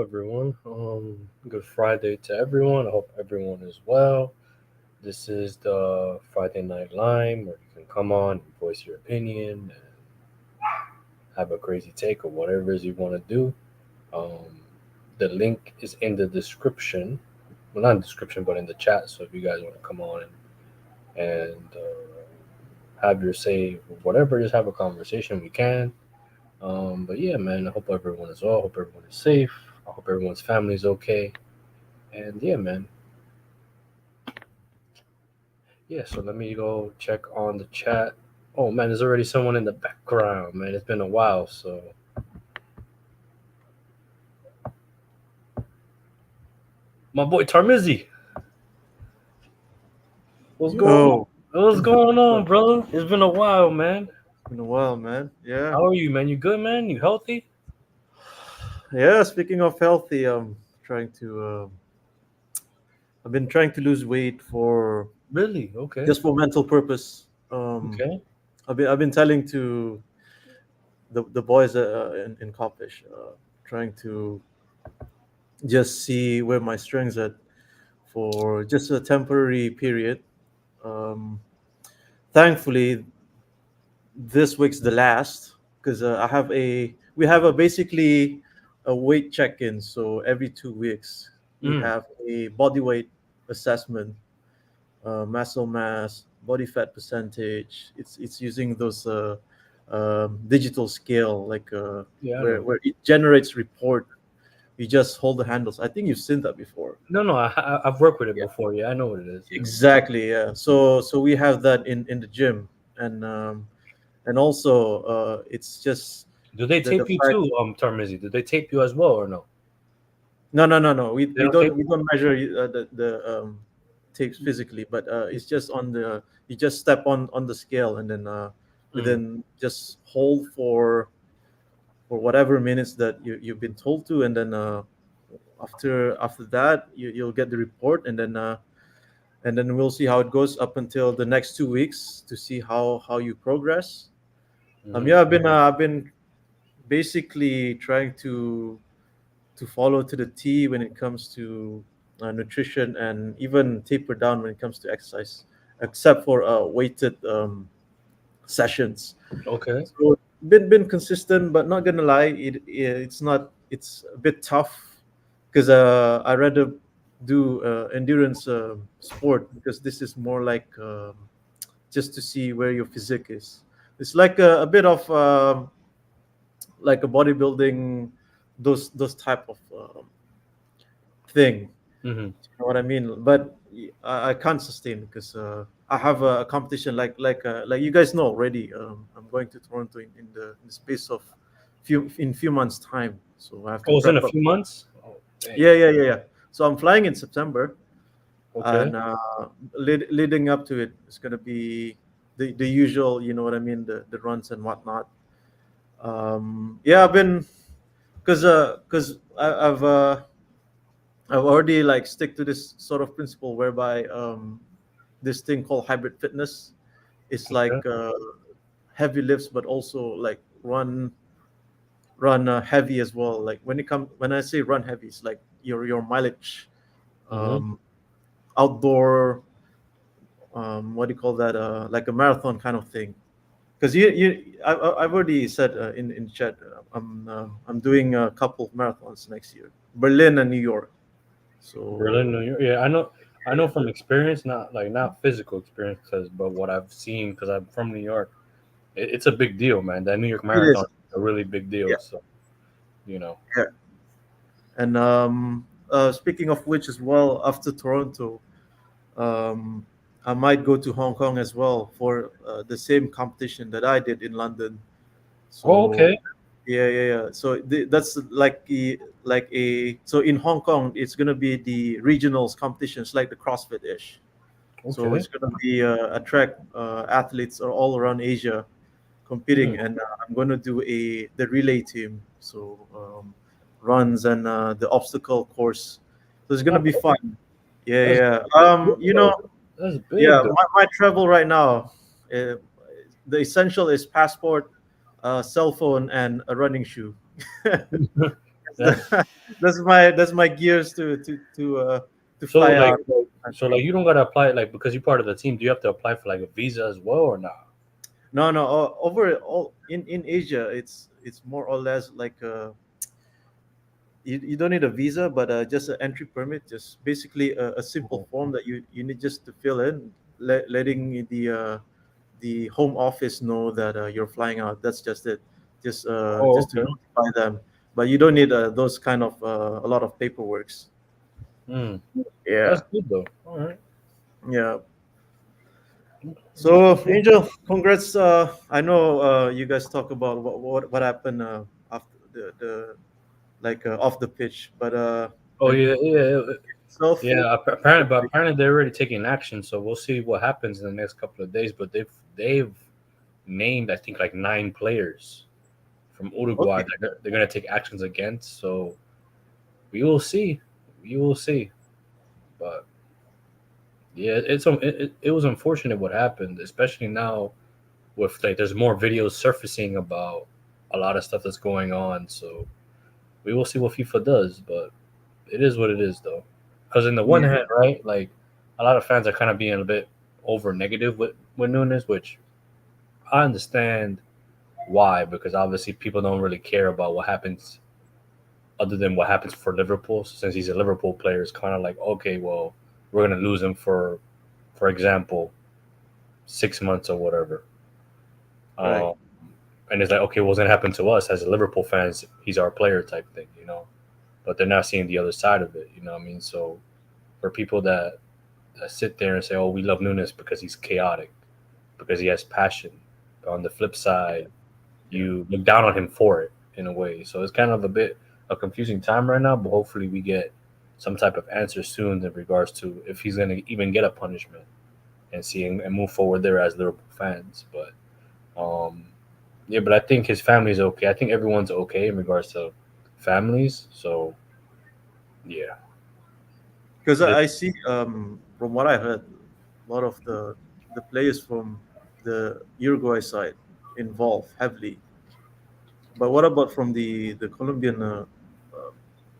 everyone. Good Friday to everyone. I hope everyone is well. This is the Friday Night Lime where you can come on and voice your opinion and have a crazy take or whatever it is you want to do. Um, the link is in the description. Well, not in the description, but in the chat. So if you guys want to come on and have your say, whatever, just have a conversation, we can. But yeah, man, I hope everyone is well. I hope everyone is safe. I hope everyone's family is okay. And yeah, man. Yeah, so let me go check on the chat. Oh man, there's already someone in the background, man. It's been a while, so my boy Tarmizi, what's going on? Yo, What's going on, it's brother? It's been a while, man. been a while, man. Yeah, How are you, man? You good, man? You healthy? yeah. Speaking of healthy, trying to. I've been trying to lose weight for Really? Okay. just for mental purpose. Okay. I've been telling to the boys in Coppish, trying to just see where my strengths at for just a temporary period. Um, Thankfully, this week's the last because I have a we have a basically a weight check-in. So every 2 weeks we Mm. have a body weight assessment, muscle mass, body fat percentage. It's using those digital scale Yeah, I know. where it generates report. You just hold the handles. I think you've seen that before. No, no, I've worked with it Yeah, before. Yeah, I know what it is. exactly. Yeah. So we have that in the gym, and also it's just Do they the tape you fact. too, Tarmizi? Do they tape you as well or no? No. They We don't tape don't measure the tapes physically, but it's just on the you just step on the scale and then you? Mm. just hold for whatever minutes that you've been told to, and then after that you'll get the report, and then we'll see how it goes up until the next 2 weeks to see how you progress. Mm-hmm. Yeah, I've been basically trying to follow to the T when it comes to nutrition, and even taper down when it comes to exercise, except for weighted sessions. Okay. So been consistent, but not gonna lie, it's not it's a bit tough because I rather do endurance sport because this is more like just to see where your physique is. It's like a bit of like a bodybuilding, those type of thing. Mm-hmm. You know what I mean? But I can't sustain because I have a competition like you guys know already. I'm going to Toronto in the space of few months time, so I have to Oh, it's in a prep up. few months. Oh, dang. Yeah. So I'm flying in September, Okay. and leading up to it, it's gonna be the usual. You know what I mean? The runs and whatnot. Yeah, I've been because I've already like stick to this sort of principle whereby this thing called hybrid fitness is like Okay. heavy lifts, but also like run heavy as well. Like when I say run heavy, it's like your mileage, Mm-hmm. um, outdoor, what do you call that? Like a marathon kind of thing. Because I've already said in chat, I'm doing a couple of marathons next year, Berlin and New York. Berlin, So New York. Yeah, I know. I know yeah, from experience, not physical experience, but what I've seen because I'm from New York. It's a big deal, man. That New York it Marathon is. is a really big deal. Yeah, So you know. yeah. And speaking of which, as well, after Toronto, um, I might go to Hong Kong as well for the same competition that I did in London. Oh, So okay. yeah. So that's like a so in Hong Kong, it's gonna be the regionals competitions like the CrossFit ish. So Okay. it's gonna be attract athletes all around Asia Hmm. competing, and I'm gonna do a the relay team. So runs and the obstacle course. So it's gonna Not be bad. fun. Yeah, That's yeah. big, You know, though. That's yeah. big, though. My travel right now, uh, the essential is passport, cell phone, and a running shoe. That's That's my gears to so fly like out. you don't gotta apply like because you're part of the team. Do you have to apply for like a visa as well or not? No. Over all in Asia, it's more or less like you don't need a visa, but just an entry permit. Just basically a simple Mhm. form that you need just to fill in, letting the home office know that you're flying out. That's just it. Oh, Just to okay. notify them. But you don't need those kind of a lot of paperworks. Mm, Yeah, that's good though. All right. yeah. Okay. So Angel, congrats. I know you guys talk about what happened after the like off the pitch, but Oh the yeah, yeah, itself. yeah. Apparently, but apparently they're already taking action. So we'll see what happens in the next couple of days. But they've named I think like 9 players from Uruguay Okay. that they're gonna take actions against. So we will see. We will see. But yeah, it was unfortunate what happened, especially now with like there's more videos surfacing about a lot of stuff that's going on. So we will see what FIFA does, but it is what it is though. Because in the one Yeah. hand, right, like a lot of fans are kind of being a bit over negative with Nunes, which I understand why, because obviously people don't really care about what happens other than what happens for Liverpool. So since he's a Liverpool player, it's kind of like okay, well, we're gonna lose him for example, 6 months or whatever. Right. Um, and it's like, okay, what's gonna happen to us as Liverpool fans? He's our player type thing, you know. But they're not seeing the other side of it, you know what I mean? So for people that sit there and say, "Oh, we love Nunes because he's chaotic, because he has passion," but on the flip side, you look down on him for it in a way. So it's kind of a bit a confusing time right now. But hopefully, we get some type of answer soon in regards to if he's gonna even get a punishment and see and move forward there as Liverpool fans. But yeah, but I think his family's okay. I think everyone's okay in regards to families. So yeah, Because the, I see from what I heard, a lot of the players from the Uruguay side involved heavily. But what about from the Colombian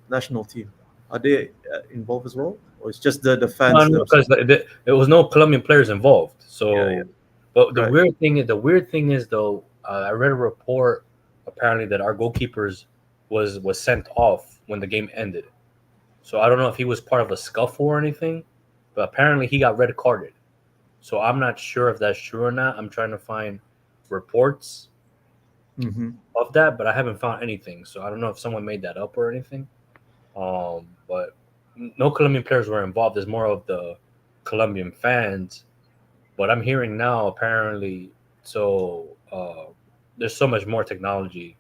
national team? Are they involved as well, or it's just the no, fans no, themselves? because there was no Colombian players involved. Yeah, yeah, So, but right. the weird thing is though, I read a report apparently that our goalkeepers was sent off when the game ended. So I don't know if he was part of a scuffle or anything, but apparently he got red carded. So I'm not sure if that's true or not. I'm trying to find reports Mm-hmm. of that, but I haven't found anything. So I don't know if someone made that up or anything. But no Colombian players were involved. There's more of the Colombian fans. But I'm hearing now apparently, so there's so much more technology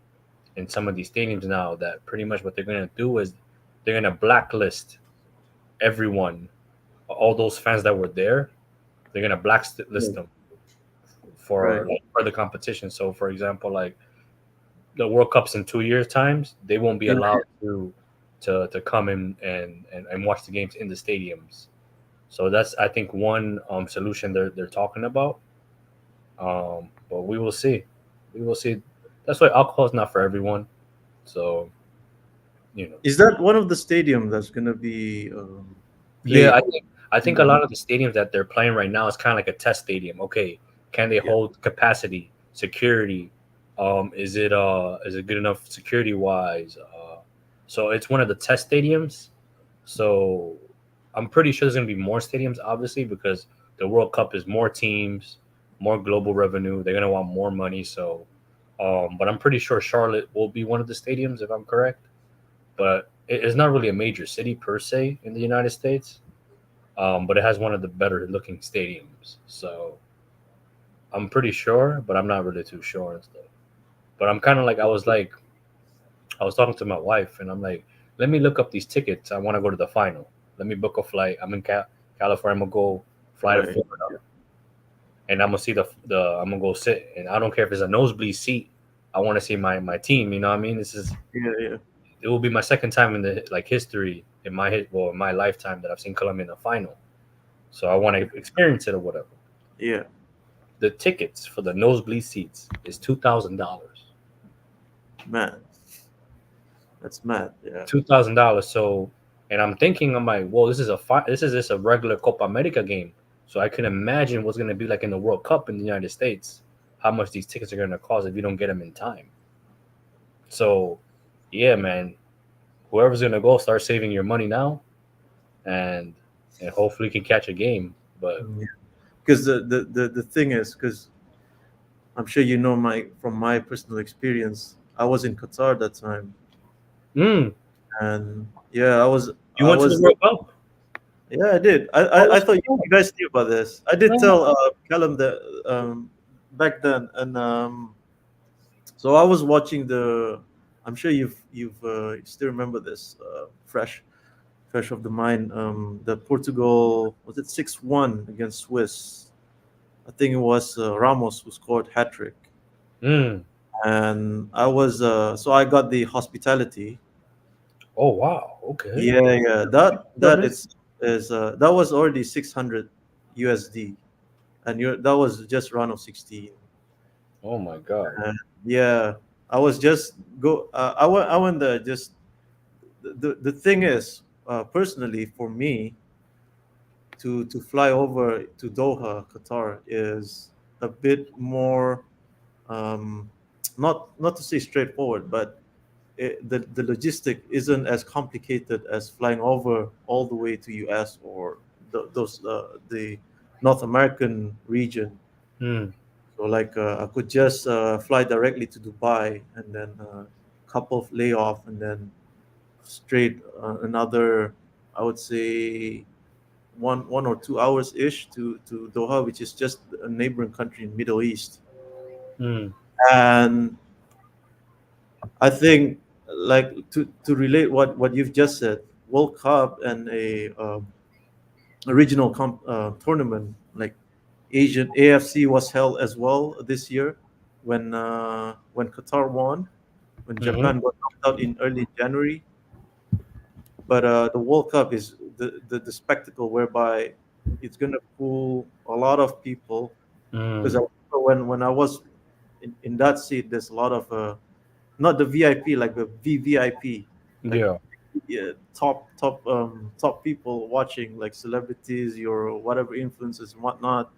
in some of these stadiums now that pretty much what they're gonna do is they're gonna blacklist everyone, all those fans that were there. They're gonna blacklist them Right. for like further competition. So for example, like the World Cups in 2 years times, they won't be Yeah. allowed to come in and watch the games in the stadiums. So that's I think one solution they're talking about. But we will see. We will see. That's why alcohol is not for everyone. So you know, Is that one of the stadium that's gonna be yeah, played? I think a lot of the stadiums that they're playing right now is kind of like a test stadium. Okay, can they Yeah. hold capacity, security? Is it good enough security wise? So it's one of the test stadiums. So I'm pretty sure there's gonna be more stadiums, obviously, because the World Cup is more teams, more global revenue. They're gonna want more money. So, but I'm pretty sure Charlotte will be one of the stadiums if I'm correct. But it's not really a major city per se in the United States. But it has one of the better looking stadiums. So I'm pretty sure, but I'm not really too sure and stuff. But I'm kind of like I was talking to my wife, and I'm like, let me look up these tickets. I want to go to the final. Let me book a flight. I'm in California. I'm gonna go fly to Right. Florida, and I'm gonna see the. I'm gonna go sit, and I don't care if it's a nosebleed seat. I want to see my team. You know what I mean? This is Yeah. Yeah. it will be my second time in the like history in in my lifetime that I've seen Colombia in the final. So I want to experience it or whatever. Yeah. The tickets for the nosebleed seats is $2,000. Man. That's mad. Yeah. $2,000. So, and I'm thinking, I'm like, well, this is just a regular Copa America game. So I can imagine what's gonna be like in the World Cup in the United States, how much these tickets are gonna cost if you don't get them in time. So, yeah, man, whoever's gonna go, start saving your money now, and hopefully you can catch a game. But Because the thing is, because I'm sure you know my from my personal experience, I was in Qatar that time, mm, and yeah, you I went to the was World Cup. yeah, I did. Oh, I that's thought cool. you guys knew about this. I did Man. tell Callum that back then, and so I was watching the. I'm sure you've still remember this fresh of the mind. The Portugal, was it 6-1 against Swiss? I think it was Ramos who scored hat trick, Mm. and I was so I got the hospitality. Oh wow. Okay. Yeah, yeah. That Service. is that was already 600 USD, and that was just round of 16. Oh my God. And yeah, I was just go. I went there just the thing is, personally for me, to fly over to Doha, Qatar, is a bit more, um, not to say straightforward, but the logistic isn't as complicated as flying over all the way to US or the North American region. Mm. So like I could just fly directly to Dubai and then couple of layoff and then straight another, I would say, 1 or 2 hours ish to Doha, which is just a neighboring country in Middle East. Mm. And I think, like, to relate what you've just said, World Cup and a regional tournament like Asian AFC was held as well this year when Qatar won, when Mm-hmm. Japan got knocked out in early January. But the World Cup is the spectacle whereby it's going to pull a lot of people. Because I Mm. remember when I was in that seat, there's a lot of not the VIP, like the VVIP, like, Yeah. yeah, top people watching, like celebrities, your whatever influencers and whatnot.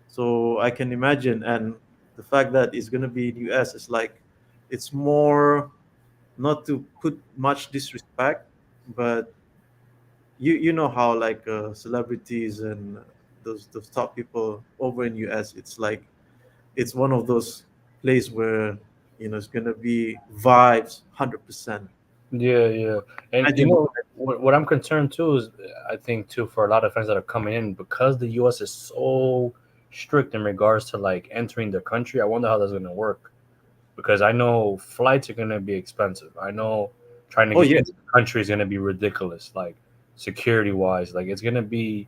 So I can imagine, and the fact that it's going to be in US is like, it's more, not to put much disrespect, but you know how like celebrities and those top people over in US, it's like it's one of those places where it's gonna be vibes 100%. Yeah, yeah. And Imagine the what I'm concerned too is I think too for a lot of fans that are coming in because the US is so strict in regards to like entering the country. I wonder how that's gonna work. Because I know flights are gonna be expensive. I know trying to oh get yeah, into the country is gonna be ridiculous, like security wise. Like it's gonna be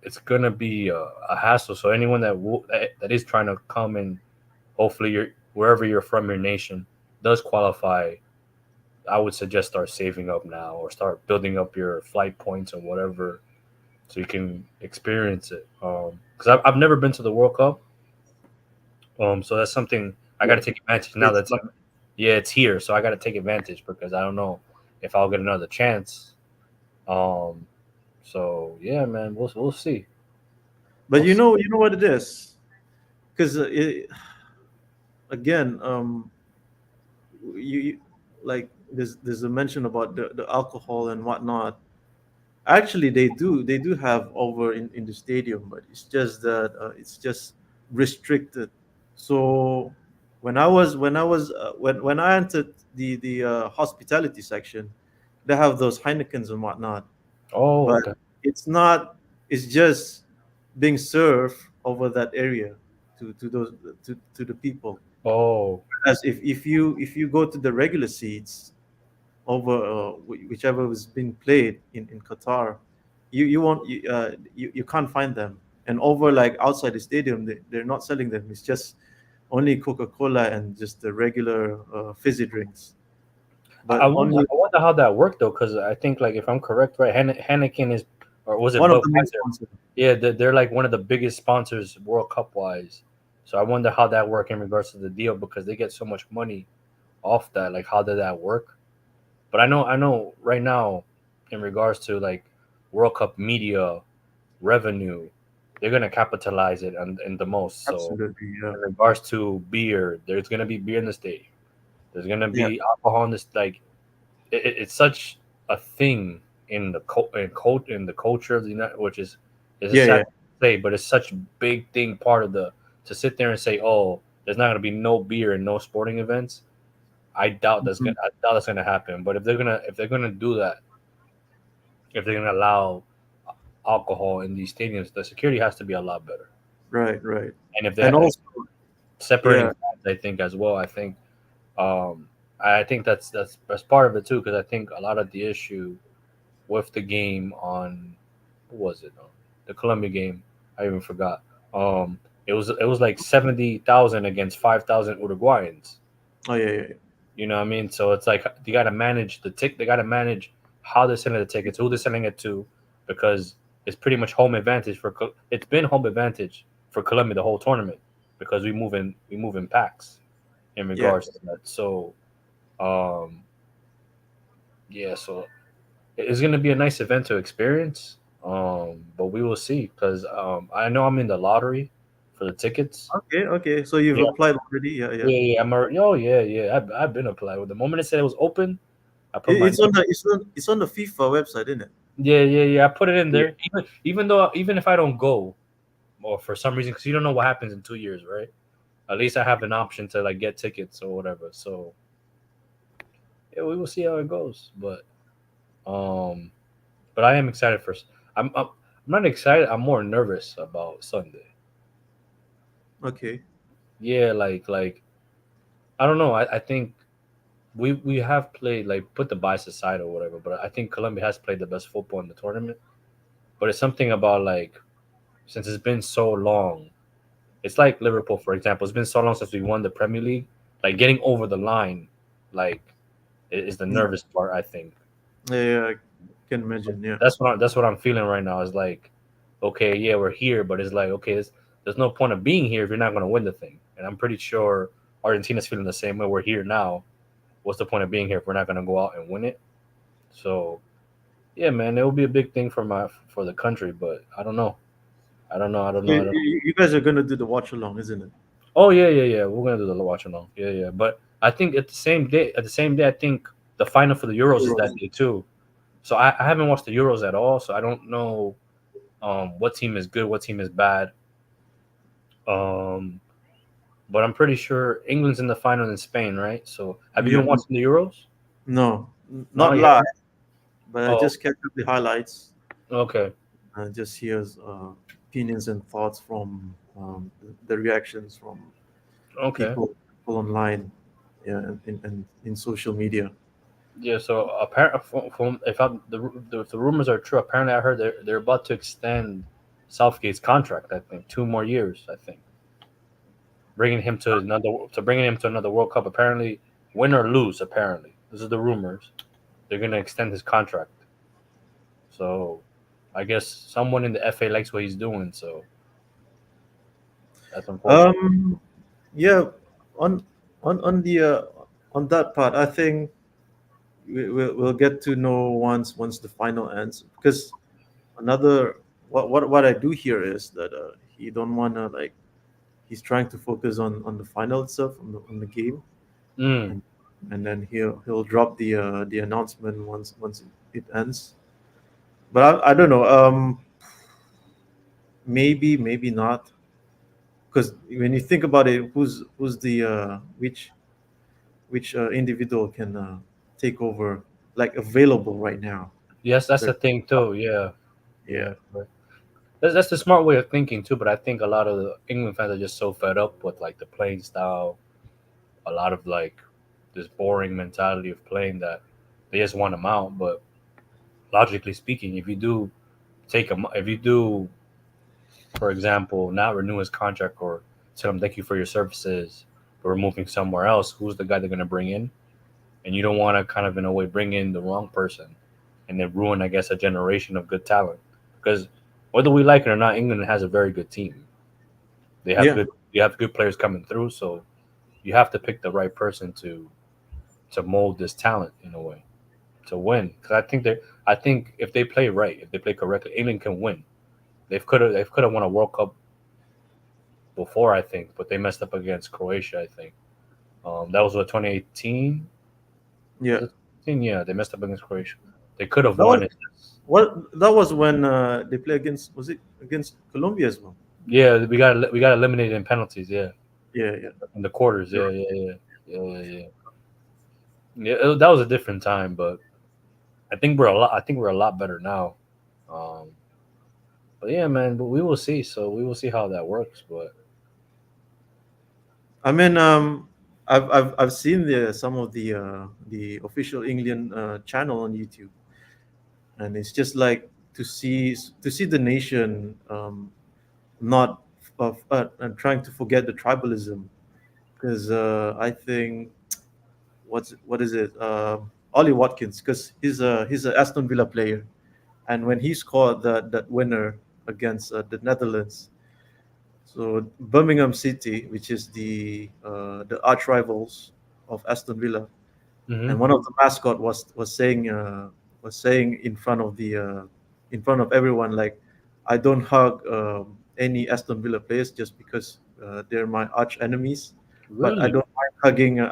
a hassle. So anyone that is trying to come and hopefully you're wherever you're from, your nation does qualify. I would suggest start saving up now or start building up your flight points and whatever so you can experience it. Because I've never been to the World Cup, so that's something I got to take advantage now. it's That's like, yeah, it's here, so I got to take advantage because I don't know if I'll get another chance. Um, so yeah, man, we'll see. but We'll see. you know what it is, because again, you like there's a mention about the alcohol and whatnot. Actually, they do have over in the stadium, but it's just that it's just restricted. So when I entered the hospitality section, they have those Heinekens and whatnot, Oh, but okay. it's not. It's just being served over that area to those to the people. Oh, As if you go to the regular seats over whichever was being played in Qatar, you won't you can't find them. And over like outside the stadium, they're not selling them. It's just only Coca-Cola and just the regular fizzy drinks. I But wonder. only I wonder how that worked though, because I think like if I'm correct, right, Henneken is, or was it one of the main Budweiser? sponsors. Yeah, they're like one of the biggest sponsors World Cup wise. So I wonder how that worked in regards to the deal because they get so much money off that. Like, how did that work? But I know right now, in regards to like World Cup media revenue, they're gonna capitalize it in the most. So Absolutely, yeah, in regards to beer, there's gonna be beer in the stadium. There's gonna yeah, be alcohol in this. Like it's such a thing in in the culture of the United, which is a yeah, sad yeah. thing to say, but it's such a big thing part of the to sit there and say, oh, there's not gonna be no beer and no sporting events. Mhm. I doubt that's gonna happen. But if they're gonna do that, if they're gonna allow alcohol in these stadiums, the security has to be a lot better. Right, right. And if And they also, separating yeah, fans, I think as well. Um, I think that's part of it too, because I think a lot of the issue with the game on what was it? The Colombia game. I even forgot. It was like 70,000 against 5,000 Uruguayans. oh yeah, yeah, You know what I mean? So it's like you got to manage the tick. They got to manage how they're sending the tickets, who they're sending it to, because it's pretty much home advantage for. It's been home advantage for Colombia the whole tournament because we move in packs in yeah. regards to that. So um, yeah, so it's gonna be a nice event to experience. But we will see because I know I'm in the lottery for the tickets. Okay, okay. So you've Yeah, applied already? Yeah, yeah. yeah, yeah. Oh, yeah, yeah. I've been applied. With the moment it said it was open, I put my It's on the FIFA website, isn't it? yeah, yeah, yeah. I put it in Yeah. there. Even if I don't go, or for some reason, because you don't know what happens in 2 years, right? At least I have an option to like get tickets or whatever. So yeah, we will see how it goes. Um, but I am excited for. I'm not excited. I'm more nervous about Sunday. Okay. Yeah, like I don't know. I think we have played like put the bias aside or whatever, but I think Colombia has played the best football in the tournament. But it's something about like since it's been so long. It's like Liverpool, for example. It's been so long since we won the Premier League. Like getting over the line, like is the Yeah, nervous part. I think yeah, yeah, I can imagine. Yeah. that's what I'm feeling right now. Is like, okay, yeah, we're here, but it's like, okay, there's no point of being here if you're not going to win the thing. And I'm pretty sure Argentina's feeling the same way. We're here now. What's the point of being here if we're not going to go out and win it? So yeah, man, it will be a big thing for the country, but I don't know. I don't know. I don't So know. I don't. you guys are gonna do the watch along, isn't it? Oh yeah, yeah, yeah. We're gonna do the watch along. Yeah, yeah. But I think at the same day, I think the final for the Euros is that Euros. day too. So I haven't watched the Euros at all, so I don't know what team is good, what team is bad. Um, but I'm pretty sure England's in the final in Spain, right? So have you Yeah. been watching the Euros? No, No, not yeah. live, but I Oh, just kept up the highlights okay, and just hears opinions and thoughts from the reactions from okay. people online, yeah, and in social media. Yeah. So apparently, from if if the rumors are true, apparently I heard they're about to extend Southgate's contract. I think 2 more years. I think. Bringing him to another World Cup. Apparently, win or lose. Apparently, this is the rumors. They're gonna extend his contract. So, I guess someone in the FA likes what he's doing. So that's unfortunate. Um, yeah, on on on that part, I think we'll get to know once the final ends, because another what I do here is that he don't wanna, like, he's trying to focus on the final itself, on the game, Mm. and then he'll drop the announcement once it ends. But I don't know. Maybe not, because when you think about it, who's the which individual can take over, like, available right now. Yes, that's There- the thing too. Yeah, Yeah, yeah. But that's the smart way of thinking too. But I think a lot of the England fans are just so fed up with like the playing style, a lot of like this boring mentality of playing that they just want him out. But logically speaking, if you do, for example, not renew his contract or tell him thank you for your services, but we're moving somewhere else, who's the guy they're going to bring in? And you don't want to kind of, in a way, bring in the wrong person and then ruin, I guess, a generation of good talent. Because whether we like it or not, England has a very good team. They have yeah, good, you have good players coming through, so you have to pick the right person to mold this talent in a way. to win. Because I think if they play right, if they play correctly, England can win. They could have won a World Cup before, I think, but they messed up against Croatia. I think that was what 2018. Yeah, Was it 2018? Yeah, they messed up against Croatia. They could have that was won it. that was when they play against, was it against Colombia as well? Yeah, we got eliminated in penalties. Yeah, Yeah, yeah. in the quarters. You're Yeah, right. yeah, yeah, yeah, yeah. Yeah. Yeah, that was a different time, but I think we're a lot. I think we're a lot better now. Um, but yeah, man, but we will see. So we will see how that works. But I mean, I've seen some of the official England channel on YouTube, and it's just like to see the nation not of and trying to forget the tribalism, because I think what is it, Ollie Watkins, because he's a Aston Villa player, and when he scored that winner against the Netherlands, so Birmingham City, which is the arch rivals of Aston Villa, hmm and one of the mascot was saying in front of everyone, like, I don't hug any Aston Villa players just because they're my arch enemies, but I really,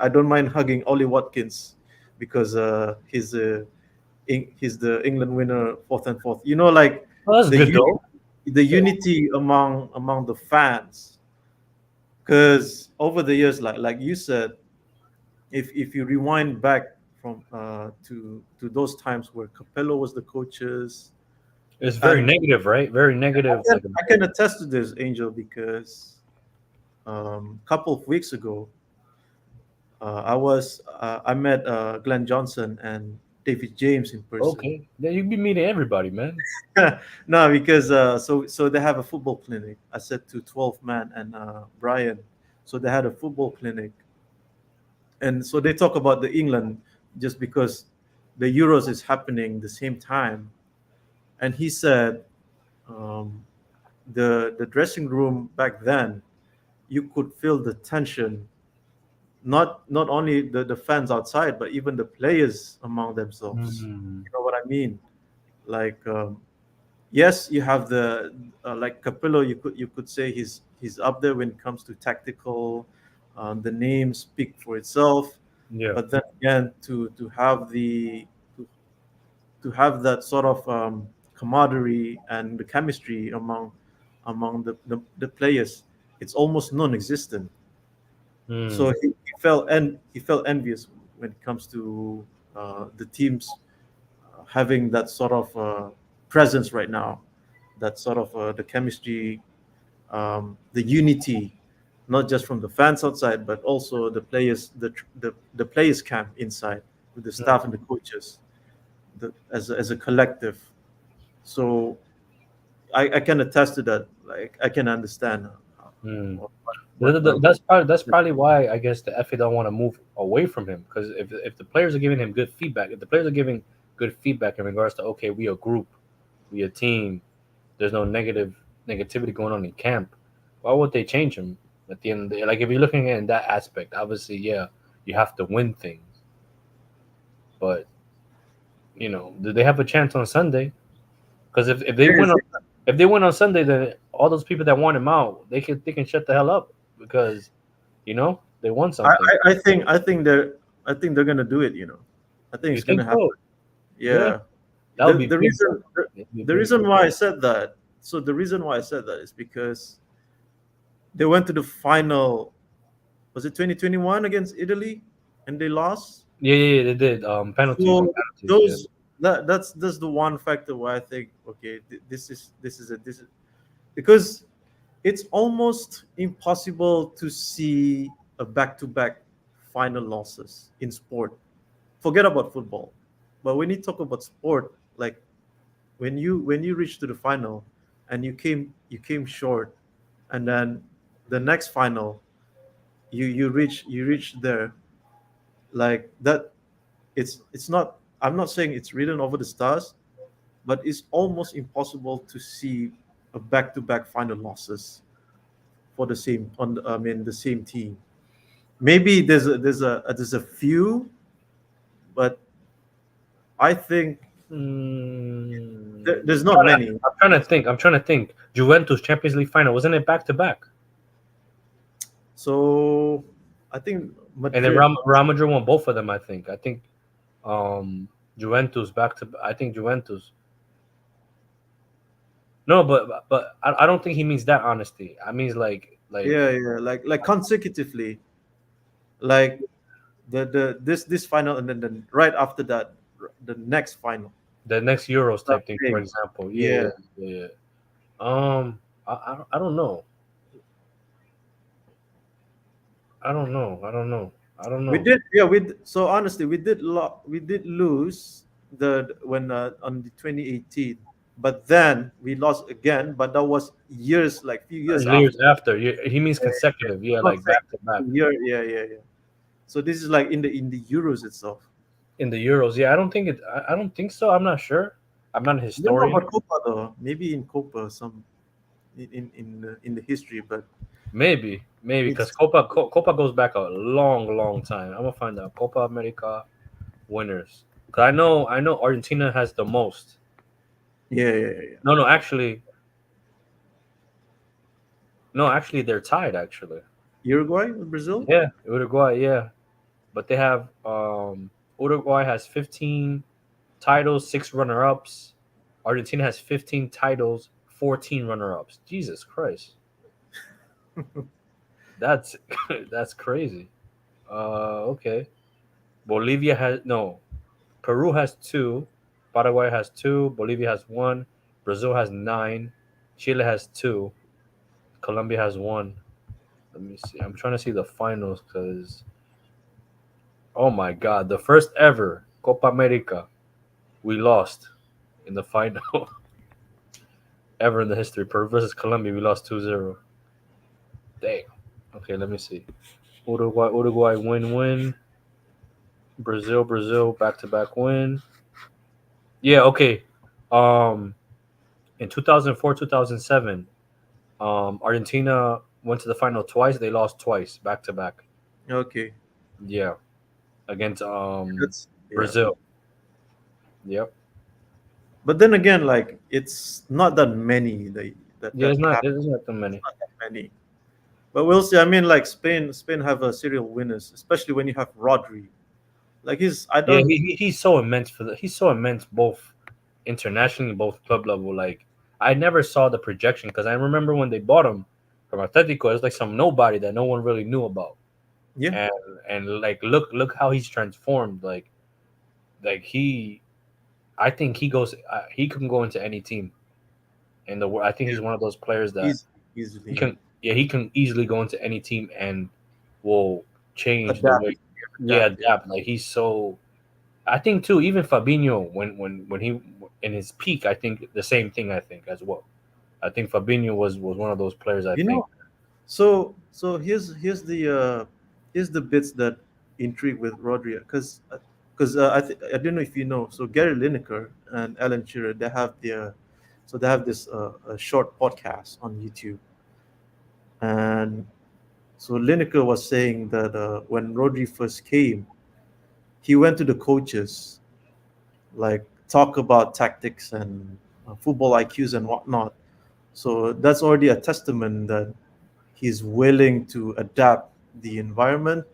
don't mind hugging Ollie Watkins because he's the England winner fourth and fourth. Like well, that's the good uni- though. the unity among the fans, because over the years, like you said, if you rewind back from to those times where Capello was the coaches, It's very and negative, right? Very I negative. can, Like, I can attest to this, Angel, because couple of weeks ago, I met Glenn Johnson and David James in person. okay, yeah, you be meeting everybody, man. No, because so they have a football clinic. I said to 12 man and Brian, so they had a football clinic, and so they talk about the England, just because the Euros is happening the same time, and he said um, the dressing room back then, you could feel the tension, not only the fans outside, but even the players among themselves. Mm. You know what I mean? Like, yes, you have the like Capello. You could say he's up there when it comes to tactical. The names speak for itself, Yeah. but then again, to, to have that sort of camaraderie and the chemistry among the players, it's almost non-existent. So Mm. he felt envious when it comes to the teams having that sort of presence right now, that sort of the chemistry, the unity, not just from the fans outside, but also the players, the players camp inside with the Mm. staff and the coaches, as a collective. So I can attest to that. Like, I can understand Mm. what, what That's probably why I guess the FA don't want to move away from him because if the players are giving him good feedback, if the players are giving good feedback in regards to okay, we a group, we a team, there's no negativity going on in camp, why would they change him at the end of the day? Like if you're looking at it in that aspect, obviously, yeah, you have to win things, but do they have a chance on Sunday? Because if they win Yes. on if they win on Sunday, then all those people that want him out, they can shut the hell up because they won I, something. I, I think I think they're gonna do it. I think You it's gonna think happen. so? Yeah, Yeah. that would The be the big. reason the, That'd be the big. reason why I said that. So the reason why I said that is because they went to the final. Was it 2021 against Italy, and they lost? Yeah, yeah, yeah, they did. Penalties on So penalties. Yeah. those that's the one factor where I think, okay, this is because it's almost impossible to see a back-to-back final losses in sport. Forget about football, but when you talk about sport, like when you reach to the final and you came short, and then the next final you reach there, like that, it's not, I'm not saying it's written over the stars, but it's almost impossible to see a back-to-back final losses for the same on I mean the same team. Maybe there's a few, but I think Mm, there's not many. I'm trying to think. I'm trying to think. Juventus Champions League final, wasn't it back to back? So I think And then Madrid. Real Madrid won both of them. I think. Um Juventus back to. I think Juventus. No, but I don't think he means that honesty. I means like Yeah, yeah, like consecutively, like the this final, and then right after that, the next final. the next Euros That type thing, for thing. example. Yeah, Yeah, yeah, yeah. Yeah. I don't know. I don't know. I don't know. I don't we know. did. Yeah, so honestly, we did lose the when on the 2018, but then we lost again. But that was years, like few years Years after. after, yeah, he means Yeah, yeah. consecutive. Yeah, I'm not like back to back saying year. Yeah, yeah, yeah. So this is like in the Euros itself. in the Euros. Yeah, I don't think it. I don't think so. I'm not sure. I'm not a I don't know historian. about Copa though. Maybe in Copa some in the history, but Maybe because it's Copa goes back a long time. I'm gonna find out Copa America winners. Cause I know Argentina has the most. yeah, yeah, yeah. No, actually, no, actually, they're tied. Actually, Uruguay with Brazil. yeah, Uruguay, yeah, but they have Uruguay has 15 titles, 6 runner-ups. Argentina has 15 titles, 14 runner-ups. Jesus Christ, that's that's crazy. Okay. Bolivia has no. Peru has 2. Paraguay has 2. Bolivia has 1. Brazil has 9. Chile has 2. Colombia has 1. Let me see. I'm trying to see the finals because oh my god, the first ever Copa America we lost in the final ever in the history. Peru versus Colombia, we lost 2-0. Dang. Okay, let me see. Uruguay, win. Brazil, back to back win. Yeah, okay. Um, in 2004, 2007, Argentina went to the final twice. They lost twice, back to back. Okay, Yeah, against that's yeah. Brazil. Yep. But then again, like it's not that many Yeah, that it's not. have It's not that many. not that many. But we'll see. I mean, like Spain have a serial winners, especially when you have Rodri. Like he's I Yeah, don't he's so immense for the. He's so immense both internationally, both club level. Like I never saw the projection because I remember when they bought him from Atletico, it was like some nobody that no one really knew about. yeah And like look how he's transformed. Like he, I think he goes. He can go into any team in the world. I think yeah he's one of those players that easily easily he yeah can. Yeah, he can easily go into any team and will change the adapt way. Yeah, adapt yeah adapt. Like he's so. I think too. Even Fabinho, when he in his peak, I think the same thing. I think as well. I think Fabinho was one of those players. I you think. know. So here's the bits that intrigue with Rodri because I don't know if you know. So Gary Lineker and Alan Shearer they have this a short podcast on YouTube, and so Lineker was saying that when Rodri first came, he went to the coaches like talk about tactics and football IQs and whatnot. So that's already a testament that he's willing to adapt the environment.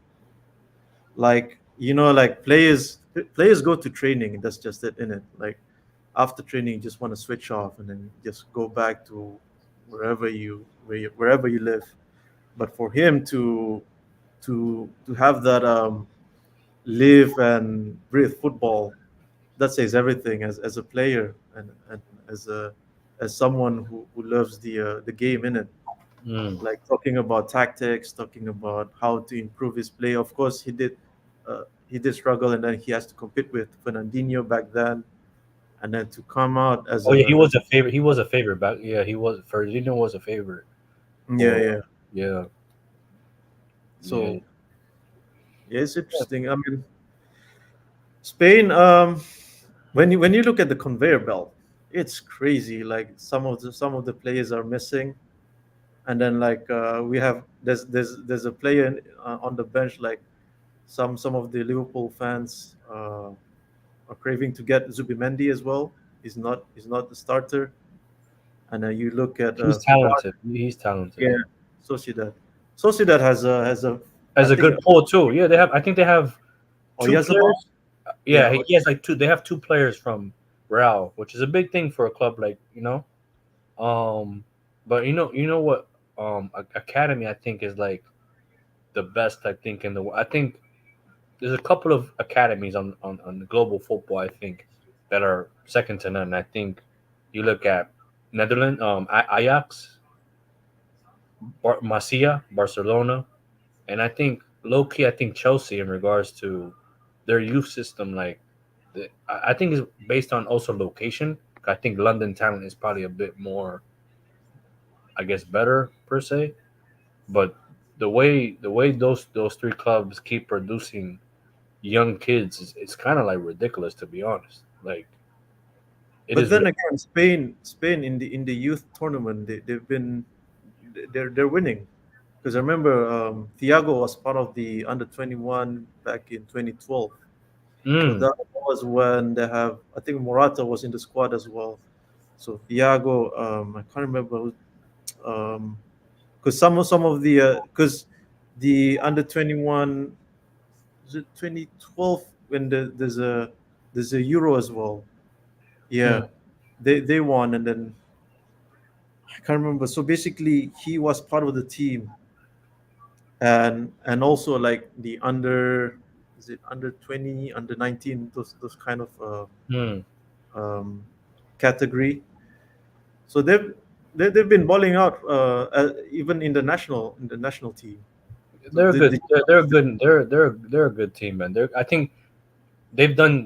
Like like players go to training. That's just it in it. Like after training, you just want to switch off and then just go back to wherever you live. But for him to have that live and breathe football, that says everything as a player and as a as someone who loves the game in it. Mm. Like talking about tactics, talking about how to improve his play. Of course, he did struggle, and then he has to compete with Fernandinho back then, and then to come out Oh yeah, he as was a favorite. He was a favorite back. Yeah, he was. Ferdinand was a favorite yeah, for. yeah. Yeah, yeah. So yeah, it's interesting. I mean, Spain. When you look at the conveyor belt, it's crazy. Like some of the players are missing, and then like we have there's a player on the bench like some of the Liverpool fans. are craving to get Zubimendi as well. He's not the starter. And you look at He's Fenerbahce, talented. He's talented. yeah, Sociedad. Sociedad has a I As a think good pull too. Yeah, they have. I think they have two Oyarzabal. players. Yeah, Yeah, he has like two. They have two players from Real, which is a big thing for a club like Um, but you know what? Academy I think is like the best. I think in the. I think there's a couple of academies on the global football. I think that are second to none. I think you look at Netherlands, Ajax, Masia, Barcelona, and I think low key. I think Chelsea in regards to their youth system, like I think is based on also location. I think London talent is probably a bit more, I guess, better per se. But the way those three clubs keep producing young kids is it's kind of like ridiculous to be honest. Like it but is. then again, Spain in the youth tournament, they're winning. Because I remember Thiago was part of the under 21 back in 2012. So Mm, that was when they have, I think Morata was in the squad as well. So Thiago, I can't remember, because some of the because the under 21, is it 2012 when there's a Euro as well. mm. Yeah, they won, and then I can't remember. So basically, he was part of the team, and also like the under, is it under 20, under 19, those kind of Hmm. um, category. So they've been balling out even in the national team. So They're good. They're good. They're a good team, man. I think they've done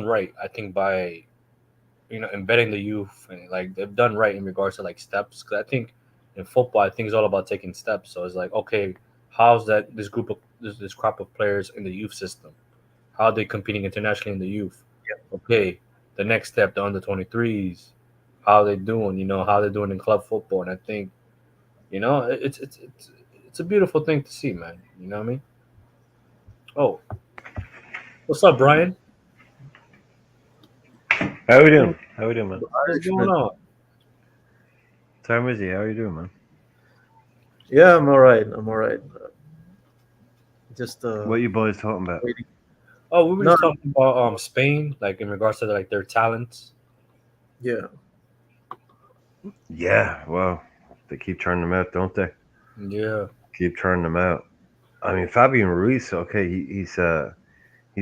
right. I think by embedding the youth and like they've done right in regards to like steps. Because I think in football, I think it's all about taking steps. So it's like, okay, how's that this crop of players in the youth system? How are they competing internationally in the youth? Okay, the next step, the under 23s. How they doing? How they doing in club football? And I think it's a beautiful thing to see, man. You know what I mean? Oh, what's up, Brian? How we doing? How we doing, man? The What's going Irishman. on? Time is he? How you doing, man? Yeah, I'm all right. I'm all right. Just What you boys talking about? waiting. Oh, we were No, just talking about Spain, like in regards to like their talents. yeah. Yeah, well, they keep turning them out, don't they? Yeah. Keep turning them out. I mean, Fabian Ruiz. Okay, he's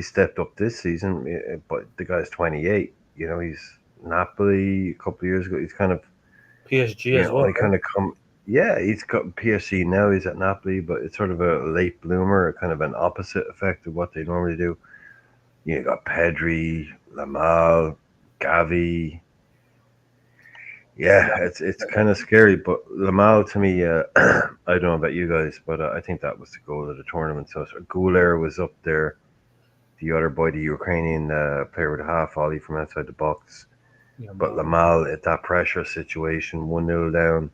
stepped up this season, but the guy's 28. He's Napoli a couple of years ago. He's kind of PSG as well, only right? kind of come. Yeah, he's got PSG now. He's at Napoli, but it's sort of a late bloomer, kind of an opposite effect of what they normally do. You got Pedri, Lamal, Gavi. Yeah, it's kind of scary, but Lamal to me, I don't know about you guys, but I think that was the goal of the tournament. So Guler was up there, the other boy, the Ukrainian player with a half volley from outside the box. Yeah, But man. Lamal at that pressure situation, 1-0 down,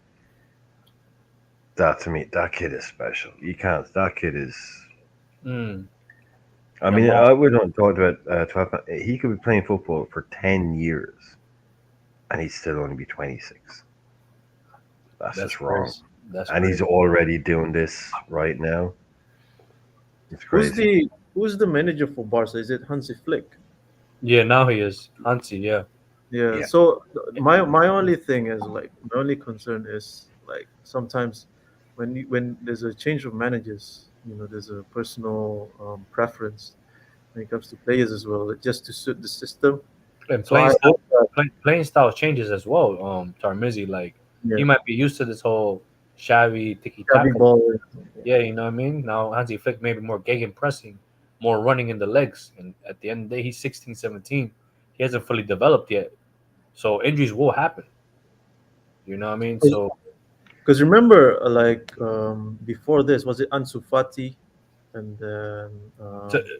that to me, that kid is special. You can't. That kid is. Mm. I Yeah, mean, man. I would not talk about 12. He could be playing football for 10 years, and he'd still only be 26. That's That's just wrong. crazy. That's And he's crazy. already doing this right now. It's Who's crazy. the manager for Barca? Is it Hansi Flick? Yeah, now he is Hansi. Yeah. Yeah. Yeah. So my only thing is like my only concern is like sometimes when there's a change of managers, there's a personal preference when it comes to players as well, just to suit the system. And So I hope that, playing style changes as well. Tarmizi, like he yeah, might be used to this whole shabby tiki Xavi taka. Ball, yeah. Yeah, you know what I mean. Now Hansi Flick maybe more gegen pressing, more running in the legs. And at the end of the day, he's 16, 17. He hasn't fully developed yet, so injuries will happen. You know what I mean? So Because remember, like before this, was it Ansu Fati, and then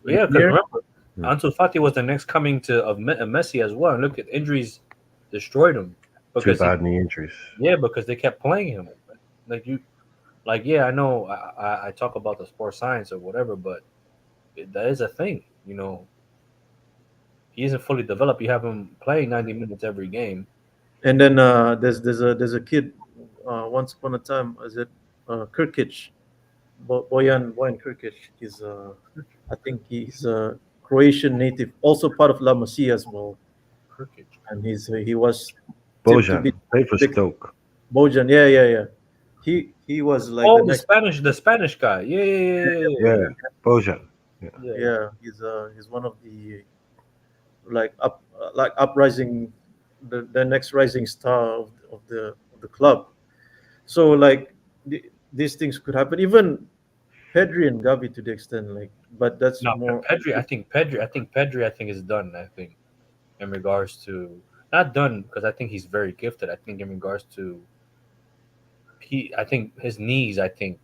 yeah, because Linier? remember, Hmm. Ansu Fati was the next coming to of Messi as well. And look at injuries destroyed him Too because bad knee injuries. because they kept playing him. Like yeah, I know I talk about the sports science or whatever, but that is a thing. he isn't fully developed. You have him playing 90 minutes every game. And then there's a kid. Once upon a time, is it Kirkic? Boyan Kirkic. He's I think he's a Croatian native, also part of La Masia as well. Kirkic. And he was tipped to be Bojan played for the Stoke. Bojan. Yeah. He was like the Oh, next. the Spanish guy. Yeah, Bojan. Yeah. Yeah, he's one of the like uprising, the next rising star of the club. So like these things could happen. Even Pedri and Gavi to the extent like, but that's No, more. Pedri, I think is done. I think in regards to not done because I think he's very gifted. I think in regards to I think his knees. I think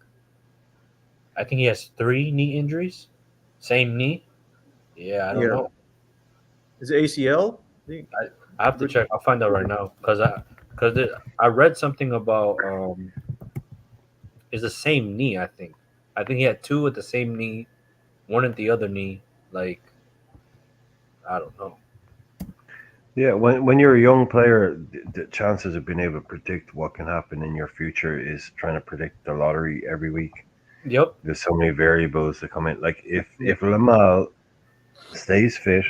he has 3 knee injuries. Same knee. Yeah, I don't Yeah, know. is it ACL? I think. I have to check. I'll find out right now I read something about it's the same knee. I think he had 2 at the same knee, 1 at the other knee. Like I don't know. Yeah, when you're a young player, the chances of being able to predict what can happen in your future is trying to predict the lottery every week. Yep. There's so many variables that come in. Like if Lamal stays fit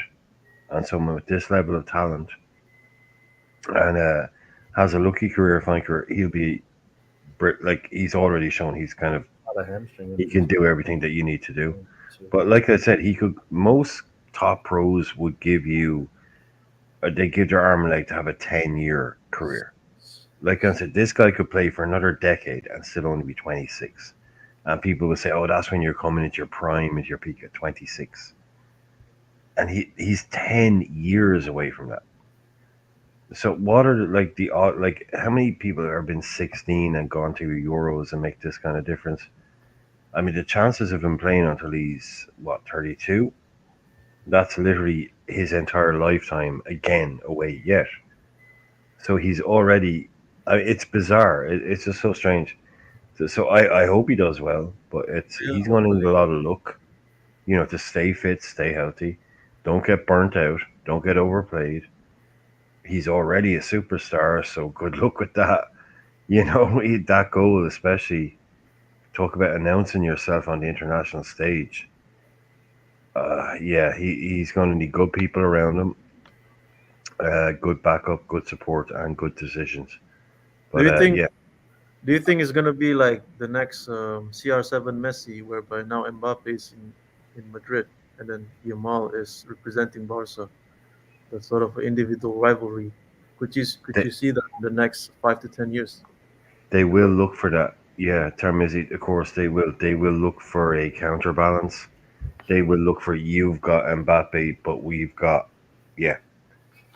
and someone with this level of talent and has a lucky career, fine career, he'll be like he's already shown he's kind of Not a hamstring. he can do everything that you need to do. 1, 2. But like I said, he could. Most top pros would give you, they give their arm and leg to have a 10-year career. Like I said, this guy could play for another decade and still only be 26. And people would say, "Oh, that's when you're coming into your prime, at your peak at 26." And he's 10 years away from that. So what are like how many people have been 16 and gone to Euros and make this kind of difference? I mean, the chances of him playing until he's what 32. That's literally his entire lifetime again away yet. So he's already. It's bizarre. It's just so strange. So I hope he does well, but Yeah, he's going to need a lot of luck, to stay fit, stay healthy, don't get burnt out, don't get overplayed. He's already a superstar, so good luck with that. That goal, especially talk about announcing yourself on the international stage. Yeah, he's going to need good people around him, good backup, good support, and good decisions. Do But you think? yeah, Do you think it's gonna be like the next CR7 Messi, whereby now Mbappe is in Madrid and then Yamal is representing Barca? That sort of individual rivalry. Could you they, see that in the next 5 to 10 years? they will look for that. Yeah, Termizi, of course they will. They will look for a counterbalance. They will look for you've got Mbappe, but we've got yeah,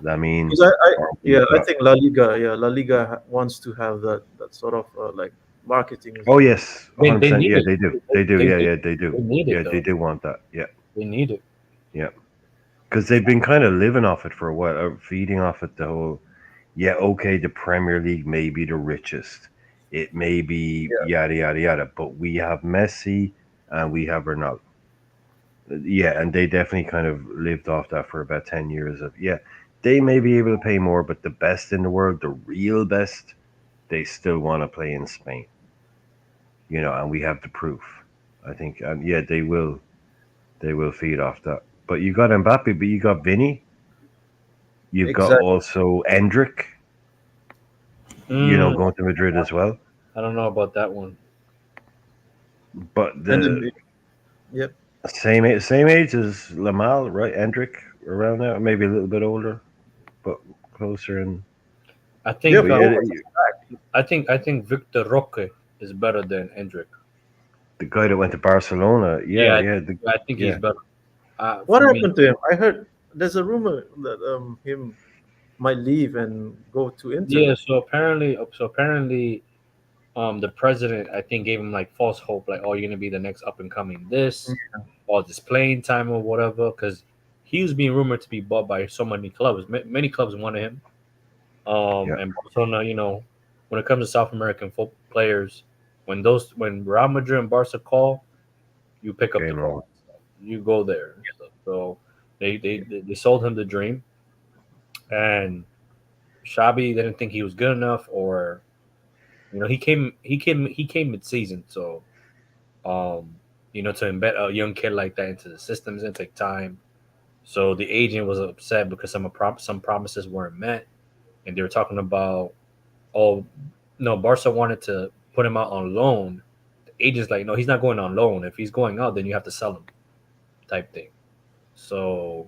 Lamine, Because or yeah, we've I got. think La Liga wants to have that sort of like marketing as Oh well. yes, They 100%. need Yeah, it. they do. They do. They Yeah, need, yeah, they do. they need Yeah, it they though. do want that. Yeah, They need it. yeah. Because they've been kind of living off it for a while, feeding off it the whole. Yeah, okay, the Premier League may be the richest. It may be Yeah, yada yada yada, but we have Messi and we have Ronaldo. Yeah, and they definitely kind of lived off that for about 10 years. Of yeah, they may be able to pay more, but the best in the world, the real best, they still want to play in Spain. And we have the proof. I think, and yeah, they will feed off that. But you got Mbappe, but you got Vinny, you've got exactly. also Endrick, Mm, going to Madrid as well. I don't know about that one. But And the then yep. same age as Lamal, right? Endrick around there, maybe a little bit older, but closer. And I Yeah, think but yeah, I think Victor Roque is better than Hendrik. the guy that went to Barcelona, yeah, Yeah, yeah, I think he's yeah. better. What For me, happened to him? I heard there's a rumor that him might leave and go to Inter. yeah. So apparently, the president I think gave him like false hope, like, oh, you're gonna be the next up and coming this, or this playing time or whatever, because he was being rumored to be bought by so many clubs. Many clubs wanted him. Yeah, And Barcelona, when it comes to South American players, when Real Madrid and Barca call, you pick up the game call. on. You go there. So They sold him the dream, and Xabi didn't think he was good enough, or he came mid season, so um to embed a young kid like that into the system is gonna take time. So the agent was upset because some promises weren't met, and they were talking about, oh no, Barca wanted to put him out on loan. The agent's like, no, he's not going on loan. If he's going out, then you have to sell him, type thing. So,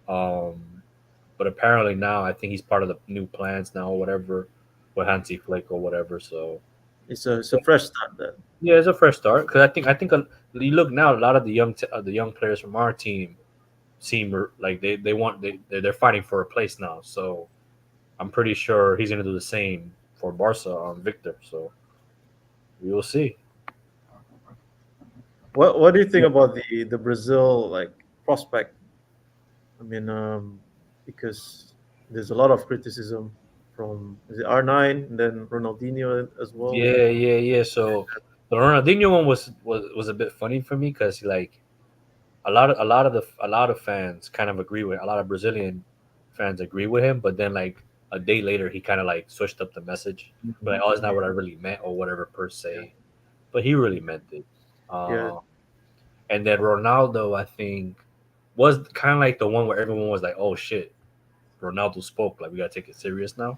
but apparently now I think he's part of the new plans now, or whatever, with Hansi Flick or whatever. So It's a fresh start then. yeah, it's a fresh start because you look now, a lot of the young players from our team seem like they're fighting for a place now. So I'm pretty sure he's gonna do the same for Barca on Victor. So we will see. What do you think about the Brazil like prospect? I mean, because there's a lot of criticism from is it R9 and then Ronaldinho as well. Yeah. So the Ronaldinho one was a bit funny for me because like a lot of fans kind of agree with, a lot of Brazilian fans agree with him, but then like a day later he kind of like switched up the message, but like, oh, it's not what I really meant or whatever per se, but he really meant it. Yeah. And then Ronaldo, I think, was kind of like the one where everyone was like, oh shit, Ronaldo spoke, like we gotta take it serious now.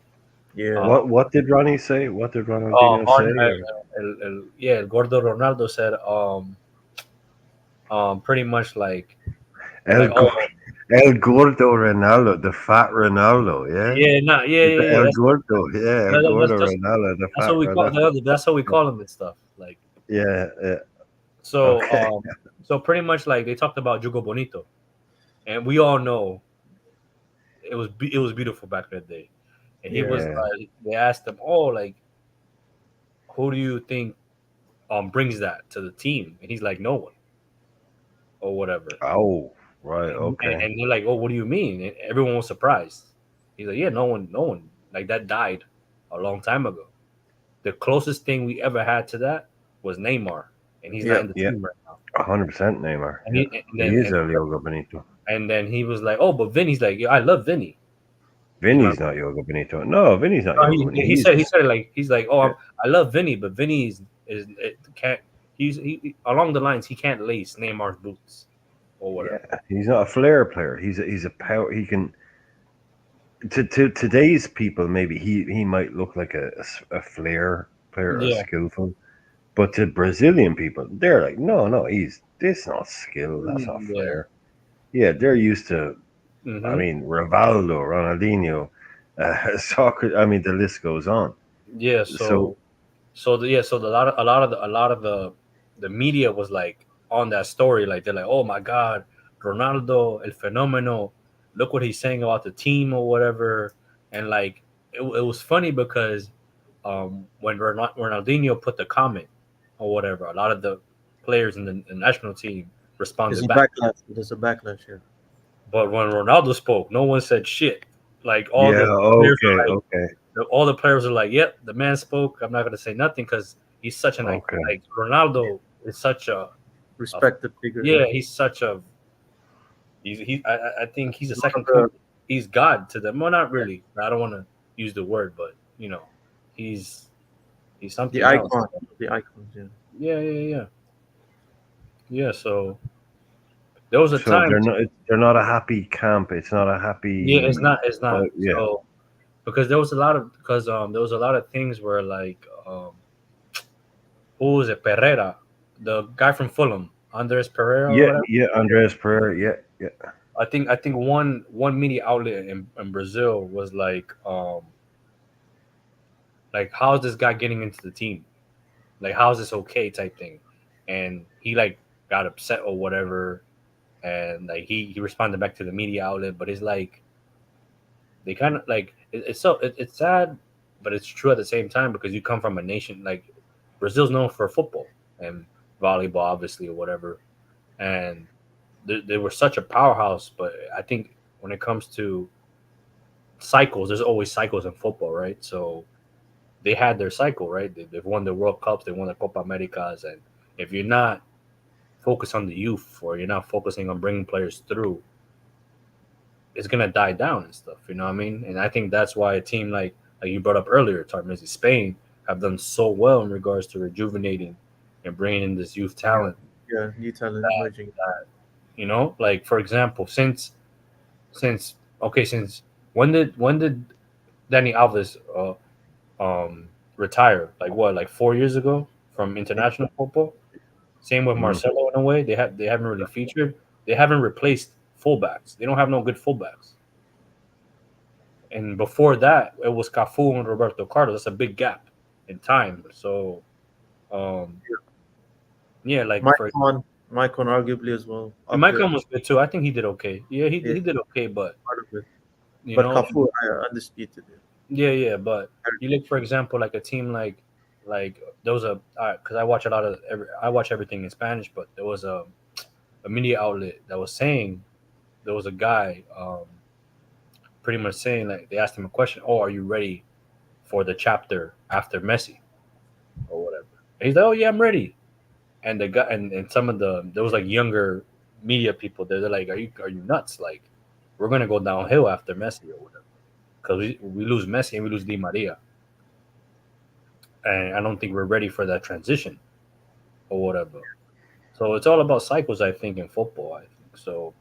Yeah. What did Ronnie say? What did Ronaldinho say? Yeah, Gordo Ronaldo said pretty much like El, oh Go- El Gordo Ronaldo, the fat Ronaldo, yeah? yeah, nah, yeah. El Gordo, yeah, El Gordo That's Ronaldo, the that's fat what we call Ronaldo. that's how we call him and stuff. Like Yeah. so, Okay. so pretty much like they talked about Jugo Bonito, and we all know it was beautiful back in the day. And he was Yeah. like, they asked him, oh, like, who do you think brings that to the team? And he's like, no one, or whatever. Oh, right, And, okay. and they're like, oh, what do you mean? And everyone was surprised. He's like, yeah, no one, like that died a long time ago. The closest thing we ever had to that was Neymar, and he's not in the Yeah. team right now. 100% Neymar. And Yeah. He is El Yogo Benito. and then he was like, oh, but Vinny's like, yeah, I love Vinny. Vinny's not Yogo Benito. No, Vinny's not No, Yogo Benito. he said it like he's like, oh, I love Vinny, but Vinny is it can't. He along the lines he can't lace Neymar's boots or whatever. Yeah, he's not a flair player. He's a power. He can. To today's people, maybe he might look like a flair player, or Yeah. skillful, but to Brazilian people, they're like, no, this not skill, that's not Yeah. flair. Yeah, they're used to. Mhm. I mean, Rivaldo, Ronaldinho, soccer. I mean, the list goes on. Yeah. So- So a lot of the media was like on that story, like they're like, oh my god, Ronaldo, el fenomeno, look what he's saying about the team or whatever, and like it was funny because when Ronaldinho put the comment or whatever, a lot of the players in the national team responded There's a back. backlash. There's a backlash here. But when Ronaldo spoke, no one said shit. Like all yeah, the players are like, okay. all the players are like, "Yep, the man spoke. I'm not gonna say nothing because he's such an Okay. like Ronaldo is such a Respected figure. yeah. He's such a I think he's a second. of He's God to them. Well, not really. I don't want to use the word, but he's something The else. icon. The icons. Yeah. Yeah. So there was a So time. they're not a happy camp. It's not a happy. Yeah, it's not. Yeah. So because there was a lot of things where like who was it? Pereira, the guy from Fulham, Andres Pereira. Or whatever. Yeah, Andres Pereira. Yeah. I think one media outlet in Brazil was like how's this guy getting into the team? Like how's this okay type thing? And he like got upset or whatever, and like he responded back to the media outlet, but it's like they kind of like it's sad, but it's true at the same time because you come from a nation like Brazil's known for football and volleyball, obviously, or whatever, and they were such a powerhouse. But I think when it comes to cycles, there's always cycles in football, right? So they had their cycle, right? They've won the World Cups, they won the Copa Americas, and if you're not focused on the youth or you're not focusing on bringing players through, it's gonna die down and stuff. You know what I mean? And I think that's why a team like you brought up earlier, Tarmizi, Spain, have done so well in regards to rejuvenating and bringing in this youth talent. Yeah, new talent emerging. You know, like for example, since okay, since when did Danny Alves retire? Like what, like 4 years ago from international football? Same with Mm. Marcelo in a way. They haven't really featured. They haven't replaced fullbacks. They don't have no good fullbacks. And before that, it was Cafu and Roberto Carlos. That's a big gap in time. So, um, yeah, like for Maicon arguably as well. and Up there, Michael was good too. I think he did okay. Yeah, he, yeah, he did okay, but part of it. you But know, Cafu, undisputed. yeah. But you look, for example, like a team like there was a because I watch everything in Spanish, but there was a media outlet that was saying there was a guy pretty much saying like they asked him a question. Oh, are you ready for the chapter after Messi or whatever? And he's like, oh yeah, I'm ready. And the guy and some of the there was like younger media people there. They're like, are you nuts? Like we're gonna go downhill after Messi or whatever because we lose Messi and we lose Di Maria, and I don't think we're ready for that transition or whatever. So it's all about cycles, I think, in football. I think so.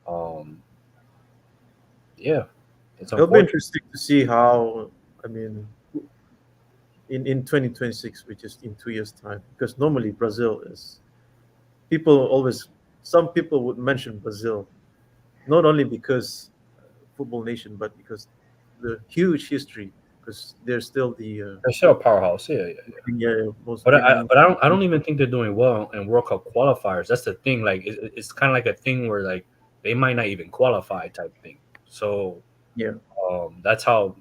Um, yeah, it's It'll be unfortunate. interesting to see how. I mean, in 2026, which is in 2 years' time, because normally Brazil is people always. Some people would mention Brazil not only because football nation, but because the huge history. Because they're still the They're still a powerhouse. Yeah, yeah. most But winning. I don't even think they're doing well in World Cup qualifiers. That's the thing. Like it's kind of like a thing where like they might not even qualify type thing. So Yeah, that's how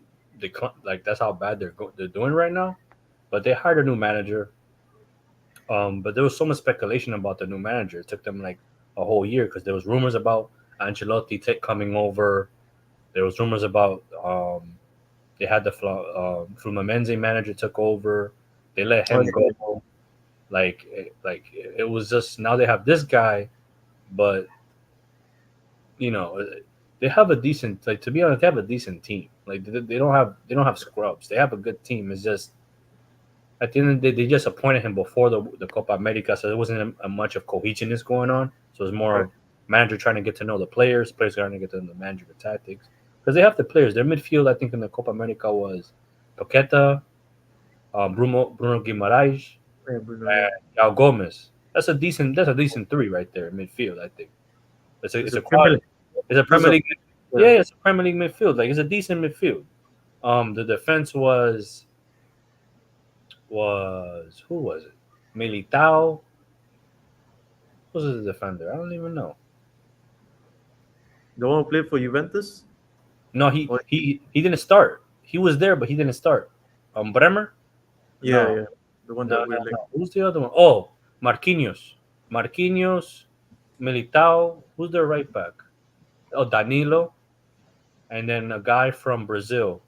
that's how bad they're doing right now. But they hired a new manager. But there was so much speculation about the new manager. It took them like a whole year because there was rumors about Ancelotti coming over. There was rumors about they had the Fluminense manager took over. They let oh, him go. It was just now they have this guy, but you know they have a decent like to be honest they have a decent team. Like they don't have scrubs. They have a good team. It's just at the end of the day they just appointed him before the Copa America, so there wasn't a much of cohesiveness going on. So it's more right. of manager trying to get to know the players trying to get to know the manager the tactics because they have the players. Their midfield I think in the Copa America was Paqueta, Bruno Guimaraes, Yeah, Bruno. Yeah, and Yao Gomez. That's a decent three right there in midfield. I think it's it's a a Premier quality. League. It's a Those Premier are League. yeah. Yeah, it's a Premier League midfield. Like it's a decent midfield. The defense was who was it? Militao. Who was the defender? I don't even know. The one who played for Juventus. No, he Or, he he didn't start. He was there, but he didn't start. Bremer? yeah, No, yeah, the one no, that no, we're like. no. Who's the other one? Oh, Marquinhos. Marquinhos, Militao. Who's their right back? Oh, Danilo, and then a guy from Brazil.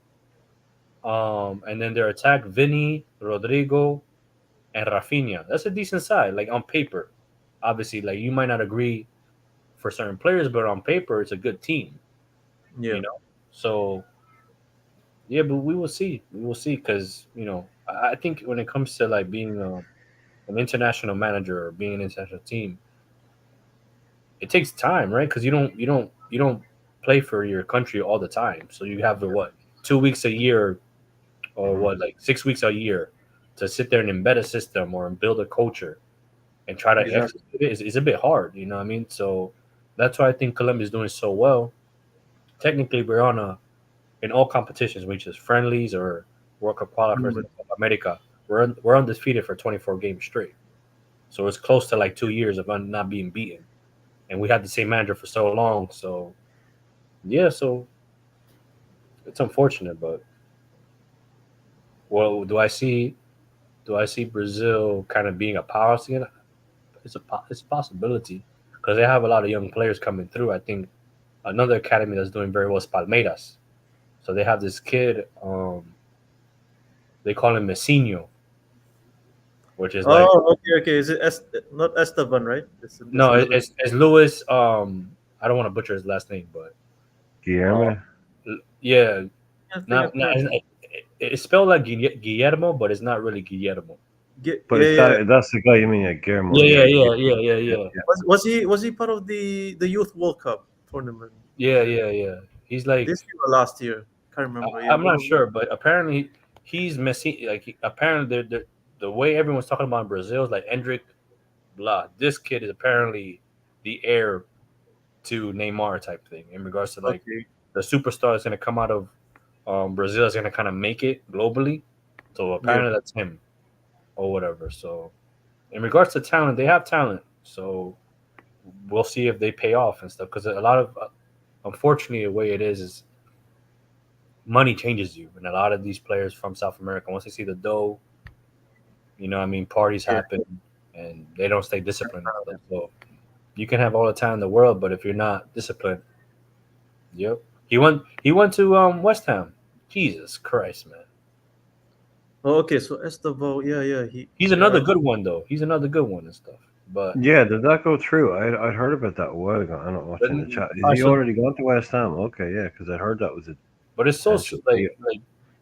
And then their attack, Vinny, Rodrigo, and Rafinha. That's a decent side, like on paper. Obviously, like you might not agree for certain players, but on paper, it's a good team. Yeah, You know, so yeah, but we will see. We will see because I think when it comes to like being an international manager or being an international team, it takes time, right? Because you don't play for your country all the time. So you have the what 2 weeks a year or what like 6 weeks a year to sit there and embed a system or build a culture and try to exactly. execute it is a bit hard. You know what I mean? So that's why I think Colombia is doing so well. Technically, we're on a in all competitions, which is friendlies or World Cup qualifiers in Mm, Copa America. We're undefeated for 24 games straight. So it's close to like 2 years of not being beaten, and we had the same manager for so long. So yeah, so it's unfortunate, but well, do I see Brazil kind of being a powerhouse again? It's a possibility because they have a lot of young players coming through. I think another academy that's doing very well is Palmeiras. So they have this kid. They call him Messinho, which is like Oh, okay, okay. Is it not Esteban, right? It's no, another. it's Lewis. I don't want to butcher his last name, but Guillermo. Yeah, I think not, I've not heard that. it's spelled like Guillermo, but it's not really Guillermo. But Yeah, it's yeah. that's the guy you mean, Guillermo. Yeah, Yeah, yeah, yeah, yeah, yeah, yeah, Was he part of the Youth World Cup tournament? yeah, yeah, yeah. He's like, This year or last year? Can't remember. Yeah, I'm not sure, but apparently he's missing. Like, apparently the way everyone's talking about Brazil is like Hendrik blah. This kid is apparently the heir to Neymar type thing in regards to like Okay. the superstar is going to come out of Brazil is going to kind of make it globally. So Yeah. apparently that's him or whatever. So in regards to talent, they have talent. So we'll see if they pay off and stuff. Because a lot of, unfortunately, the way it is money changes you. And a lot of these players from South America, once they see the dough, you know what I mean, parties Yeah. happen and they don't stay disciplined. So you can have all the time in the world, but if you're not disciplined, yep. He went to West Ham. Jesus Christ, man. Oh, okay. So Estevao, yeah. He's another good one though. He's another good one and stuff. But Yeah, did that go through? I'd heard about that a while ago. I'm not watching the chat. Is he so- already gone to West Ham? Okay, yeah, because I heard that was a but it's so potential like, deal. like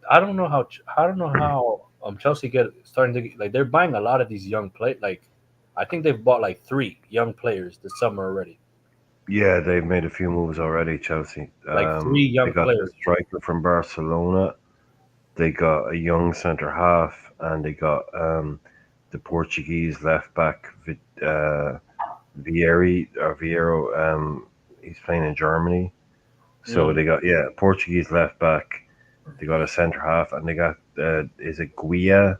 I don't know how Chelsea get starting to get, like they're buying a lot of these young like I think they've bought like 3 young players this summer already. Yeah, they've made a few moves already, Chelsea. Like 3 young they got players. the striker from Barcelona. They got a young centre half, and they got the Portuguese left back Vieiro. He's playing in Germany. So they got Portuguese left back. They got a centre half, and they got is it Guia,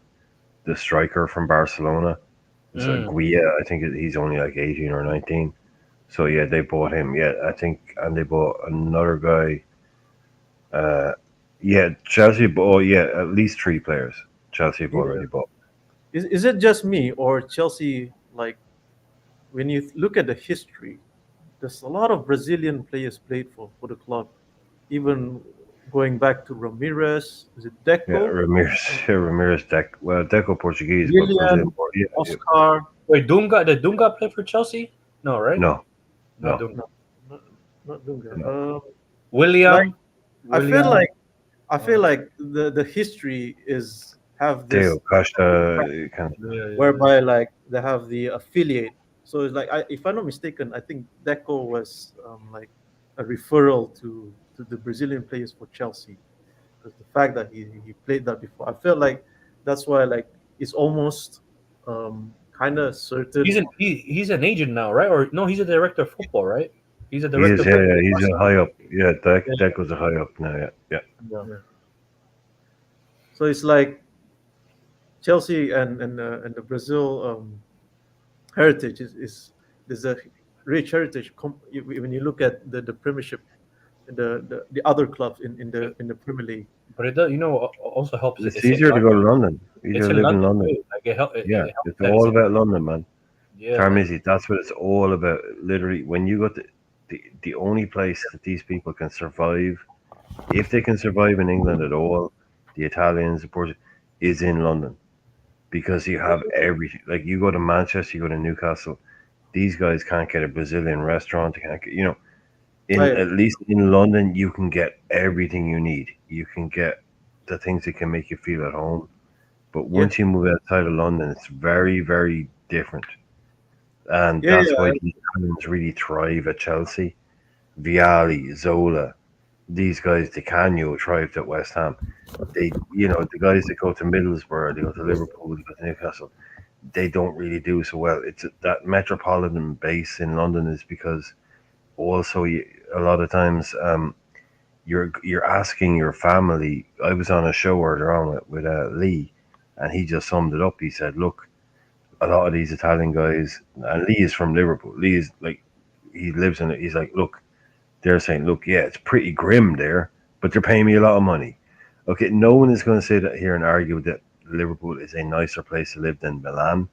the striker from Barcelona. So Guia, I think he's only like 18 or 19. So yeah, they bought him. Yeah, I think, and they bought another guy. Chelsea bought at least 3 players. Chelsea have already bought. Is it just me or Chelsea? Like when you look at the history, there's a lot of Brazilian players played for the club. Even going back to Ramirez, is it Yeah, Deco, Ramirez, Deco Portuguese, but Willian, Brazil. Oscar? Wait, Did Dunga play for Chelsea? No, right? No, Not no. Dunga. Not Dunga. No. William. I feel like the history is have this Dale Costa, kind of. whereby like they have the affiliate. So it's like if I'm not mistaken, I think Deco was like a referral to the Brazilian players for Chelsea, because the fact that he played that before, I feel like that's why like it's almost kind of certain. He's an agent now, right? Or no, he's a director of football, right? He's a He director. is, he's a high up. Yeah, Deco's a high up now. Yeah. Yeah. So it's like Chelsea and the Brazil heritage is there's a rich heritage when you look at the Premiership, the other clubs in the Premier League. But it does, also helps. It's easier to go to London. It's Easier to in live in London. London. Too. Like it helps. It's all about London, man. Yeah, Tarmizi, that's what it's all about. Literally, when you go to the only place that these people can survive, if they can survive in England at all, the Italians, the Portuguese, is in London, because you have everything. Like you go to Manchester, you go to Newcastle, these guys can't get a Brazilian restaurant. They can't get, at least in London, you can get everything you need. You can get the things that can make you feel at home. But once you move outside of London, it's very, very different. And that's why the Italians really thrive at Chelsea. Vialli, Zola, these guys, Di Canio thrived at West Ham. They, the guys that go to Middlesbrough, they go to Liverpool, they go to Newcastle, they don't really do so well. It's that metropolitan base in London is because also a lot of times you're asking your family. I was on a show earlier on with Lee, and he just summed it up. He said, look, a lot of these Italian guys, and Lee is from Liverpool. Lee is like, he lives in it. He's like, look, they're saying, look, yeah, it's pretty grim there, but they're paying me a lot of money. Okay, no one is going to say that here and argue that Liverpool is a nicer place to live than Milan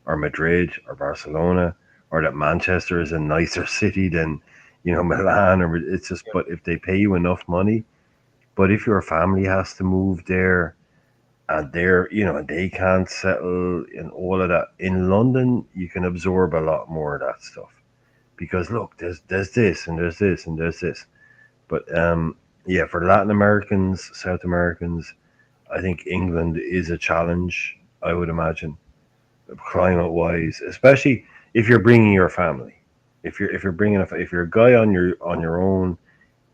or Madrid or Barcelona, or that Manchester is a nicer city than, Milan. Or it's just, but if they pay you enough money, but if your family has to move there, and they can't settle in all of that. In London, you can absorb a lot more of that stuff, because look, there's this and there's this and there's this. But yeah, for Latin Americans, South Americans, I think England is a challenge. I would imagine, climate wise, especially if you're bringing your family. If you're bringing if you're a guy on your own,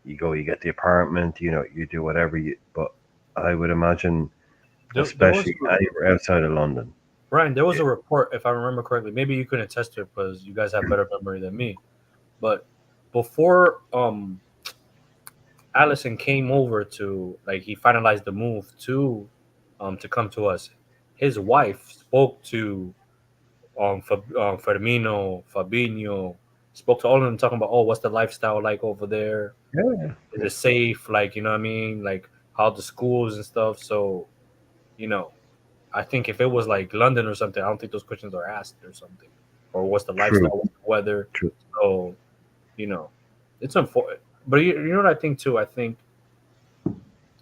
you go, you get the apartment, you do whatever you. But I would imagine, There was especially anywhere outside of London. Ryan. There was a report, if I remember correctly. Maybe you can attest to it because you guys have better memory than me. But before Allison came over to like he finalized the move to come to us, his wife spoke to Firmino, Fabinho, spoke to all of them talking about, oh, what's the lifestyle like over there? Yeah, Is it safe? Like, you know what I mean? Like how the schools and stuff. So, you know, I think if it was like London or something, I don't think those questions are asked or something. Or what's the true, lifestyle, what's the weather? true. So, you know, it's unfortunate. But you know what I think too? I think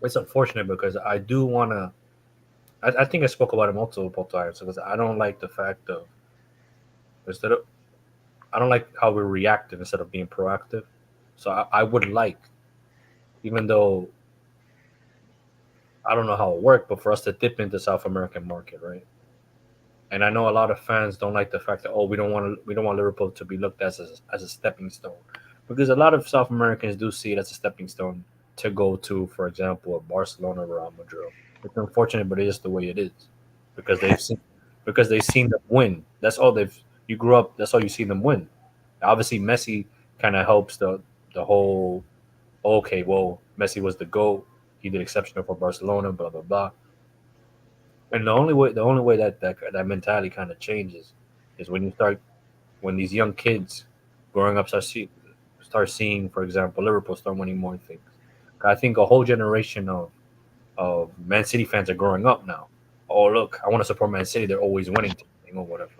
it's unfortunate because I do want to. I think I spoke about it multiple times because I don't like the fact of instead of I don't like how we're reactive instead of being proactive. So I would like, even though I don't know how it worked, but for us to dip into South American market, right? And I know a lot of fans don't like the fact that we don't want Liverpool to be looked at as a stepping stone, because a lot of South Americans do see it as a stepping stone to go to, for example, a Barcelona or Real Madrid. It's unfortunate, but it is the way it is because they've seen them win. That's all they've. You grew up. That's all you see them win. Obviously, Messi kind of helps the whole. Okay, well, Messi was the GOAT. He did exceptional for Barcelona. Blah blah blah. And the only way that mentality kind of changes is when these young kids growing up start seeing, for example, Liverpool start winning more things. I think a whole generation of Man City fans are growing up now. Oh, look, I want to support Man City. They're always winning or whatever.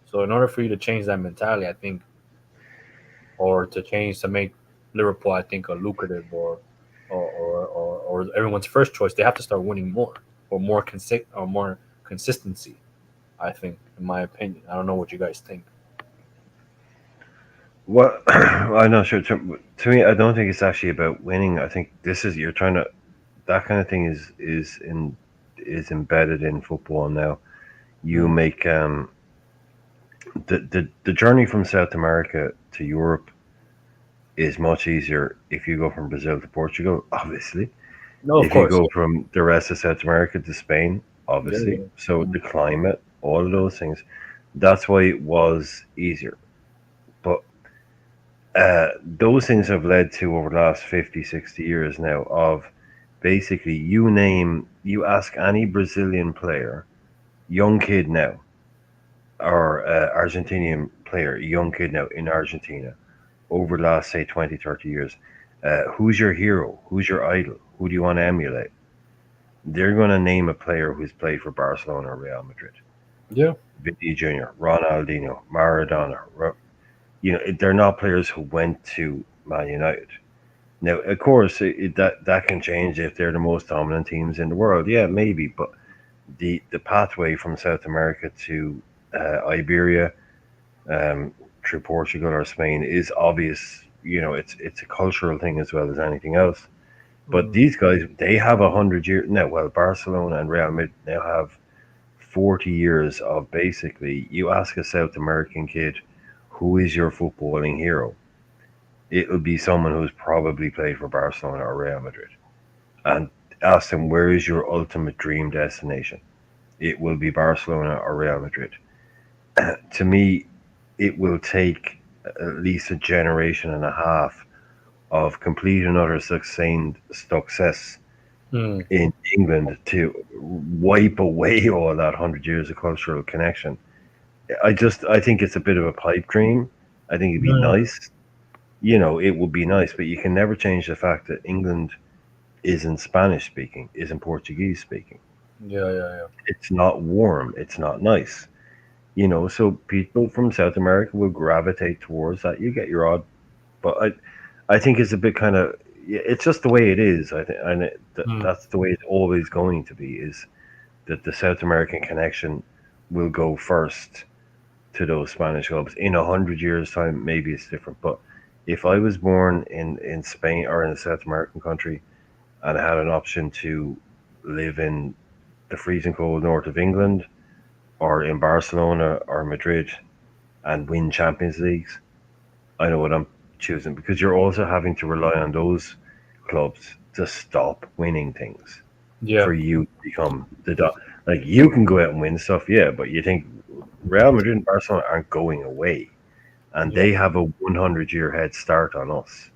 So in order for you to change that mentality, I think, or to make Liverpool, I think, a lucrative or everyone's first choice, they have to start winning more or more consistency. I think, in my opinion, I don't know what you guys think. Well, I'm not sure. To me, I don't think it's actually about winning. I think this is you're trying to that kind of thing is embedded in football now. You Mm. make the journey from South America to Europe is much easier if you go from Brazil to Portugal, obviously. No, of If you course. go from the rest of South America to Spain, Yeah, obviously. yeah. So Mm. the climate, all of those things, that's why it was easier. But those things have led to over the last 50, 60 years now of basically you ask any Brazilian player, young kid now, or Argentinian player, young kid now in Argentina, over the last, say, 20, 30 years, who's your hero? Who's your idol? Who do you want to emulate? They're going to name a player who's played for Barcelona or Real Madrid. Yeah. Vinny Jr., Ronaldinho, Maradona. They're not players who went to Man United. Now, of course, that can change if they're the most dominant teams in the world. Yeah, maybe, but the pathway from South America to Iberia, um, through Portugal or Spain is obvious. It's a cultural thing as well as anything else. But Mm. these guys, they have 100 years now. Well, Barcelona and Real Madrid now have 40 years of basically. You ask a South American kid, who is your footballing hero? It would be someone who's probably played for Barcelona or Real Madrid, and ask them where is your ultimate dream destination. It will be Barcelona or Real Madrid. To me, it will take at least a generation and a half of complete and utter sustained success Mm. in England to wipe away all that 100 years of cultural connection. I think it's a bit of a pipe dream. I think it'd be Mm. nice. It would be nice, but you can never change the fact that England isn't Spanish speaking, isn't Portuguese speaking. Yeah, yeah, yeah. It's not warm. It's not nice. So people from South America will gravitate towards that. You get your odd, but I think it's a bit kind of, it's just the way it is. I think, and Mm. that's the way it's always going to be. Is that the South American connection will go first to those Spanish clubs. In 100 years' time, maybe it's different, but If I was born in Spain or in a South American country and I had an option to live in the freezing cold north of England or in Barcelona or Madrid and win Champions Leagues, I know what I'm choosing because you're also having to rely on those clubs to stop winning things Yeah. for you to become like you can go out and win stuff, yeah, but you think Real Madrid and Barcelona aren't going away, and Yeah. they have a 100-year head start on us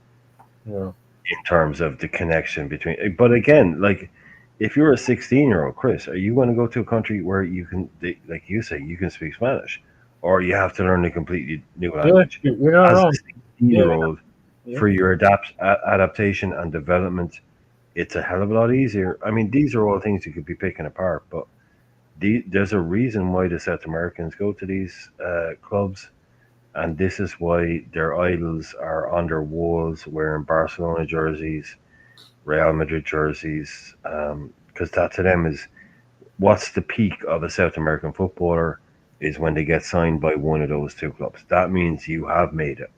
Yeah. in terms of the connection between. But again, like if you're a 16-year-old, Chris, are you going to go to a country where you can, like you say, you can speak Spanish, or you have to learn a completely new Yeah. language? You're not As a wrong. Yeah. 16-year-old, Yeah. for your adaptation and development, it's a hell of a lot easier. I mean, these are all things you could be picking apart, but there's a reason why the South Americans go to these clubs, and this is why their idols are on their walls wearing Barcelona jerseys, Real Madrid jerseys, because that to them is what's the peak of a South American footballer is when they get signed by one of those two clubs. That means you have made it.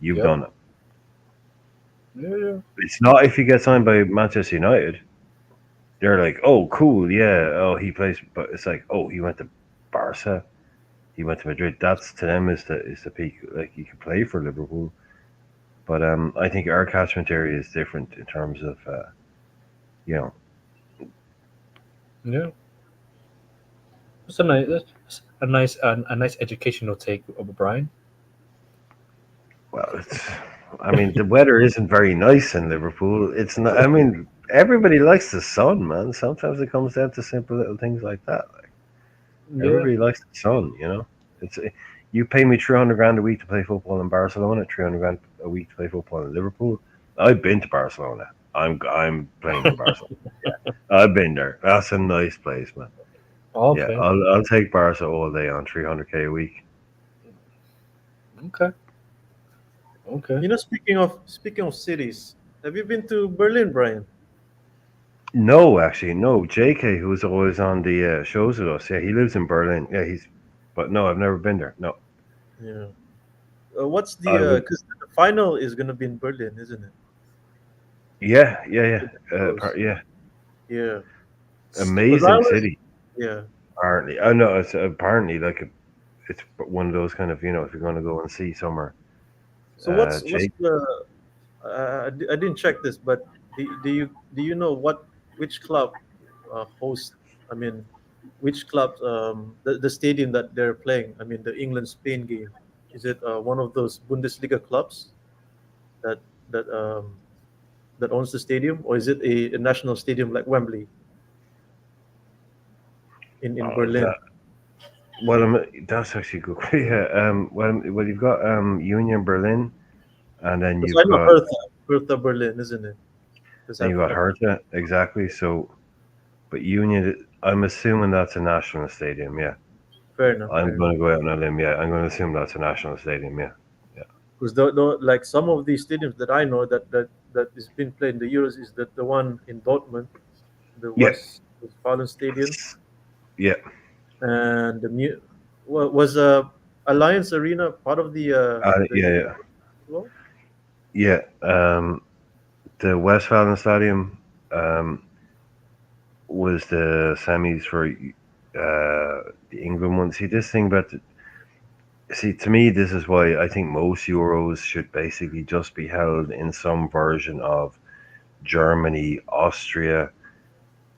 You've Yep. done it. Yeah. It's not if you get signed by Manchester United. They're like, oh, cool, yeah. Oh, he plays, but it's like, oh, he went to Barca. He went to Madrid. That's to them is the peak. Like you could play for Liverpool, but I think our catchment area is different in terms of you know. Yeah. It's a nice educational take of Brian. Well, I mean, the weather isn't very nice in Liverpool. It's not. I mean, everybody likes the sun, man. Sometimes it comes down to simple little things like that. Like Yeah. everybody likes the sun, you know. It's you pay me 300 grand a week to play football in Barcelona, 300 grand a week to play football in Liverpool. I've been to Barcelona. I'm playing for Barcelona. I've been there. That's a nice place, man. Yeah, Okay. I'll take Barca all day on 300k a week. Okay. Okay. Speaking of cities, have you been to Berlin, Brian? No, actually, no. JK, who's always on the shows with us, yeah, he lives in Berlin. Yeah, but no, I've never been there. No, Yeah. What's I the would. because the final is gonna be in Berlin, isn't it? Yeah, yeah, yeah, Close. yeah. Yeah. Because I Amazing was city. yeah. Apparently, I know it's apparently like it's one of those kind of if you're going to go and see somewhere, So what's Jake. the I didn't check this, but do you know which club host? I mean, which club the stadium that they're playing? I mean, the England Spain game. Is it one of those Bundesliga clubs that that um, that owns the stadium, or is it a national stadium like Wembley in Oh, Berlin? that's actually good. Yeah. Well, you've got Union Berlin, and then Because you've I know got Hertha Berlin, isn't it? Because Hertha exactly. So, but Union, I'm assuming that's a national stadium. Yeah. fair enough, I'm fair enough. going to go out on a limb. Yeah, I'm going to assume that's a national stadium. Yeah, yeah, Because like some of these stadiums that I know that is being played in the Euros is the one in Dortmund, the yeah, Westfalen Stadium, yeah, and was Alliance Arena part of the yeah, Euros yeah, as well? yeah. The Westfalen Stadium um, was the semis for the England one. See, this thing about see, to me, this is why I think most Euros should basically just be held in some version of Germany, Austria,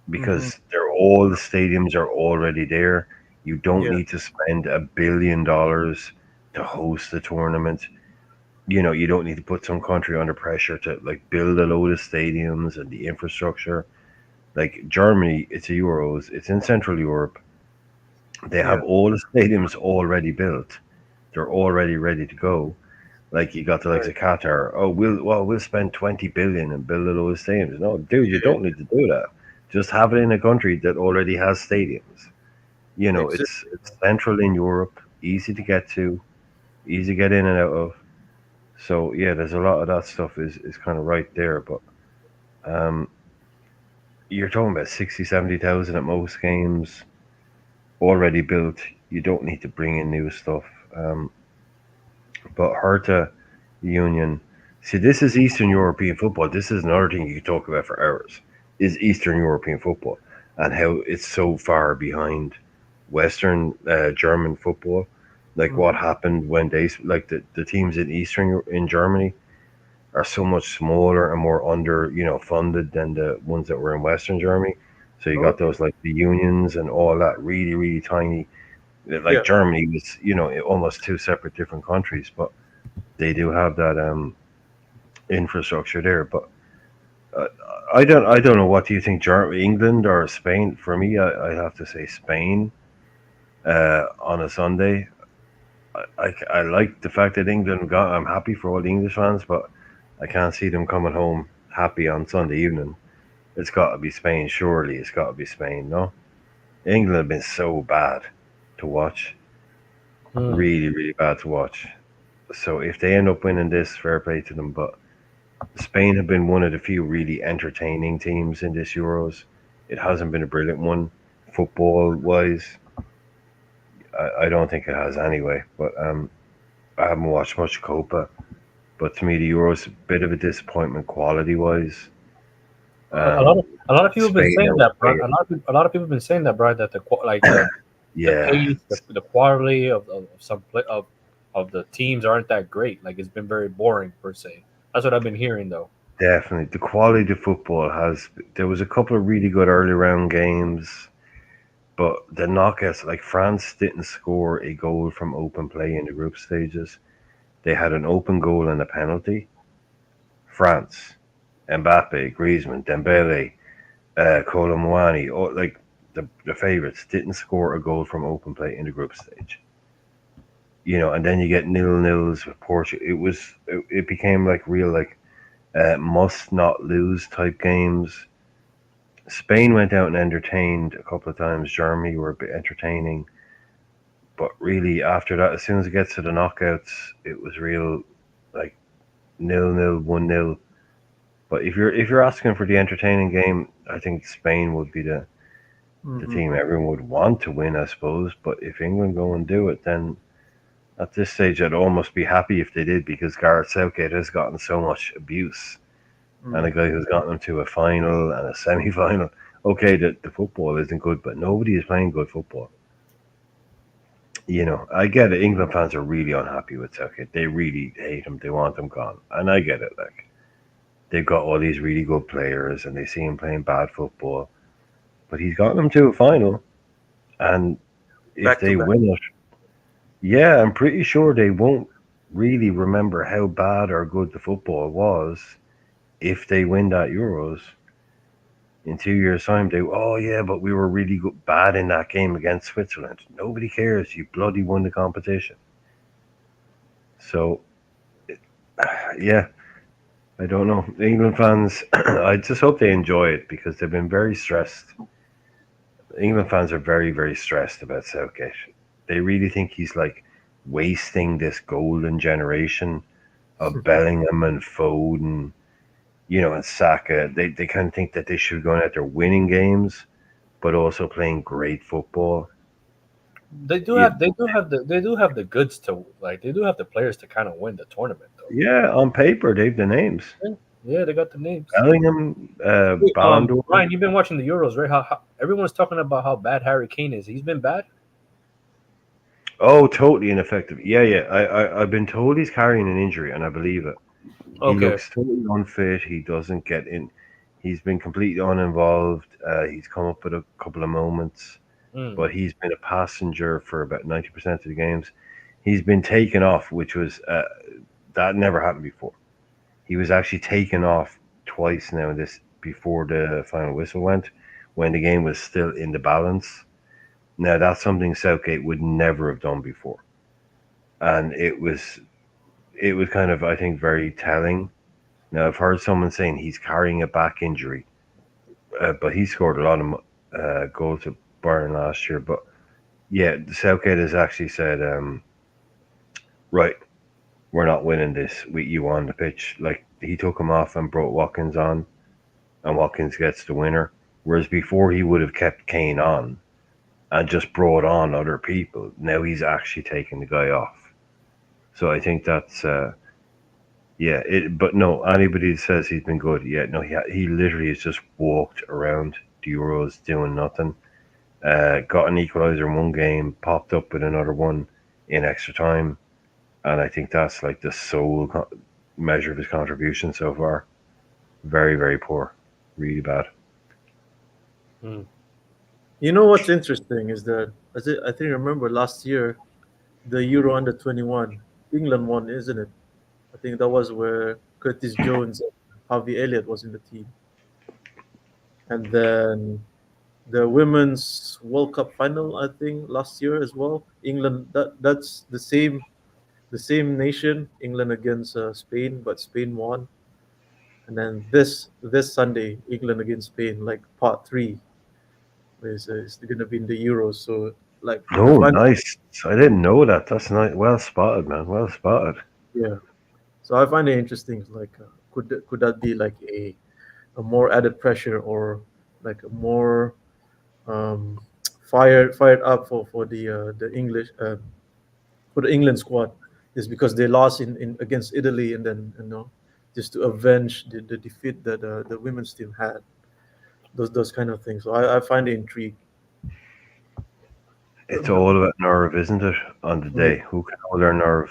Hmm. because all the stadiums are already there. You don't Yeah, need to spend $1 billion to host the tournament. You don't need to put some country under pressure to like build a load of stadiums and the infrastructure. Like Germany, it's a Euros. It's in Central Europe. They yeah, have all the stadiums already built. They're already ready to go. Like you got the likes right. of Qatar. Oh, we'll spend 20 billion and build a load of stadiums. No, dude, you Yeah, don't need to do that. Just have it in a country that already has stadiums. It's exactly. central in Europe, easy to get to, easy to get in and out of. So yeah, there's a lot of that stuff is kind of right there. But um, you're talking about 60, 70,000 at most games already built. You don't need to bring in new stuff. But Hertha Union. See, this is Eastern European football. This is another thing you could talk about for hours. Is Eastern European football and how it's so far behind Western German football. Like what happened when like the teams in in Germany are so much smaller and more under funded than the ones that were in Western Germany. So you got Okay. those like the unions and all that really tiny. Like Yeah. Germany was almost two separate different countries, but they do have that infrastructure there. But uh, I don't know. What do you think, England or Spain? For me, I have to say Spain on a Sunday. I like the fact that England got. I'm happy for all the English fans, but I can't see them coming home happy on Sunday evening. It's got to be Spain, surely. It's got to be Spain, no? England have been so bad to watch, Hmm. really bad to watch. So if they end up winning this, fair play to them. But Spain have been one of the few really entertaining teams in this Euros. It hasn't been a brilliant one, football wise. I don't think it has anyway. But I haven't watched much Copa. But to me, the Euros a bit of a disappointment quality wise. A lot Um, of a lot of people have been Spain saying that, Brian. outplayed. A lot of people have been saying that, Brian, that like the Yeah, pace, the quality of some play of the teams aren't that great. Like it's been very boring per se. That's what I've been hearing though. definitely. The quality of football has. There was a couple of really good early round games, but the knockouts, like France didn't score a goal from open play in the group stages. They had an open goal and a penalty. France, Mbappe, Griezmann, Dembele, Colomwani, or like the favourites didn't score a goal from open play in the group stage. And then you get nil-nils with Portugal. It became like real like must not lose type games. Spain went out and entertained a couple of times. Germany were a bit entertaining, but really after that, as soon as it gets to the knockouts, it was real like 0-0, 1-0. But if you're asking for the entertaining game, I think Spain would be the Hmm. team everyone would want to win, I suppose. But if England go and do it, then at this stage, I'd almost be happy if they did because Gareth Southgate has gotten so much abuse, and a guy who's gotten them to a final and a semi-final. Okay, the football isn't good, but nobody is playing good football. I get it. England fans are really unhappy with Southgate. They really hate him. They want him gone, and I get it. Like they've got all these really good players, and they see him playing bad football, but he's gotten them to a final, and if Back to they back. win it, yeah, I'm pretty sure they won't really remember how bad or good the football was if they win that Euros in 2 years' time. Oh yeah, but we were really good, bad in that game against Switzerland. Nobody cares. You bloody won the competition. So yeah, I don't know. England fans, I just hope they enjoy it because they've been very stressed. England fans are very stressed about Southgate. They really think he's like wasting this golden generation of Bellingham and Foden, and Saka. They kind of think that they should be going out there winning games, but also playing great football. You, They do have the goods to like they do have the players to kind of win the tournament though. yeah, on paper they've the names. Yeah, yeah, they got the names. Bellingham, Wait, Ballon d'Or. Ryan, you've been watching the Euros, right? How everyone's talking about how bad Harry Kane is. He's been bad. Oh, totally ineffective. Yeah. I've been told he's carrying an injury, and I believe it. He Okay. looks totally unfit. He doesn't get in. He's been completely uninvolved. He's come up with a couple of moments, Mm. but he's been a passenger for about 90% of the games. He's been taken off, which was that never happened before. He was actually taken off twice now. This before the final whistle went, when the game was still in the balance. Now that's something Southgate would never have done before, and it was kind of, I think, very telling. Now I've heard someone saying he's carrying a back injury, but he scored a lot of goals at Bayern last year. But yeah, Southgate has actually said, right, we're not winning this with you on the pitch. Like he took him off and brought Watkins on, and Watkins gets the winner. Whereas before he would have kept Kane on and just brought on other people. Now he's actually taking the guy off. So I think Yeah, but no, anybody that says he's been good, yeah, no, he literally has just walked around the Euros doing nothing. Got an equalizer in one game, popped up with another one in extra time, and I think that's like the sole measure of his contribution so far. Very, very poor, really bad. Mm. You know what's interesting is that I think remember last year the Euro under 21 England won, isn't it? I think that was where Curtis Jones and Harvey Elliott was in the team, and then the women's World Cup final I think last year as well. England that's the same nation, England against Spain, but Spain won. And then this Sunday, England against Spain, like part three, is going to be in the Euros. So like I Oh, find nice. I didn't know that. That's nice. Well spotted, man. Well spotted. yeah. So I find it interesting. Like could that be like a more added pressure or like a more um, fired up for the English for the England squad is because they lost in against Italy and then just to avenge the defeat that the women's team had, those kind of things. So I find it intriguing. It's all about nerve, isn't it? On the Yeah, day, who can hold their nerve?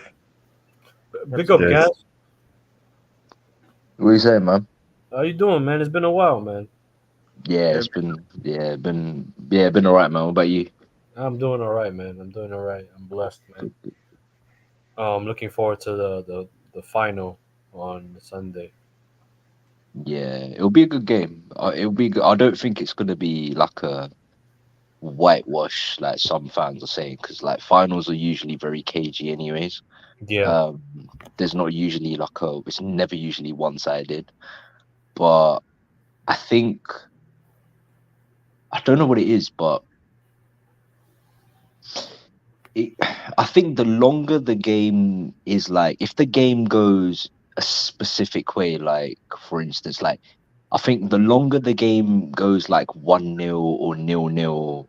Big up, absolutely. There's Gas. What you saying, man? How you doing, man? It's been a while, man. Yeah, Yeah, it's been all right, man. What about you? I'm doing all right, man. I'm doing all right. I'm blessed, man. Looking forward to the final on Sunday. Yeah, it'll be a good game. It'll be good. I don't think it's gonna be like a whitewash like some fans are saying, because like finals are usually very cagey, anyways. Yeah. Um, there's not usually it's never usually one-sided, but I think I don't know what it is, but I think the longer the game is, like if the game goes a specific way, like for instance, like I think the longer the game goes like 1-0 or 0-0,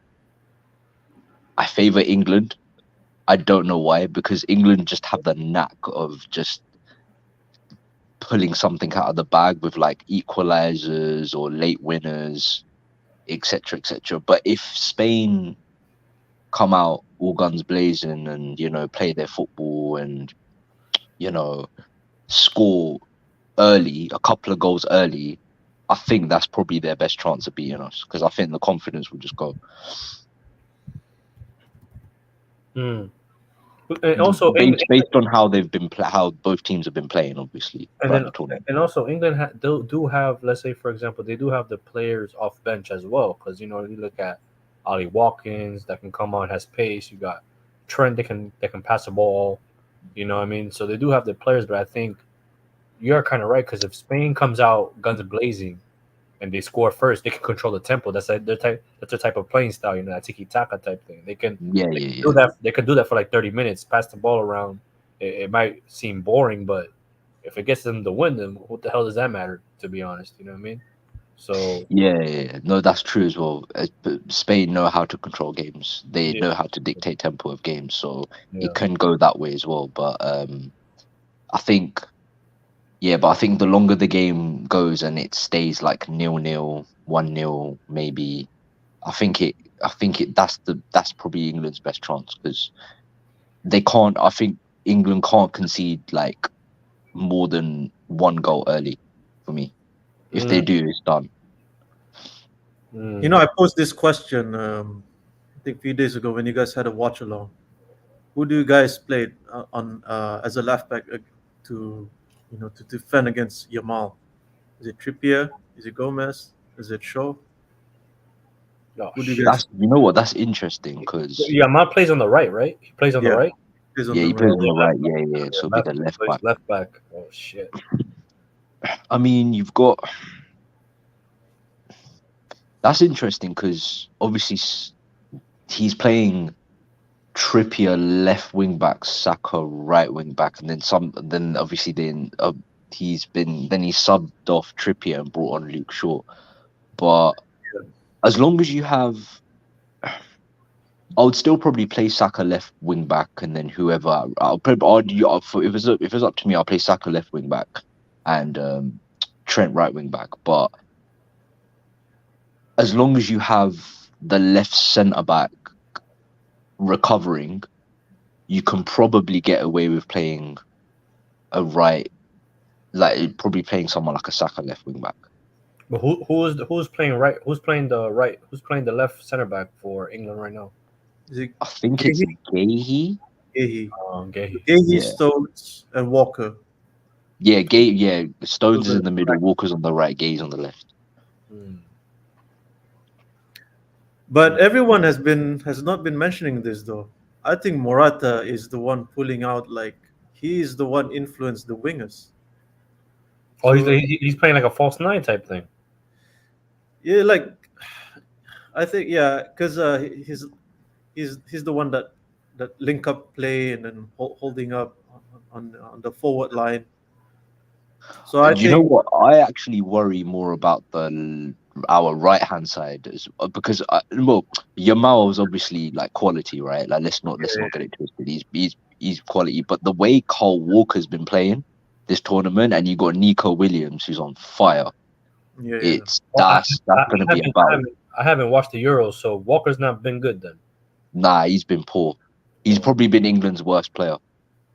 I favor England. I don't know why, because England just have the knack of just pulling something out of the bag with like equalizers or late winners, etc., etc. But if Spain come out all guns blazing and play their football and you know score early, a couple of goals early, I think that's probably their best chance of beating us, because I think the confidence will just go. Mm. And also, Based on how they've been how both teams have been playing, obviously and throughout then the tournament. and also England do have, let's say for example, they do have the players off bench as well, because you look at Ollie Watkins that can come on, has pace. You got Trent that can pass the ball. You know what I mean? So they do have the players, but I think you're kind of right, because if Spain comes out guns blazing and they score first, they can control the tempo. That's like their type. That's their type of playing style. That tiki taka type thing. Yeah, They yeah, can yeah. do that. They can do that for like 30 minutes. Pass the ball around. It might seem boring, but if it gets them the win, then what the hell does that matter? To be honest, you know what I mean. So Yeah, yeah, yeah. No, that's true as well. But Spain know how to control games. They yeah, know how to dictate tempo of games, so yeah. it can go that way as well. But I think, yeah, but I think the longer the game goes and it stays like 0-0, 1-0, maybe, that's probably England's best chance, because they can't. I think England can't concede like more than one goal early for me. If they Mm, do, it's done. mm. I posed this question I think a few days ago when you guys had a watch along. Who do you guys play on as a left back to to defend against Yamal? Is it Trippier? Is it Gomez? Is it Shaw? Oh Who do you shit. guys? That's You know what? That's interesting, because Yeah, Ma plays on the right, right? He plays on the Yeah, right. is on yeah, the he right. plays Oh, on yeah, the left right. back. Yeah, yeah. Yeah, So it'll be left. the He left plays back. left back. Oh shit. I mean, you've got. That's interesting, because obviously he's playing Trippier left wing back, Saka right wing back, and then some. Then obviously he's subbed off Trippier and brought on Luke Shaw. But as long as you have I would still probably play Saka left wing back, and then whoever if it's up to me, I'll play Saka left wing back and Trent right wing back. But as long as you have the left centre back recovering, you can probably get away with playing a right, like probably playing someone like a Saka left wing back. But who's playing right? Who's playing the right? Who's playing the left center back for England right now? Is it I think it's Gahey. Gahey? Gahey. Gahey, Yeah. Stones, and Walker. Yeah, Stones is Those are in the middle, Walker's on the right, Gay's on the left. Hmm. But everyone has not been mentioning this though. I think Morata is the one pulling out. Like he is the one influenced the wingers. Oh, So- he's playing like a false nine type thing. Yeah, like I think because he's the one that link up play and then holding up on the forward line. So I You know think what? I actually worry more about our right hand side because Yamal is obviously like quality, right? Like let's not get it twisted. He's quality, but the way Kyle Walker's been playing this tournament, and you got Nico Williams who's on fire. yeah. It's Well, that's going to be a battle. I haven't watched the Euros, so Walker's not been good then. Nah, he's been poor. He's probably been England's worst player.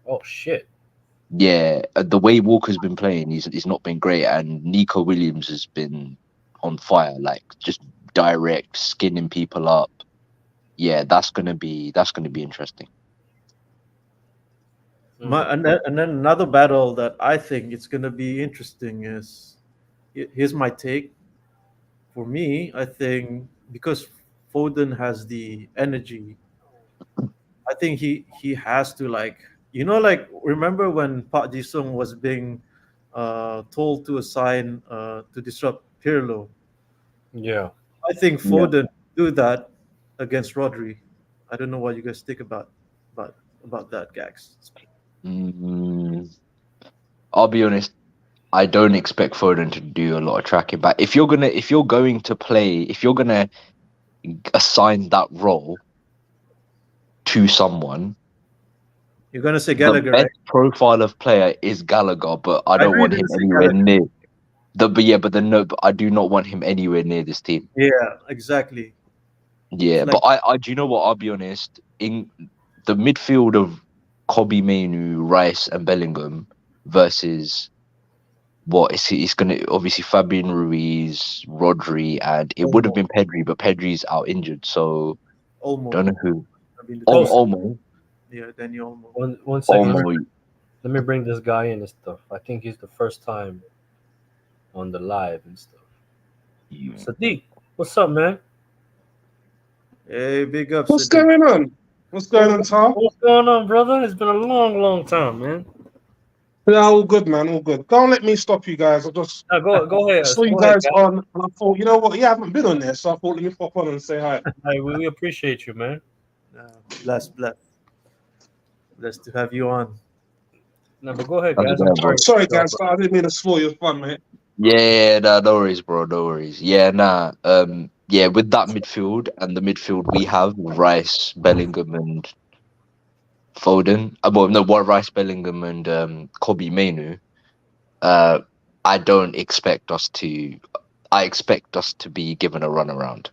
Oh shit. Yeah, the way Walker's been playing, he's not been great, and Nico Williams has been on fire, like just direct skinning people up. Yeah, that's gonna be interesting. And then another battle that I think it's gonna be interesting is here's my take. For me, I think because Foden has the energy, I think he has to like remember when Park Ji-sung was being told to assign to disrupt Pirlo. Yeah. I think Foden do that against Rodri. I don't know what you guys think about that, Gax. I'll be honest. I don't expect Foden to do a lot of tracking back. If you're gonna assign that role to someone, You're gonna say the Gallagher, best right? profile of player is Gallagher, but I don't know want you're him gonna say anywhere Gallagher. near. But I do not want him anywhere near this team. Yeah, exactly. Yeah, It's but I do you know what? I'll be honest. In the midfield of Kobe Mainu, Rice, and Bellingham versus it's gonna obviously Fabian Ruiz, Rodri, and it would have been Pedri, but Pedri's out injured, so Olmo. don't know who. I mean, Olmo. Yeah, Danny Olmo. One second. Olmo. Let me bring this guy in and stuff. I think he's the first time on the live and stuff. Sadiq, what's up, man? Hey, big up. What's Sadiq. going on? What's going on, Tom? What's going on, brother? It's been a long time, man. Yeah, all good, man. All good. Don't let me stop you guys. I just No, go ahead. saw you Go ahead, guys on, and I thought, you know what? You haven't been on there, so I thought let me pop on and say hi. Hey, we appreciate you, man. Blessed to have you on. No, but go ahead, How's guys. it I'm going, bro? Sorry, guys. I didn't mean to spoil your fun, mate. Yeah, nah, no worries, bro. No worries. Yeah, nah. Yeah, with that midfield and the midfield we have Rice, Bellingham, and Foden. Rice, Bellingham, and Kobe Mainu. I don't expect us to. I expect us to be given a run around.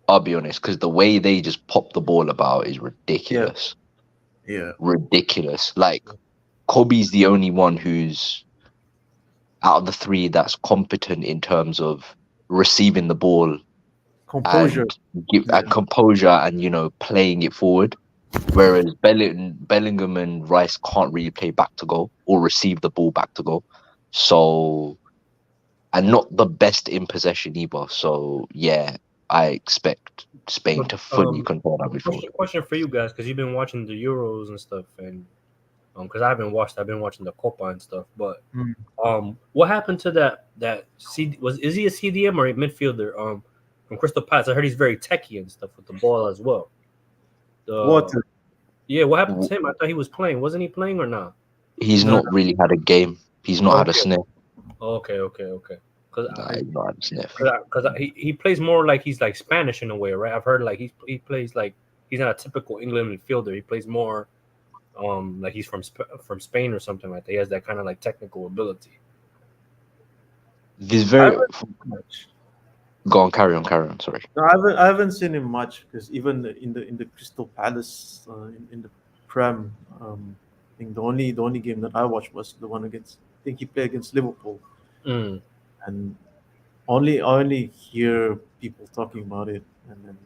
I'll be honest, because the way they just pop the ball about is ridiculous. Yeah. Ridiculous. Like Kobe's the only one who's out of the three that's competent in terms of receiving the ball Composure. and composure and playing it forward. Whereas Bellingham and Rice can't really play back to goal or receive the ball back to goal. So, and not the best in possession either. So yeah, I expect Spain to fully control that midfield. Question for you guys, because you've been watching the Euros and stuff, and because I've been watching the Copa and stuff. But what happened to that is he a CDM or a midfielder? From Crystal Palace, I heard he's very techie and stuff with the ball as well. Water. Yeah, what happened to him? I thought he was playing. Wasn't he playing or not? He's not really had a game. He's not had a sniff. Okay. Because he's not had a sniff. he plays more like he's like Spanish in a way, right? I've heard like he plays like he's not a typical England midfielder. He plays more like he's from Spain or something like that. He has that kind of like technical ability. There's I very. haven't seen much. Go on, carry on. Sorry. No, I haven't seen him much because even in the Crystal Palace in the Prem, I think the only game that I watched was the one against. I think he played against Liverpool, Mm. and I only hear people talking about it, and then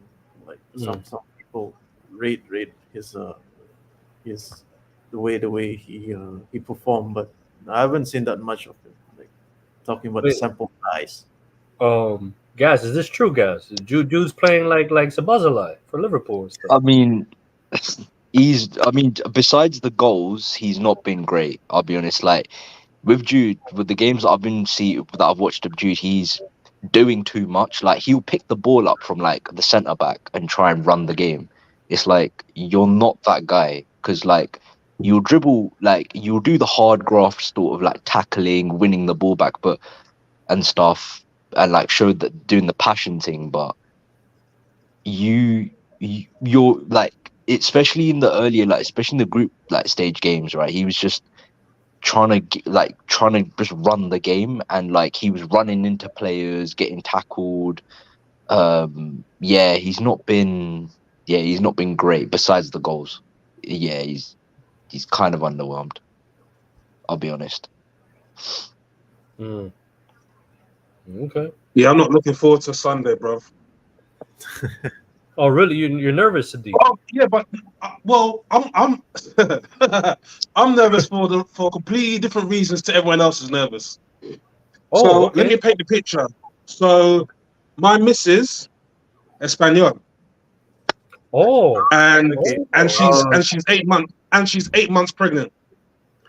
like some people rate his the way he performed, but I haven't seen that much of it. Like talking about the Wait. sample size. Gaz, is this true, Gaz? Jude's playing like Sabazalai for Liverpool and stuff. I mean, besides the goals, he's not been great. I'll be honest. Like with Jude, with the games that I've watched of Jude, he's doing too much. Like he'll pick the ball up from like the centre back and try and run the game. It's like you're not that guy because like you'll dribble, like you'll do the hard graft sort of like tackling, winning the ball back, and stuff, and like show that doing the passion thing, but you're like, especially in the earlier, like especially in the group like stage games, right? He was just trying to just run the game, and like he was running into players, getting tackled. He's not been great. Besides the goals, he's kind of underwhelmed. I'll be honest. Mm. Okay. Yeah, I'm not looking forward to Sunday, bro. Oh, really? You're nervous, Sadiq? Oh, yeah, but I'm I'm nervous for completely different reasons to everyone else is nervous. Oh, So okay. let me paint the picture. So my missus, Espanol, Oh, and okay. she's 8 months pregnant.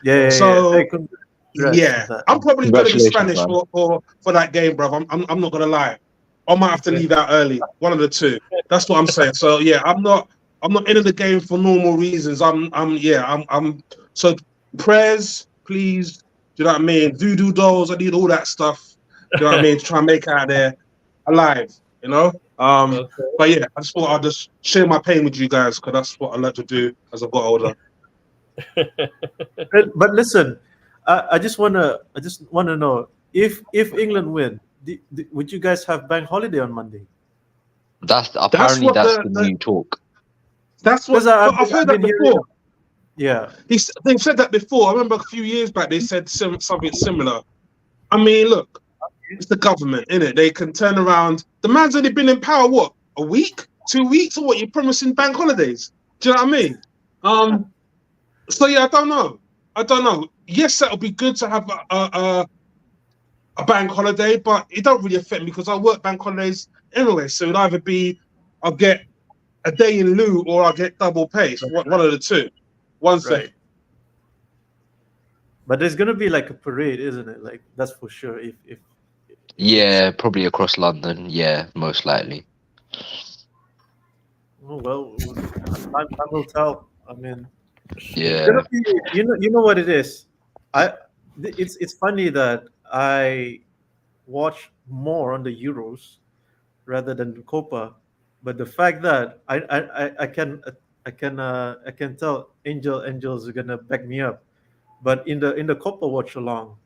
Yeah. So, Hey, congrats Yeah, on that. I'm probably going to be Congratulations, Spanish man. for that game, bro. I'm not going to lie. I might have to leave out early. One of the two. That's what I'm saying. So yeah, I'm not into the game for normal reasons. I'm so prayers, please. Do you know what I mean? Voodoo dolls. I need all that stuff. Do you know what I mean? To try and make it out there alive. You know. Okay. But yeah, I just thought I'd just share my pain with you guys because that's what I like to do as I've got older. But listen, I just wanna know if England win, would you guys have bank holiday on Monday? That's what the the- new talk. That's what I've heard that before. Yeah. They've said that before. I remember a few years back they said something similar. I mean, look, it's the government, innit? They can turn around. The man's only been in power, what, a week? 2 weeks? Or what, you're promising bank holidays? Do you know what I mean? So yeah, I don't know. Yes, that'll be good to have a bank holiday, but it don't really affect me because I work bank holidays anyway. So it'll either be I'll get a day in lieu or I'll get double pay. So one of the two. One second. Right. But there's gonna be like a parade, isn't it? Like that's for sure. If Yeah, probably across London. Yeah, most likely. oh well, time will tell. I mean, Yeah. gonna be, you know what it is. It's funny that I watch more on the Euros rather than the Copa, but the fact that I can tell Angels are gonna back me up, but in the Copa watch along,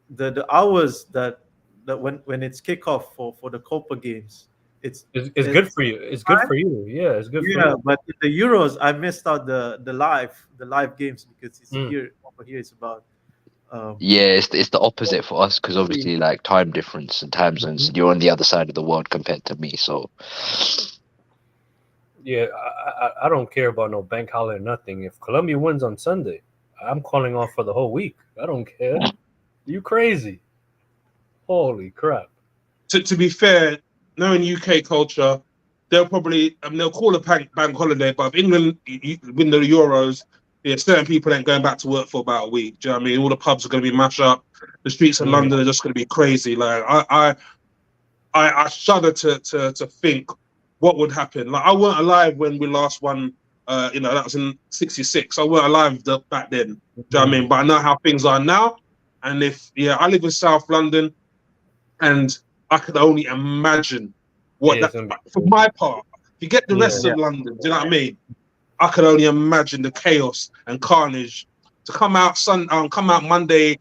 the hours that when it's kickoff for the Copa games, it's good for you. It's good for you. Yeah, it's good for yeah, you. but in the Euros, I missed out the live games because it's here over here. It's about Yeah, it's the opposite for us because obviously like time difference and time zones. You're on the other side of the world compared to me, so Yeah, I don't care about no bank holiday or nothing. If Colombia wins on Sunday, I'm calling off for the whole week. I don't care. You crazy? Holy crap! To be fair, knowing UK culture, they'll probably they'll call a bank holiday, but if England win the Euros, yeah, certain people ain't going back to work for about a week. Do you know what I mean? All the pubs are going to be mashed up. The streets of London are just going to be crazy. Like I shudder to think what would happen. Like I weren't alive when we last won. That was in '66. I weren't alive back then. Do you know what I mean? But I know how things are now. And I live in South London, and I could only imagine what Yeah, that. For my part, If you get the rest of London, do you know what I mean? I could only imagine the chaos and carnage to come out Monday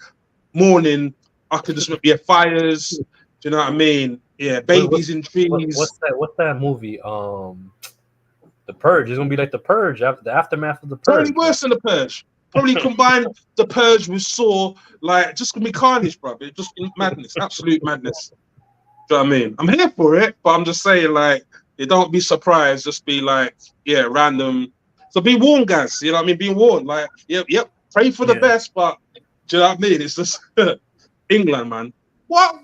morning. I could just fires. Do you know what I mean? Yeah, babies in trees. What's that movie? The Purge. It's gonna be like the Purge, the aftermath of the Purge. Probably worse than the Purge. Probably combine the Purge with Saw. Like, just gonna be carnage, bro. It just madness, absolute madness. Do you know what I mean? I'm here for it, but I'm just saying, like, you don't be surprised. Just be like, yeah, random. So be warned, guys. You know what I mean? Be warned. Like, yep. Pray for the best, but do you know what I mean? It's just England, man. What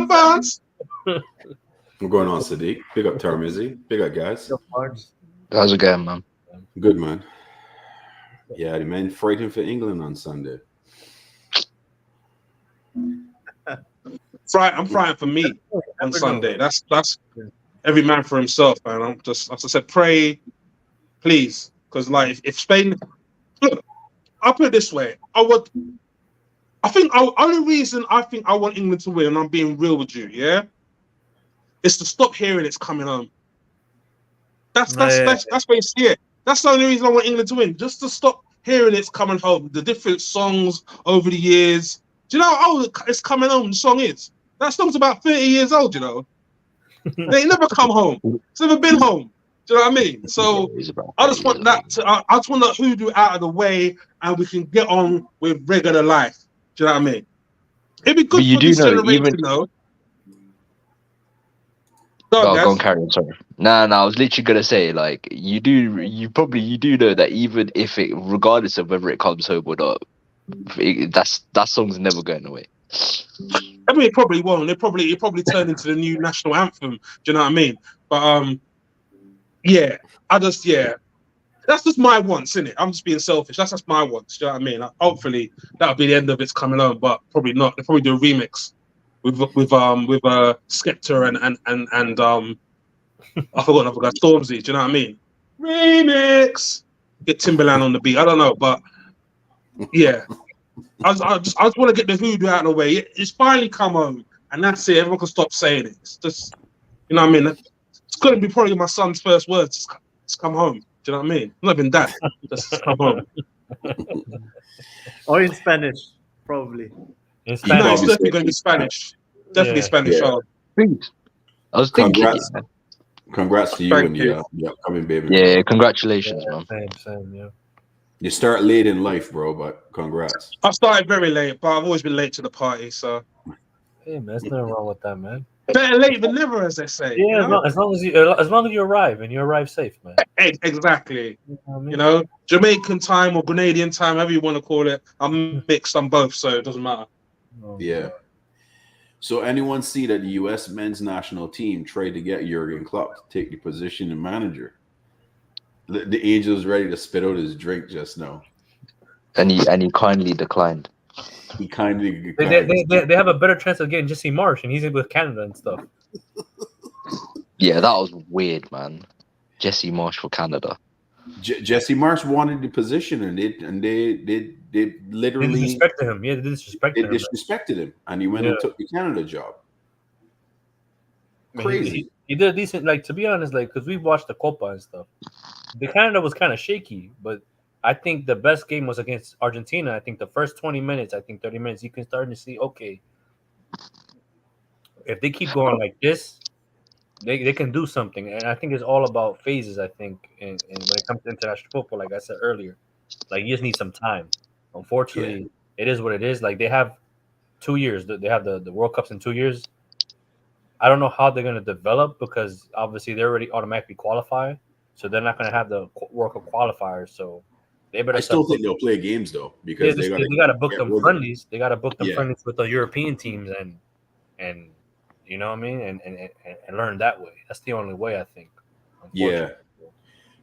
bounce? I'm going on, Sadiq. Big up Tarmizi. Big up, guys. How's it going, man? Good, man. Yeah, the men fighting for England on Sunday. I'm frying for me on Sunday. That's every man for himself, man. I'm just, as I said, pray, please, because like if Spain, look, I'll put it this way. Only reason I think I want England to win, and I'm being real with you, yeah, is to stop hearing it's coming home. That's where you see it. That's the only reason I want England to win, just to stop hearing it's coming home. The different songs over the years. Do you know how old it's coming home? The song is. That song's about 30 years old. You know, they never come home. It's never been home. Do you know what I mean? So I just want that. I just want that hoodoo out of the way, and we can get on with regular life. Do you know what I mean? It'd be good for this generation, though. Go on, carry on. Sorry. No, I was literally gonna say, like, you do know that even if it, regardless of whether it comes home or not, that song's never going away. I mean, it probably won't. It probably turn into the new national anthem. Do you know what I mean? But yeah, that's just my wants, innit? I'm just being selfish. That's just my wants. Do you know what I mean? Hopefully that'll be the end of it's coming home, but probably not. They'll probably do a remix with Skepta and I forgot another guy, Stormzy. Do you know what I mean? Remix. Get Timberland on the beat. I don't know, but yeah. I just want to get the hoodoo out of the way. It's finally come home, and that's it. Everyone can stop saying it. It's just, you know what I mean? It's going to be probably my son's first words. It's come home. Do you know what I mean? Not even that. Just come home. Or in Spanish, probably. In Spanish. No, it's definitely going to be Spanish. Definitely Spanish. Yeah. I was thinking. Congrats to you and the upcoming baby. Yeah, congratulations, man. Same, yeah. You start late in life, bro, but congrats. I started very late, but I've always been late to the party, so. Hey, man, there's nothing wrong with that, man. Better late than never, as they say. Yeah, you know? as long as you arrive and you arrive safe, man. Exactly. You know what I mean? You know, Jamaican time or Grenadian time, however you want to call it. I'm mixed on both, so it doesn't matter. Yeah. So anyone see that the U.S. men's national team tried to get Jurgen Klopp to take the position of manager? The Angel's ready to spit out his drink just now. And he kindly declined. He kindly. They have a better chance of getting Jesse Marsh, and he's with Canada and stuff. Yeah, that was weird, man. Jesse Marsh for Canada. Jesse Marsh wanted the position, and they literally they disrespected him. Yeah, they disrespected him, and he went and took the Canada job. Crazy. He did a decent, like, to be honest, like, because we watched the Copa and stuff. The Canada was kind of shaky, but I think the best game was against Argentina. I think the first 20 minutes, 30 minutes, you can start to see, okay, if they keep going like this, they can do something. And I think it's all about phases, I think, and when it comes to international football, like I said earlier, like, you just need some time. Unfortunately, it is what it is. Like, they have 2 years. They have the World Cups in 2 years. I don't know how they're going to develop because obviously they're already automatically qualified, so they're not going to have the World Cup qualifiers. So they better. I still think they'll play games though because they got to book them friendlies. They got to book them friendlies with the European teams and you know what I mean, and learn that way. That's the only way, I think. Yeah,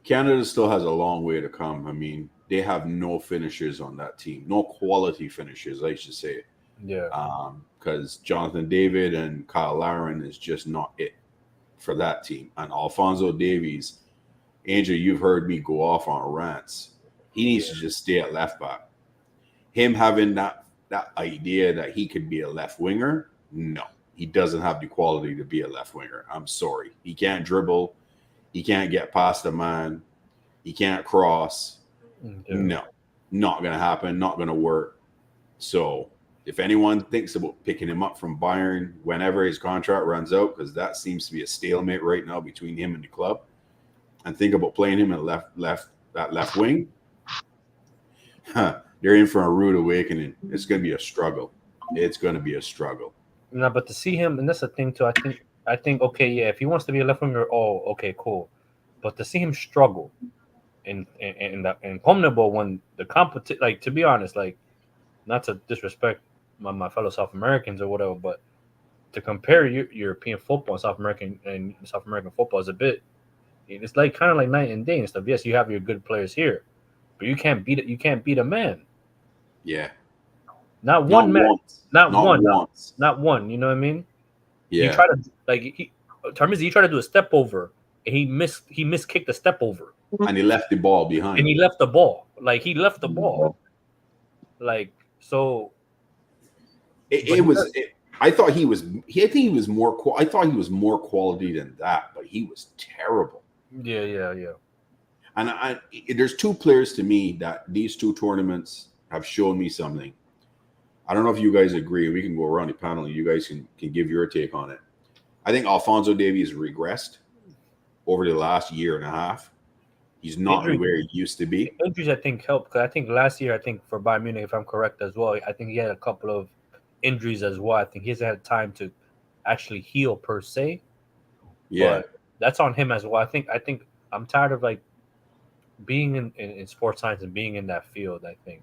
Canada still has a long way to come. I mean, they have no finishers on that team, no quality finishers, I should say. Yeah. Because Jonathan David and Kyle Larin is just not it for that team. And Alphonso Davies, Andrew, you've heard me go off on rants. He needs to just stay at left back. Him having that idea that he could be a left winger, no, he doesn't have the quality to be a left winger. I'm sorry. He can't dribble. He can't get past a man. He can't cross. Yeah. No, not going to happen. Not going to work. So if anyone thinks about picking him up from Bayern whenever his contract runs out, because that seems to be a stalemate right now between him and the club, and think about playing him at left wing, they're in for a rude awakening. It's going to be a struggle. It's going to be a struggle. No, but to see him, and that's the thing too. I think okay, yeah. If he wants to be a left winger, oh, okay, cool. But to see him struggle in CONMEBOL when the competition, like, to be honest, like, not to disrespect my fellow South Americans or whatever, but to compare European football and South American football is a bit. It's like kind of like night and day and stuff. Yes, you have your good players here, but you can't beat it. You can't beat a man. Yeah. Not one man. Once. Not one. Once. Not one. You know what I mean? Yeah. You try to he tried to do a step over and he miskicked the step over. And he left the ball behind. And he left the ball. Like he left the ball. Like so. I thought he was. I think he was more. I thought he was more quality than that, but he was terrible. Yeah. And there's two players to me that these two tournaments have shown me something. I don't know if you guys agree. We can go around the panel and you guys can give your take on it. I think Alphonso Davies regressed over the last year and a half. He's not where he used to be. Injuries, I think, helped. Because I think last year, for Bayern Munich, if I'm correct as well, I think he had a couple of injuries as well. I think he's had time to actually heal per se. Yeah. But that's on him as well. I think I'm tired of like being in sports science and being in that field. I think,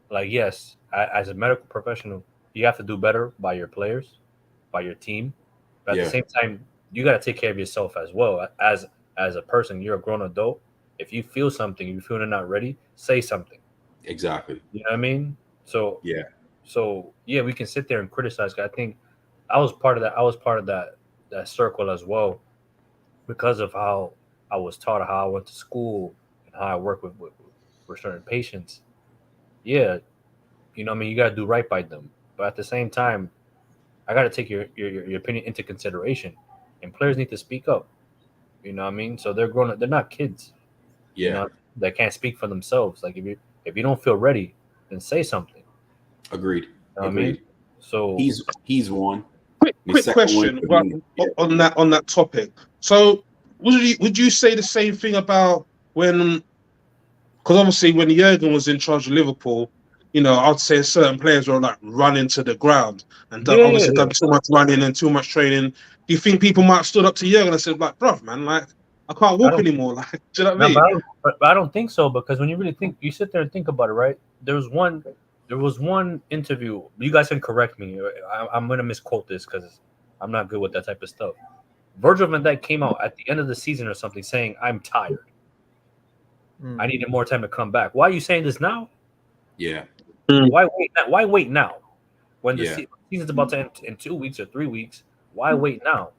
like, yes, as a medical professional, you have to do better by your players, by your team. But at the same time, you got to take care of yourself as well. As a person, you're a grown adult. If you feel something, you feel you're not ready, say something. Exactly. You know what I mean? So yeah. So yeah, we can sit there and criticize. I think I was part of that. I was part of that circle as well, because of how I was taught, how I went to school, and how I work with certain patients. Yeah, you know what I mean, you got to do right by them, but at the same time, I got to take your opinion into consideration, and players need to speak up. You know what I mean? So they're grown up. They're not kids. Yeah, you know, they can't speak for themselves. Like if you don't feel ready, then say something. Agreed. You know Agreed. I mean? So he's one. Quick question on that topic. So would you say the same thing about when? Because obviously when Jurgen was in charge of Liverpool, you know, I'd say certain players were like running to the ground and done too much running and too much training. Do you think people might have stood up to Jurgen and said, like, bruv, man, like, I can't walk anymore? Like, do you know what I mean? But I don't think so, because when you really think, you sit there and think about it, right? There was one interview. You guys can correct me. I'm going to misquote this because I'm not good with that type of stuff. Virgil van Dijk came out at the end of the season or something saying, I'm tired. I needed more time to come back. Why are you saying this now? Yeah. Why wait now? When the season's about to end in 2 weeks or 3 weeks, why wait now?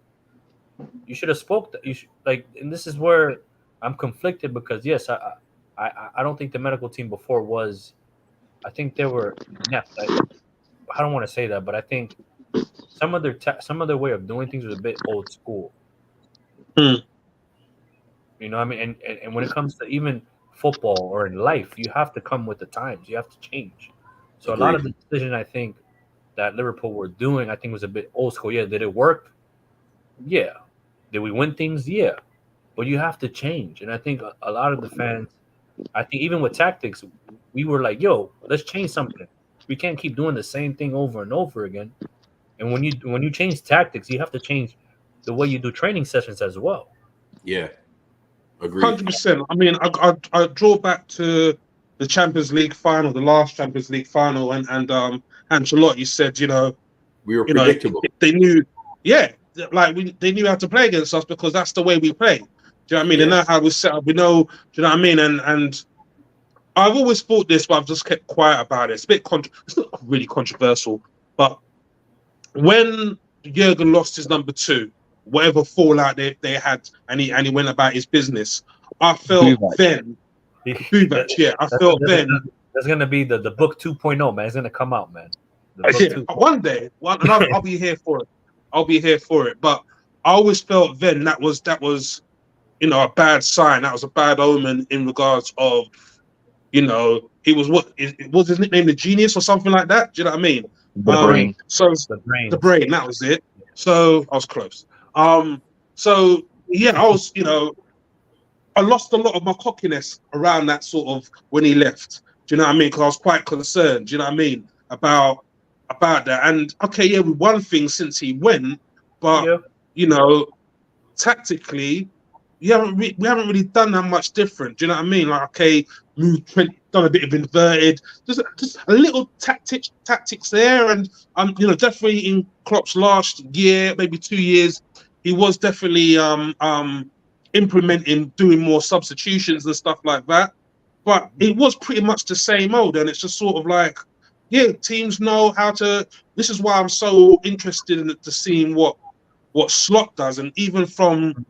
You should have spoke. And this is where I'm conflicted, because yes, I don't think the medical team before was. I think they were inept. I don't want to say that, but I think some of their way of doing things was a bit old school. You know what I mean? And when it comes to even football or in life, you have to come with the times. You have to change. So Agreed. A lot of the decision I think that Liverpool were doing, I think, was a bit old school. Yeah, did it work? Yeah. Did we win things? Yeah. But you have to change. And I think a lot of the fans, I think even with tactics, we were like, yo, let's change something. We can't keep doing the same thing over and over again. And when you change tactics, you have to change the way you do training sessions as well. Yeah. Agreed. 100%. I mean, I draw back to the Champions League final, the last Champions League final, and Ancelotti said, you know, we were predictable. They knew, they knew how to play against us because that's the way we play. Do you know what I mean? They know how we set up. We know. Do you know what I mean? And I've always thought this, but I've just kept quiet about it. It's a bit it's not really controversial, but when Jurgen lost his number 2, whatever fallout they had, and he went about his business, I felt then. Buvac, yeah, I felt then. There's gonna be the book 2.0, man. It's gonna come out, man. One day, and I'll be here for it. I'll be here for it. But I always felt then that was a bad sign. That was a bad omen in regards of, he was was his nickname the Genius or something like that? Do you know what I mean? The brain. So The brain. the brain, that was it. So I was close. So yeah, I was, I lost a lot of my cockiness around that sort of when he left. Do you know what I mean? Because I was quite concerned. Do you know what I mean about that? And okay, yeah, we won things since he went, but tactically, we haven't really done that much different. Do you know what I mean? Like, okay, done a bit of inverted, just a little tactics there, and definitely in Klopp's last year, maybe 2 years, he was definitely implementing, doing more substitutions and stuff like that. But it was pretty much the same old, and it's just sort of like, yeah, teams know how to. This is why I'm so interested in seeing what Slot does, and even from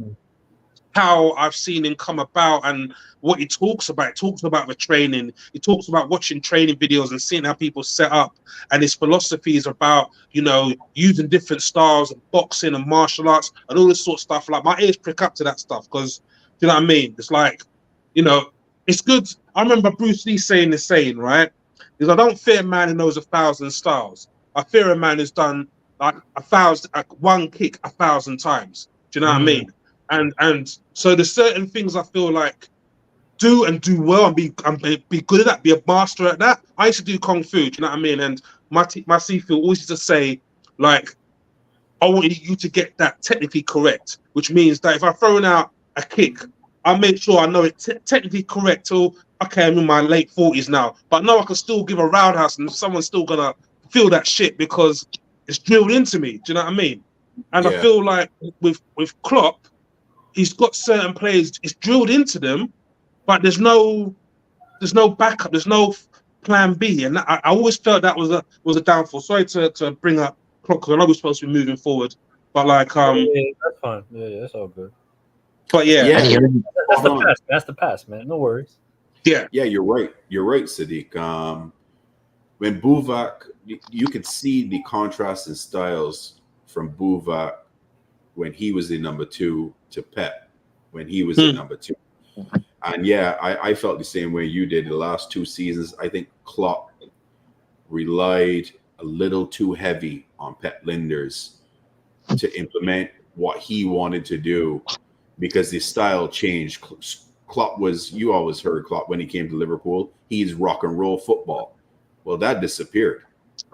how I've seen him come about and what he talks about. He talks about the training. He talks about watching training videos and seeing how people set up. And his philosophy is about, using different styles of boxing and martial arts and all this sort of stuff. Like, my ears prick up to that stuff because, you know what I mean? It's like, it's good. I remember Bruce Lee saying the saying, right? Because I don't fear a man who knows 1,000 styles. I fear a man who's done like one kick 1,000 times. Do you know what I mean? And so there's certain things I feel like do well and be good at that, be a master at that. I used to do kung fu, do you know what I mean? And my Sifu always used to say, like, I want you to get that technically correct, which means that if I'm throwing out a kick, I make sure I know it technically correct till, okay, I'm in my late 40s now, but I know I can still give a roundhouse and someone's still gonna feel that shit because it's drilled into me. Do you know what I mean? And I feel like with Klopp, he's got certain players, it's drilled into them, but there's no backup, there's no plan B, and I always felt that was a downfall. Sorry to bring up Klopp because I know we're supposed to be moving forward, but like that's fine. Yeah, that's all good. But yeah, that's the past. That's the past, man. No worries. Yeah, you're right. You're right, Sadiq. When Buvac, you could see the contrast in styles from Buvac when he was the number 2 to Pep when he was the number 2. And yeah, I felt the same way you did the last 2 seasons. I think Klopp relied a little too heavy on Pep Linders to implement what he wanted to do because the style changed. Klopp you always heard Klopp when he came to Liverpool, he's rock and roll football. Well, that disappeared,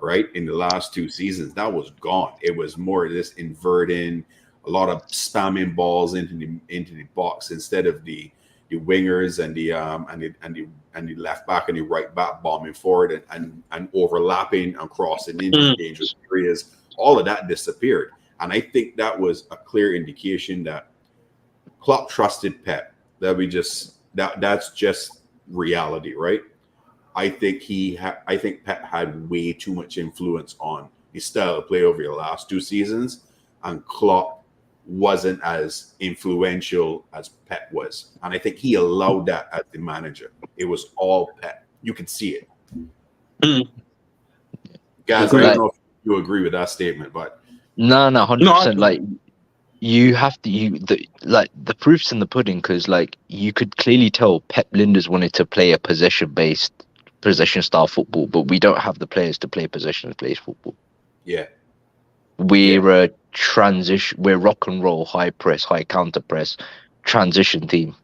right? In the last 2 seasons, that was gone. It was more of this inverting, a lot of spamming balls into the box instead of the wingers and the left back and the right back bombing forward and overlapping and crossing into dangerous areas. All of that disappeared, and I think that was a clear indication that Klopp trusted Pep. That's just reality, right? I think Pep had way too much influence on his style of play over the last 2 seasons, and Klopp wasn't as influential as Pep was. And I think he allowed that as the manager. It was all Pep. You could see it. Guys, I don't know if you agree with that statement, but no, 100%. Like, you have to, the proof's in the pudding, because like you could clearly tell Pep Linders wanted to play a possession style football, but we don't have the players to play possession-based football. Yeah. We're a transition, we're rock and roll, high press, high counter press, transition team.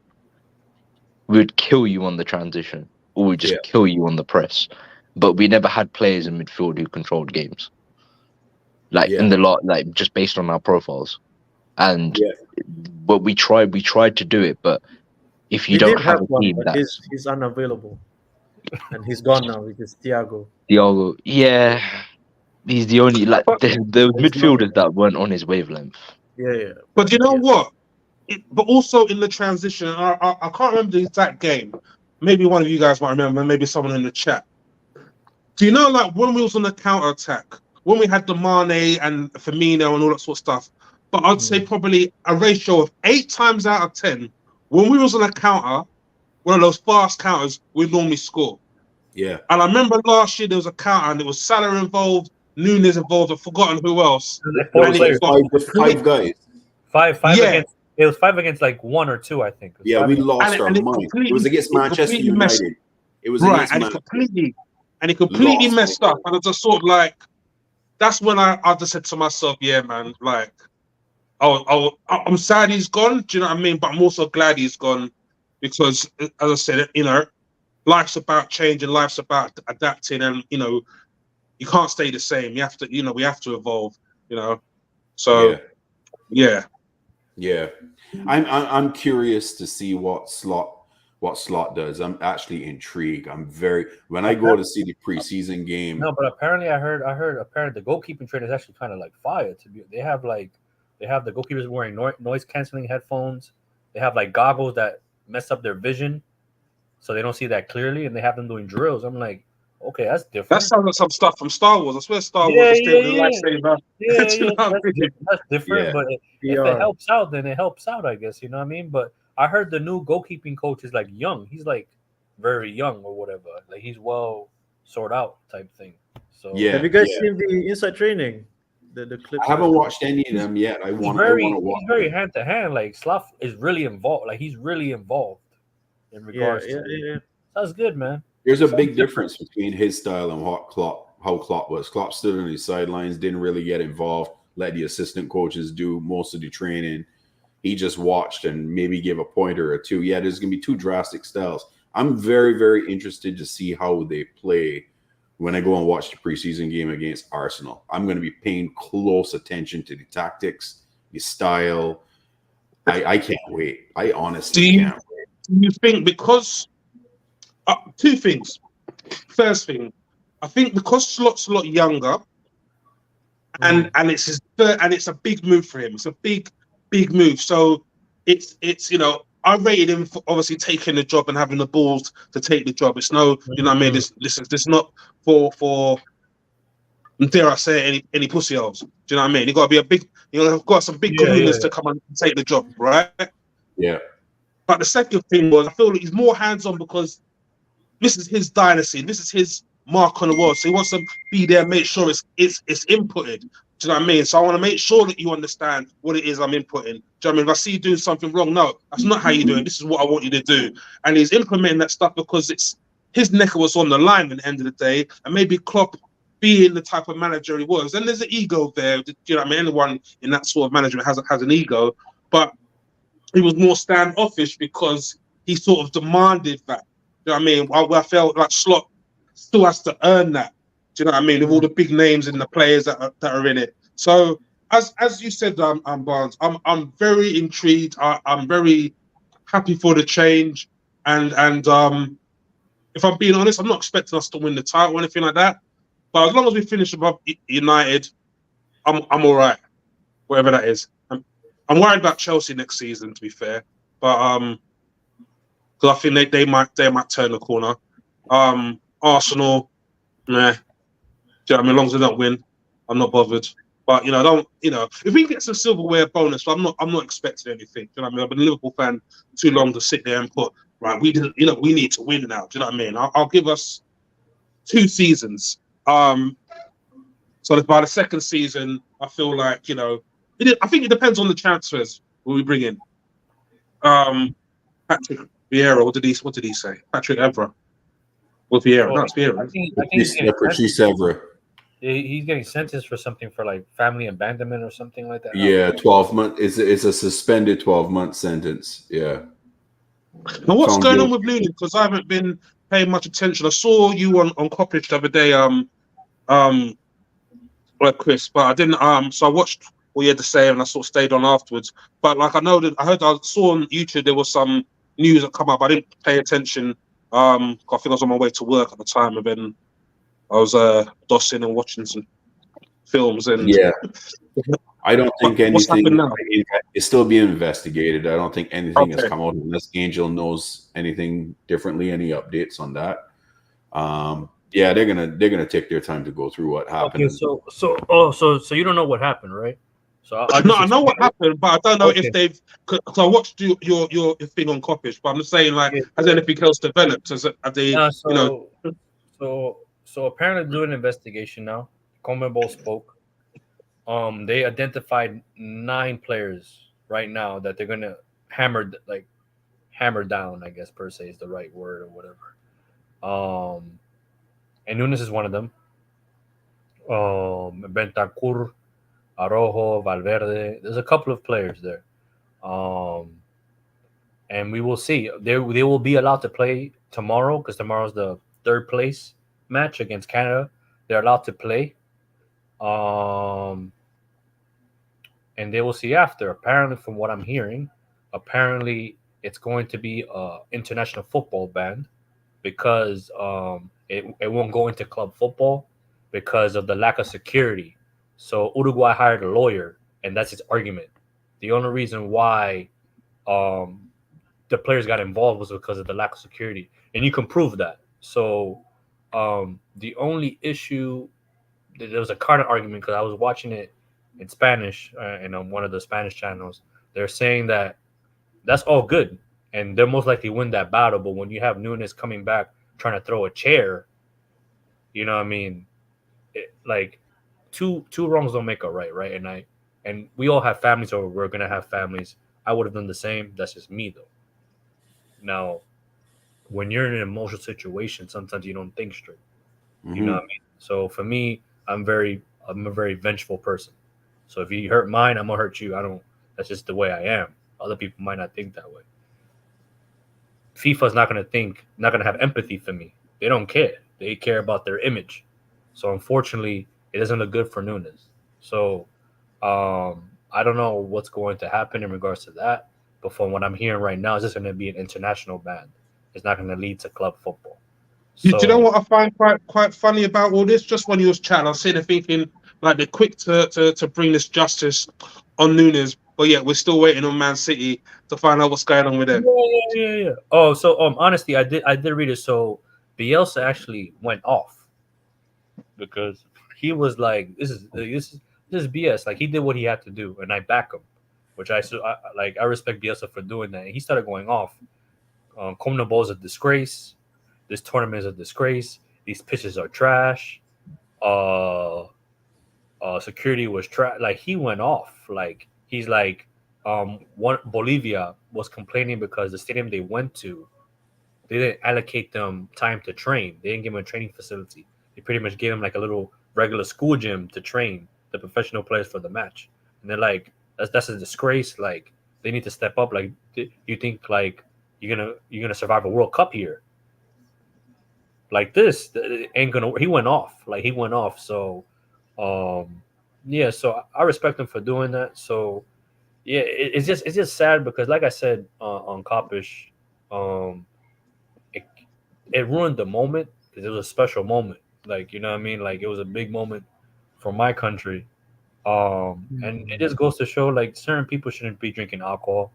We would kill you on the transition, or we'd just kill you on the press. But we never had players in midfield who controlled games. In the lot, like just based on our profiles. And but we tried to do it, but if you don't have a team that he's unavailable. And he's gone now because Thiago, yeah. He's the only the midfielders that weren't on his wavelength. Yeah. But you know what? But also in the transition, I can't remember the exact game. Maybe one of you guys might remember. Maybe someone in the chat. Do you know, like when we was on the counter attack, when we had the Mane and Firmino and all that sort of stuff? But I'd say probably a ratio of 8 times out of 10, when we was on a counter, one of those fast counters, we normally score. Yeah. And I remember last year there was a counter and it was Salah involved, Nunes involved, I've forgotten who else. Five guys. Five against It was 5 against like 1 or 2, I think. It was Yeah, 5 we against- lost And our it mind. It completely- was against it Manchester completely messed- United. It was right, against and it completely Lost. messed up. And I just sort of like, that's when I just said to myself, yeah, man, like, I'm sad he's gone. Do you know what I mean? But I'm also glad he's gone because, as I said, you know, life's about changing, life's about adapting, and you know, you can't stay the same. You have to, you know, we have to evolve. You know, so Yeah. yeah. I'm curious to see what Slot does. I'm actually intrigued. When I go to see the preseason game. No, but apparently I heard apparently the goalkeeping trade is actually kind of like fire. They have the goalkeepers wearing noise canceling headphones. They have like goggles that mess up their vision, so they don't see that clearly, and they have them doing drills. I'm like, okay, that's different. That sounds like some stuff from Star Wars. I swear Star Yeah, Wars is still yeah, the lightsaber. Yeah, Do you know what I mean? that's different. Yeah. But if it helps out, then it helps out, I guess. You know what I mean? But I heard the new goalkeeping coach is like young. He's like very young or whatever. Like he's well sorted out type thing. So Yeah. Have you guys seen the inside training? The clips. I haven't watched any of them yet. I want to watch. He's very hand to hand. Like Slav is really involved. Like he's really involved in regards to. That's good, man. There's a big difference between his style and how Klopp was. Klopp stood on his sidelines, didn't really get involved, let the assistant coaches do most of the training. He just watched and maybe give a pointer or two. Yeah, there's going to be two drastic styles. I'm very, very interested to see how they play when I go and watch the preseason game against Arsenal. I'm going to be paying close attention to the tactics, the style. I can't wait. I honestly can't wait. Do you think because two things? First thing, I think because Slot's a lot younger, and it's his third, and it's a big move for him. It's a big move. So it's you know, I rated him for obviously taking the job and having the balls to take the job. It's no, you know what I mean. This not for dare I say any pussy holes. Do you know what I mean? You got to be a big, you know, got some big gorillas to come and take the job, right? Yeah. But the second thing was, I feel like he's more hands-on because this is his dynasty. This is his mark on the world. So he wants to be there, make sure it's inputted. Do you know what I mean? So I want to make sure that you understand what it is I'm inputting. Do you know what I mean? If I see you doing something wrong, no, that's not how you do it. This is what I want you to do. And he's implementing that stuff because it's his neck was on the line at the end of the day. And maybe Klopp, being the type of manager he was, and there's an ego there. Do you know what I mean? Anyone in that sort of management has an ego. But he was more standoffish because he sort of demanded that. Do you know what I mean? I felt like Slot still has to earn that. Do you know what I mean? With all the big names and the players that are in it. So as you said, Barnes, I'm very intrigued. I'm very happy for the change. And if I'm being honest, I'm not expecting us to win the title or anything like that. But as long as we finish above United, I'm all right. Whatever that is. I'm worried about Chelsea next season, to be fair. But because I think they might turn the corner. Arsenal, nah. Do you know what I mean? As long as they don't win, I'm not bothered. But if we get some silverware bonus, I'm not expecting anything. Do you know what I mean? I've been a Liverpool fan too long to sit there and put right. We need to win now. Do you know what I mean? I'll give us 2 seasons. So by the second season, I feel like I think it depends on the transfers we bring in. Patrick Vieira, what did he say? Patrick Evra. With Vieira, no, it's Vieira. I think he's getting Patrice Evra. He's getting sentenced for something for like family abandonment or something like that. Yeah, 12 months. It's a suspended 12-month sentence. Yeah. Now what's going on with Noonan? Because I haven't been paying much attention. I saw you on Coppage the other day, Chris, but I didn't. So I watched what you had to say, and I sort of stayed on afterwards. But like I saw on YouTube there was some news that come up. I didn't pay attention. I think I was on my way to work at the time, and then I was dossing and watching some films. And yeah, I don't think anything now? is still being investigated. I don't think anything has come out unless Angel knows anything differently. Any updates on that? Yeah, they're gonna take their time to go through what happened. Okay, so you don't know what happened, right? So I know what happened, but I don't know if they've. Because I watched your thing on Coppage, but I'm just saying, has anything else developed? So apparently, doing an investigation now. CONMEBOL spoke. They identified 9 players right now that they're gonna hammer down, I guess per se is the right word or whatever. And Nunes is one of them. Bentancur, Arojo, Valverde. There's a couple of players there. And we will see. They will be allowed to play tomorrow because tomorrow's the third place match against Canada. They're allowed to play. And they will see after. Apparently, from what I'm hearing, apparently it's going to be a international football ban because it won't go into club football because of the lack of security. So Uruguay hired a lawyer, and that's his argument. The only reason why the players got involved was because of the lack of security, and you can prove that. So the only issue, there was a counter argument because I was watching it in Spanish and on one of the Spanish channels. They're saying that that's all good, and they'll most likely win that battle. But when you have Nunes coming back trying to throw a chair, you know what I mean? Like two wrongs don't make a right? And we all have families, or we're gonna have families. I would have done the same. That's just me though. Now, when you're in an emotional situation, sometimes you don't think straight. You know what I mean? So for me, I'm a very vengeful person. So if you hurt mine, I'm gonna hurt you. I don't. That's just the way I am. Other people might not think that way. FIFA's not gonna have empathy for me. They don't care. They care about their image. So unfortunately, it doesn't look good for Nunes. So I don't know what's going to happen in regards to that. But from what I'm hearing right now, it's just going to be an international ban. It's not going to lead to club football. Do you know what I find quite funny about all this? Just when you was chatting, I was sitting there thinking, like, they're quick to bring this justice on Nunes, but yet we're still waiting on Man City to find out what's going on with them. Yeah. Oh, so honestly, I did read it. So Bielsa actually went off because he was like, this is BS. Like, he did what he had to do, and I back him, which I respect Bielsa for doing that. And he started going off. CONMEBOL is a disgrace. This tournament is a disgrace. These pitches are trash. Security was trash. Like, he went off. Like, he's like, one Bolivia was complaining because the stadium they went to, they didn't allocate them time to train. They didn't give them a training facility. They pretty much gave them like a little regular school gym to train the professional players for the match. And they're like, that's a disgrace. Like, they need to step up. Like, you think like you're gonna survive a World Cup here? Like, this it ain't gonna. He went off. Like, he went off. So, yeah. So I respect him for doing that. So, yeah, it's just sad because, like I said on Kopish, it ruined the moment because it was a special moment. Like, you know what I mean? Like, it was a big moment for my country. And it just goes to show, like, certain people shouldn't be drinking alcohol.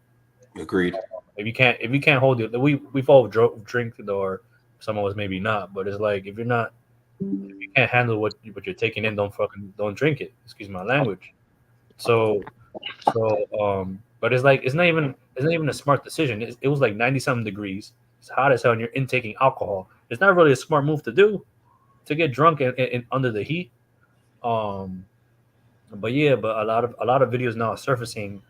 Agreed. If you can't hold it, we've all drink, or some of us maybe not. But it's like, if you can't handle what you're taking in, don't drink it. Excuse my language. So, but it's like it's not even a smart decision. It was like 90-something degrees. It's hot as hell, and you're intaking alcohol. It's not really a smart move to do, to get drunk and under the heat. But yeah, but a lot of videos now are surfacing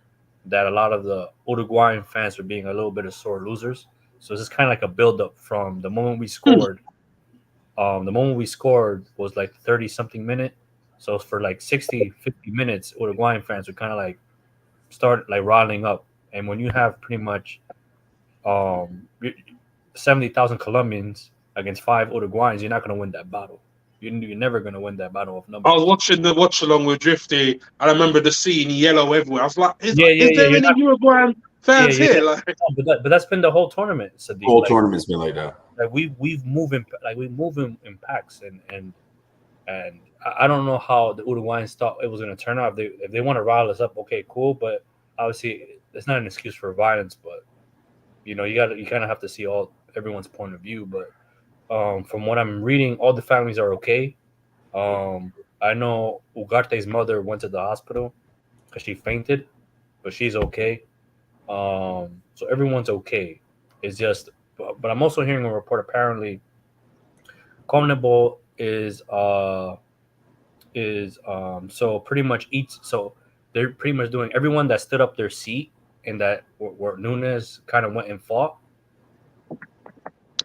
that a lot of the Uruguayan fans are being a little bit of sore losers. So it's just kind of like a build-up from the moment we scored. The moment we scored was like 30-something minute. So for like 60, 50 minutes, Uruguayan fans would kind of like start like riling up. And when you have pretty much 70,000 Colombians against 5 Uruguayans, you're not going to win that battle. You're never going to win that battle of numbers. I was watching the watch along with Drifty, and I remember the scene yellow everywhere. I was like, is there any Uruguayan fans here? Like, but that's been the whole tournament. Sadiq. The whole tournament's been like that. Like, we move in packs, and I don't know how the Uruguayans thought it was going to turn out. If they want to rile us up, okay, cool. But obviously, it's not an excuse for violence. But you kind of have to see everyone's point of view. But from what I'm reading, all the families are okay. I know Ugarte's mother went to the hospital because she fainted, but she's okay. So everyone's okay. It's just, but I'm also hearing a report. Apparently, CONMEBOL is so pretty much each. So they're pretty much doing everyone that stood up their seat and that where Nunes kind of went and fought.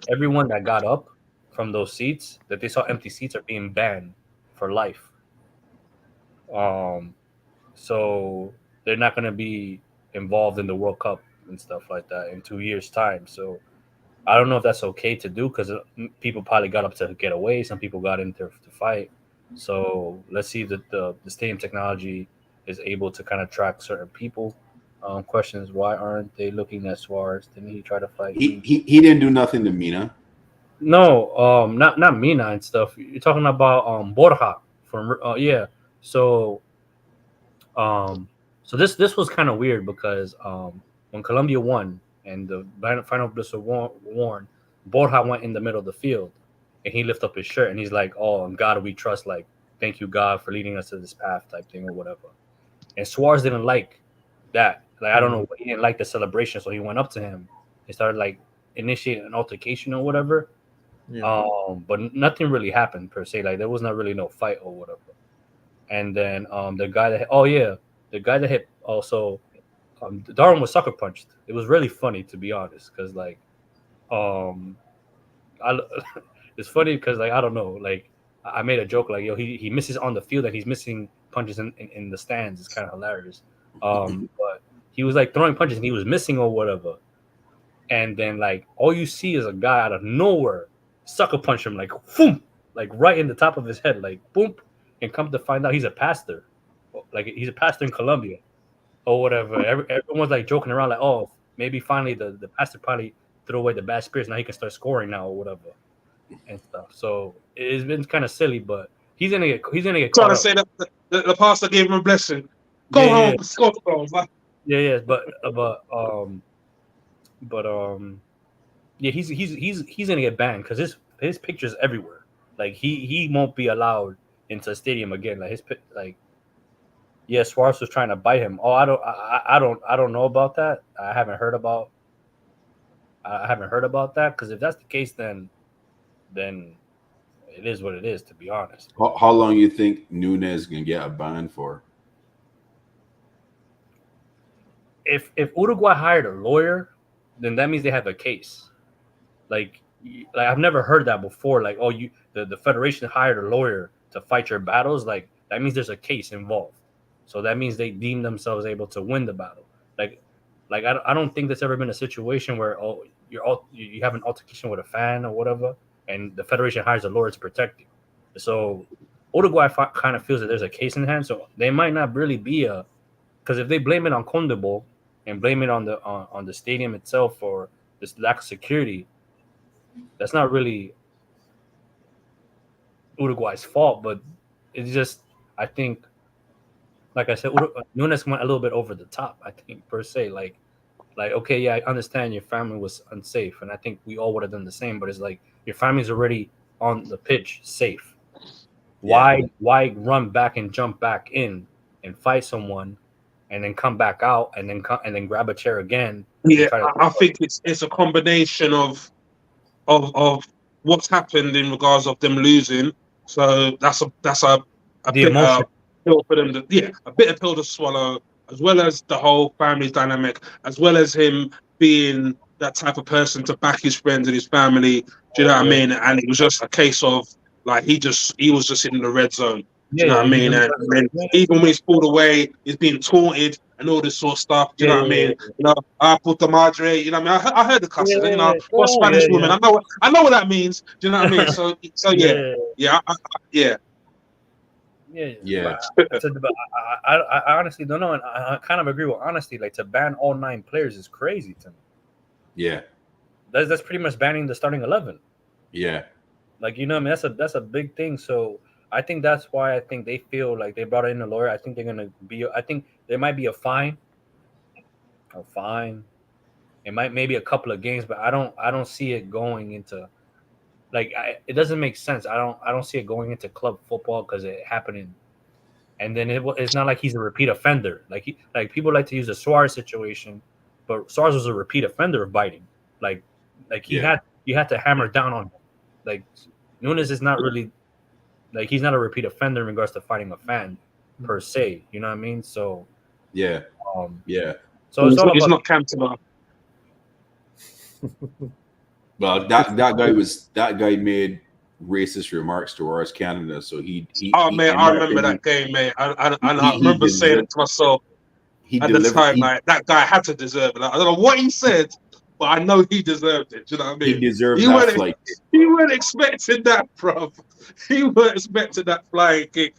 Everyone that got up from those seats that they saw empty seats are being banned for life. So they're not going to be involved in the World Cup and stuff like that in 2 years' time. So I don't know if that's okay to do because people probably got up to get away. Some people got in to fight. So let's see that the stadium technology is able to kind of track certain people. Questions: why aren't they looking at Suarez? Didn't he try to fight? He didn't do nothing to Mina. No, not Mina and stuff. You're talking about Borja from yeah. So this was kind of weird because when Colombia won and the final whistle warned, Borja went in the middle of the field and he lifted up his shirt and he's like, "Oh, in God we trust. Like, thank you God for leading us to this path," type thing or whatever. And Suarez didn't like that. Like, I don't know, he didn't like the celebration, so he went up to him and started like initiating an altercation or whatever. Yeah. But nothing really happened per se. Like, there was not really no fight or whatever. And then the guy that hit also Darwin was sucker punched. It was really funny, to be honest, because like it's funny because like I don't know, like I made a joke like, yo, he misses on the field and he's missing punches in the stands. It's kind of hilarious. But he was like throwing punches and he was missing or whatever. And then like all you see is a guy out of nowhere sucker punch him like boom, like right in the top of his head, like boom. And come to find out he's a pastor. Like he's a pastor in Colombia or whatever. Everyone's like joking around like, oh, maybe finally the pastor probably threw away the bad spirits. Now he can start scoring now or whatever and stuff. So it's been kind of silly, but he's gonna get Trying caught to up. say that the pastor gave him a blessing. Go home, score goals. Yeah, but yeah, he's gonna get banned because his picture's everywhere. Like he won't be allowed into a stadium again. Like yeah, Suarez was trying to bite him. Oh, I don't know about that. I haven't heard about that because if that's the case, then it is what it is. To be honest, How long you think Nunes can get a ban for? if Uruguay hired a lawyer, then that means they have a case. Like I've never heard that before. Like, oh, the federation hired a lawyer to fight your battles. Like that means there's a case involved. So that means they deem themselves able to win the battle. Like I don't think there's ever been a situation where you have an altercation with a fan or whatever, and the federation hires a lawyer to protect you. So Uruguay kind of feels that there's a case in hand. So they might not really be because if they blame it on Condebol and blame it on the stadium itself for this lack of security, that's not really Uruguay's fault. But it's just, I think, like I said, Nunes went a little bit over the top, I think, per se. Like, okay, yeah, I understand your family was unsafe, and I think we all would have done the same. But it's like your family's already on the pitch, safe. Why run back and jump back in and fight someone, and then come back out and then grab a chair again? Yeah, I think it's a combination of what's happened in regards of them losing. So that's a bit pill for them a bitter pill to swallow, as well as the whole family dynamic, as well as him being that type of person to back his friends and his family. Do you know what I mean? And it was just a case of like he was just in the red zone. Do you know what I mean? And even when he's pulled away, he's being taunted and all this sort of stuff. Do you know what I mean? You know, I put the madre. You know what I mean? I heard the cussing. You know, what Spanish woman. I know what that means. Do you know what I mean? So yeah. I honestly don't know, and I kind of agree with honesty. Like, to ban all 9 players is crazy to me. Yeah, that's pretty much banning the starting 11. Yeah, like, you know, I mean, that's a big thing. So I think that's why I think they feel like they brought in a lawyer. I think they're gonna be. I think there might be a fine. It might maybe a couple of games, but I don't see it going into. Like, it doesn't make sense. I don't see it going into club football because it happened and then it's not like he's a repeat offender. Like people like to use the Suarez situation, but Suarez was a repeat offender of biting. Like you had to hammer down on him. Like, Nunes is not really, like, he's not a repeat offender in regards to fighting a fan per se. You know what I mean? So Yeah, yeah. So it's all He's about not Cantona. Well, that guy made racist remarks towards Canada, so he Oh he man, in I my remember opinion, that game, mate. I he remember saying deserved it to myself he at the delivered time, like that guy had to deserve it. Like, I don't know what he said, but I know he deserved it. Do you know what I he mean? deserved He that weren't, flight. he weren't expecting that, bro. He weren't expecting that flying kick.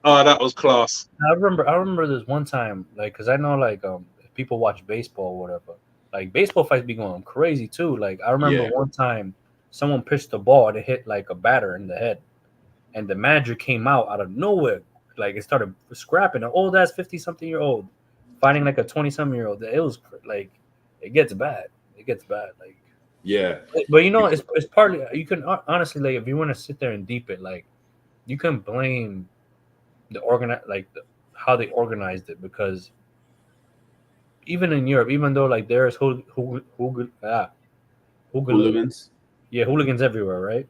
Oh, that was class. I remember this one time, like, because I know, like, if people watch baseball or whatever, like, baseball fights be going crazy too. Like, I remember Yeah. one time someone pitched the ball and it hit like a batter in the head, and the manager came out of nowhere, like, it started scrapping. An old ass 50-something-year-old fighting like a 20-something-year-old. It was like, it gets bad. It gets bad. Like, Yeah, but you know, it's partly, you can honestly, like, if you want to sit there and deep it, like, you can blame how they organized it, because even in Europe, even though like there's hooligans. yeah, hooligans everywhere, right?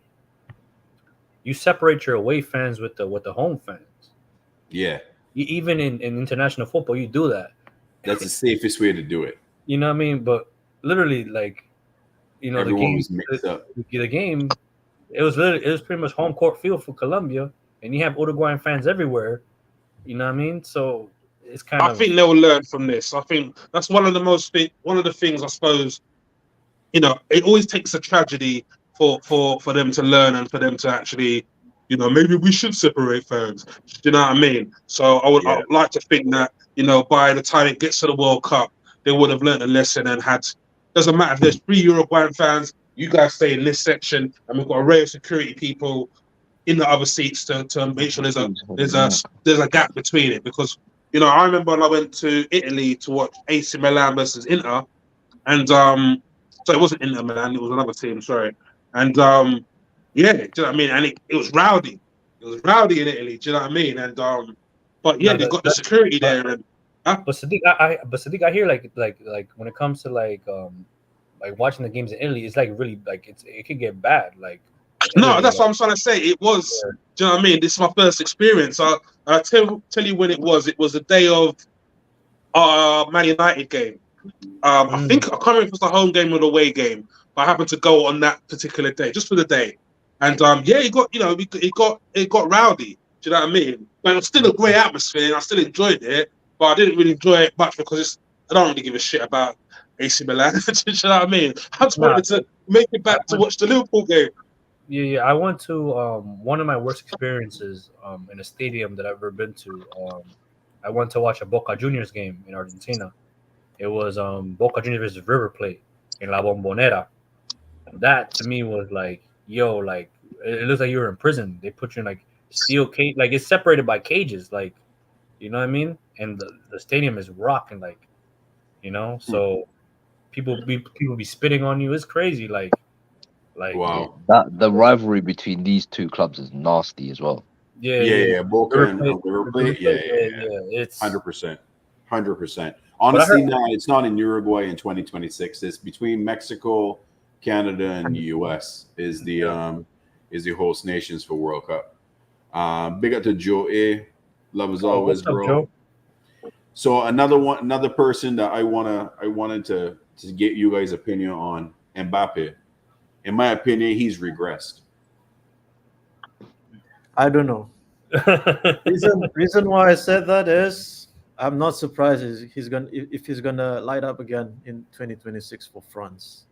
You separate your away fans with the home fans. Yeah, Even in international football, you do that. that's the safest way to do it. You know what I mean? But literally, like, you know, Everyone was mixed up. the game, it was pretty much home court field for Colombia, and you have Uruguayan fans everywhere. You know what I mean? So it's kind I of, think they'll learn from this. I think that's one of the things, I suppose. You know, it always takes a tragedy for them to learn and for them to actually, you know, maybe we should separate fans. Do you know what I mean? So I would like to think that, you know, by the time it gets to the World Cup, they would have learned a lesson and had. Doesn't matter if there's 3 Uruguayan fans, you guys stay in this section, and we've got a array of security people in the other seats to make sure there's a gap between it. Because, you know, I remember when I went to Italy to watch AC Milan versus Inter, and so it wasn't Inter Milan, it was another team, sorry. And yeah, do you know what I mean? And it was rowdy. It was rowdy in Italy, do you know what I mean? And but yeah, they've got the security there. And but Sadiq, I hear like when it comes to like watching the games in Italy, it's like really like it could get bad. Like, no, that's what I'm trying to say. It was, do you know what I mean? This is my first experience. I'll tell you when it was. It was the day of Man United game. I think, I can't remember if it was the home game or the away game, but I happened to go on that particular day, just for the day. And yeah, it got rowdy. Do you know what I mean? But it was still a great atmosphere, and I still enjoyed it. But I didn't really enjoy it much because I don't really give a shit about AC Milan. Do you know what I mean? I just wanted to make it back to watch the Liverpool game. Yeah. I went to one of my worst experiences in a stadium that I've ever been to. I went to watch a Boca Juniors game in Argentina. It was Boca Juniors versus River Plate in La Bombonera. That to me was like, yo, like it looks like you were in prison. They put you in like steel cage, like it's separated by cages, like, you know what I mean? And the stadium is rocking, like, you know. So people be spitting on you. It's crazy, like Wow. That the rivalry between these two clubs is nasty as well. Yeah. Boca and River Plate. Yeah. It's 100%. Honestly, no, it's not in Uruguay in 2026. It's between Mexico, Canada, and the US is the host nations for World Cup. Big up to Joe A. Love as always, bro. Joe? So another person that I wanted to get you guys' opinion on, Mbappe. In my opinion, he's regressed. I don't know. Reason why I said that is I'm not surprised if he's gonna light up again in 2026 for France.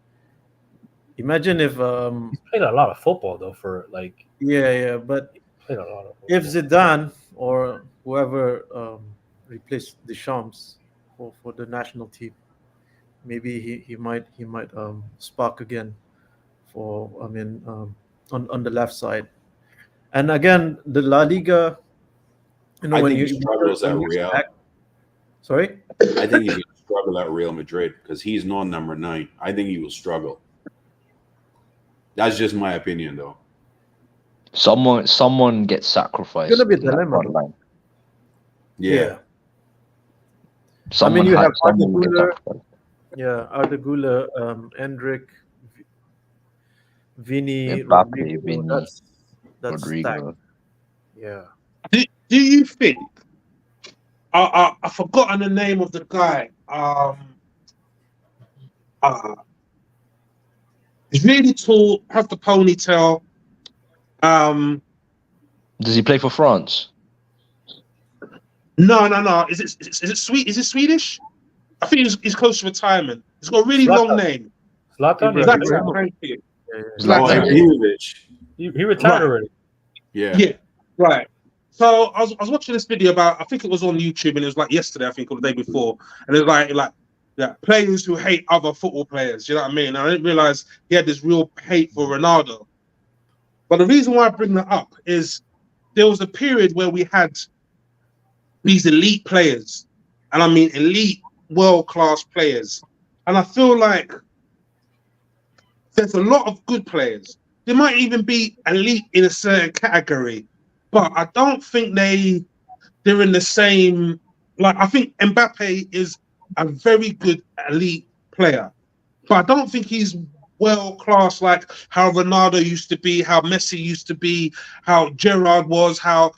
Imagine if He's played a lot of football though, for like but he played a lot of football. if Zidane or whoever replaced Deschamps for the national team, maybe he might spark again on the left side. And again, the La Liga, I think he struggles at Real. Sorry? I think he's going to struggle at Real Madrid because he's not number 9. I think he will struggle. That's just my opinion, though. Someone gets sacrificed. It's gonna be a dilemma. Yeah. Someone you have Arda someone gets Güler, sacrificed. Arda Güler, Endrick, Vini, Mbappe, Rodrigo. Vini, That's Rodrigo. stacked. Yeah. Do you think I've forgotten the name of the guy. He's really tall, has the ponytail. Does he play for France? No. Is it sweet? Is it Swedish? I think he's close to retirement. He's got a really Zlatan. long name. Zlatan, Zlatan, thank you. Zlatan. Ibrahimovic. he retired Right. already. Yeah. Yeah, right. So I was watching this video about, I think it was on YouTube, and it was like yesterday, I think, or the day before, and it was like players who hate other football players. You know what I mean? And I didn't realize he had this real hate for Ronaldo. But the reason why I bring that up is there was a period where we had these elite players, and I mean elite, world-class players, and I feel like there's a lot of good players. They might even be elite in a certain category, but I don't think they're in the same. Like, I think Mbappe is a very good elite player, but I don't think he's world class like how Ronaldo used to be, how Messi used to be, how Gerrard was, how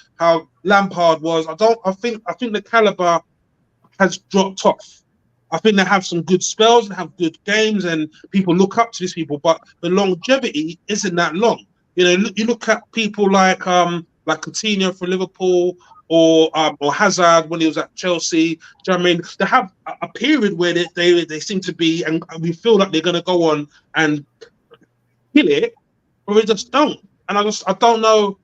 Lampard was. I think the caliber has dropped off. I think they have some good spells and have good games, and people look up to these people, but the longevity isn't that long. You know, you look at people like Coutinho for Liverpool, or Hazard when he was at Chelsea. Do you know what I mean? They have a period where they seem to be, and we feel like they're going to go on and kill it, or they just don't. And I don't know.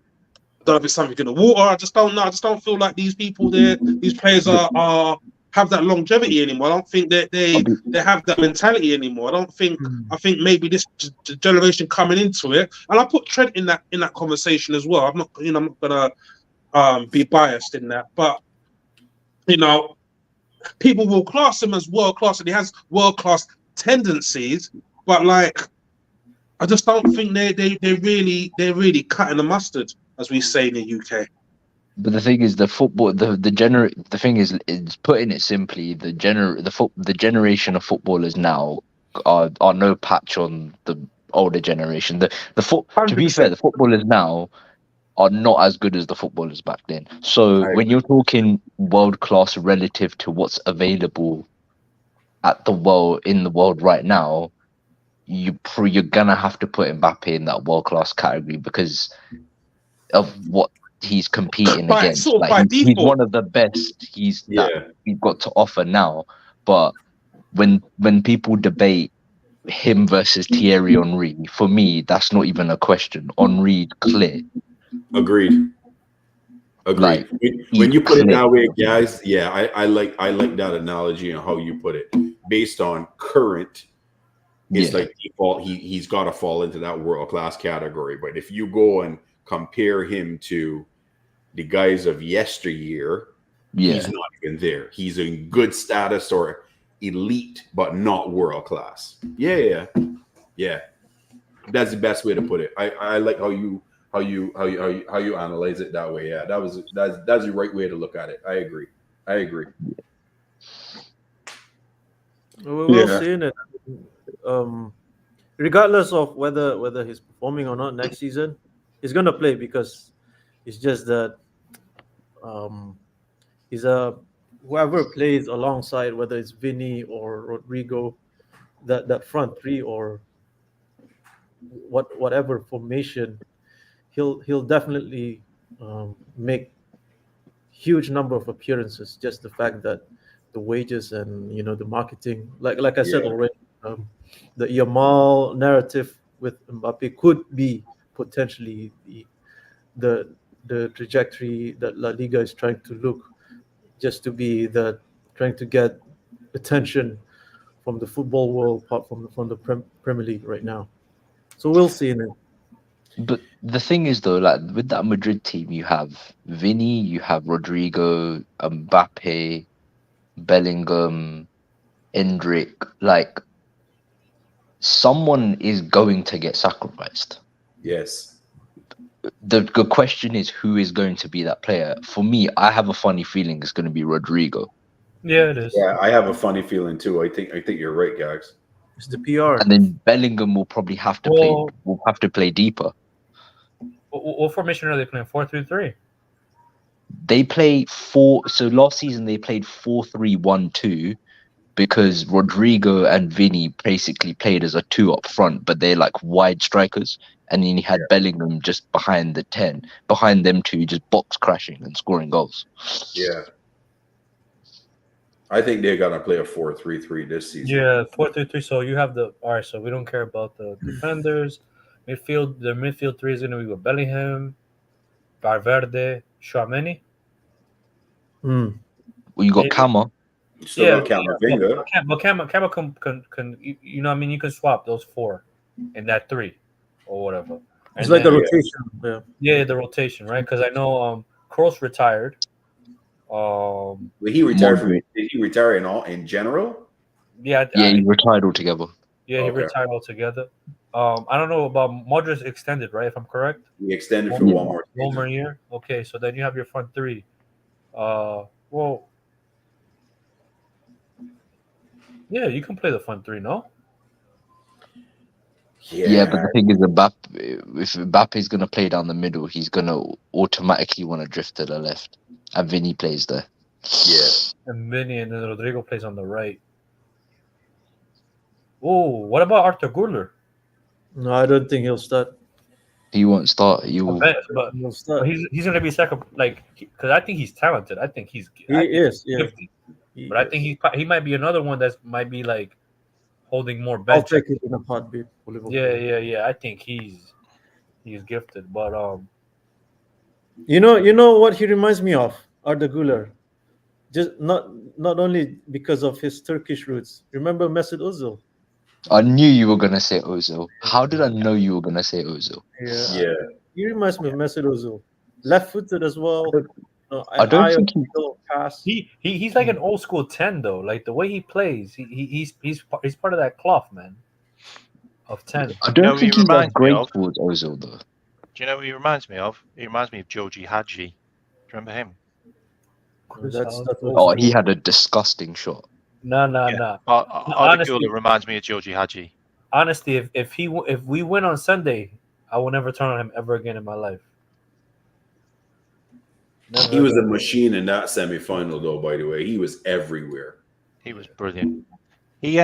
I don't know if it's something in the water. I just don't know. I just don't feel like these people there, these players are have that longevity anymore. I don't think that they have that mentality anymore. I think maybe this generation coming into it, and I put Trent in that conversation as well. I'm not gonna be biased in that, but people will class him as world class, and he has world class tendencies, but like I just don't think they're really cutting the mustard, as we say in the UK. But the thing is, the thing is putting it simply, the generation of footballers now are no patch on the older generation. To be fair, the footballers now are not as good as the footballers back then. So when you're talking world class relative to what's available in the world right now, you're gonna have to put Mbappe in that world class category because of what he's competing against. Like, he's one of the best that we've got to offer now. But when people debate him versus Thierry Henry, for me, that's not even a question. Henry clear. Agreed. Like, when you put it that way, guys, I like that analogy and how you put it. Based on current, it's like default. He's got to fall into that world class category. But if you go and compare him to the guys of yesteryear, he's not even there. He's in good status or elite, but not world class. Yeah. That's the best way to put it. I like how you analyze it that way. Yeah, that's the right way to look at it. I agree. We'll see in it. Regardless of whether he's performing or not next season, he's gonna play because it's just that he's whoever plays alongside, whether it's Vinny or Rodrigo, that front three or whatever formation, he'll definitely make huge number of appearances. Just the fact that the wages and the marketing, like I said already, the Yamal narrative with Mbappe could be potentially the trajectory that La Liga is trying to look, just to be trying to get attention from the football world, apart from the Premier League right now. So we'll see in it. But the thing is, though, like with that Madrid team, you have Vinny, you have Rodrigo, Mbappe, Bellingham, Endrick. Like, someone is going to get sacrificed. Yes. The good question is, who is going to be that player? For me, I have a funny feeling it's going to be Rodrigo. Yeah, it is. Yeah, I have a funny feeling too. I think you're right, guys. It's the PR. And then Bellingham will probably have to play deeper. What formation are they playing? 4-3-3. they play four. So last season they played 4-3-1-2 because Rodrigo and Vinny basically played as a 2 up front, but they're like wide strikers, and then you had Bellingham just behind the 10, behind them two, just box crashing and scoring goals. Yeah. I think they're gonna play a 4-3-3 this season. Yeah, 4-3-3. So you have the all right. So we don't care about the defenders. Midfield. The midfield three is going to be with Bellingham, Valverde, Tchouaméni. Hmm. Well, you got Kama. You still got Camavinga. But Kama can you know what I mean? You can swap those 4 in that 3 or whatever. It's And like then- a rotation. Yeah. Yeah, the rotation, right? Because I know Kroos retired. Well, he retired from. Did he retire in general? Yeah, Yeah, he retired altogether. yeah, he Okay. retired altogether. I don't know about Modric extended, right? If I'm correct, He extended for one more one more season. year. Okay, so then you have your front 3. Well, yeah, you can play the front 3, no? Yeah, but the thing is, if Mbappe is going to play down the middle, he's going to automatically want to drift to the left, and Vinny plays there. Yeah. And Vinny and then Rodrigo plays on the right. Oh, what about Arthur Gurler? No, I don't think he'll start. He won't start. He will. But He'll start. he's going to be second, like, because I think he's talented. I think he's He is. Yeah. gifted. But I think he might be another one that might be like holding more I'll bench. take it in a heartbeat. for Liverpool. Yeah. I think he's gifted. But You know what he reminds me of? Arda Güler. Just not only because of his Turkish roots. Remember Mesut Ozil? I knew you were going to say Ozil. How did I know you were going to say Ozil? Yeah. Yeah. He reminds me of Mesut Ozil. Left-footed as well. I don't think he- pass. he's like an old school 10 though. Like the way he plays, he's part of that cloth, man. Of 10. I You know don't who he think he's that reminds me great of? towards Ozil though. Do you know what he reminds me of? He reminds me of Georgie Hadji. Do you remember him? That's Oh, he had a disgusting shot. No. Arda Honestly- Güler reminds me of Georgie Hadji. Honestly, if we win on Sunday, I will never turn on him ever again in my life. Never He was a again. machine in that semifinal, though. By the way, he was everywhere. He was brilliant. He's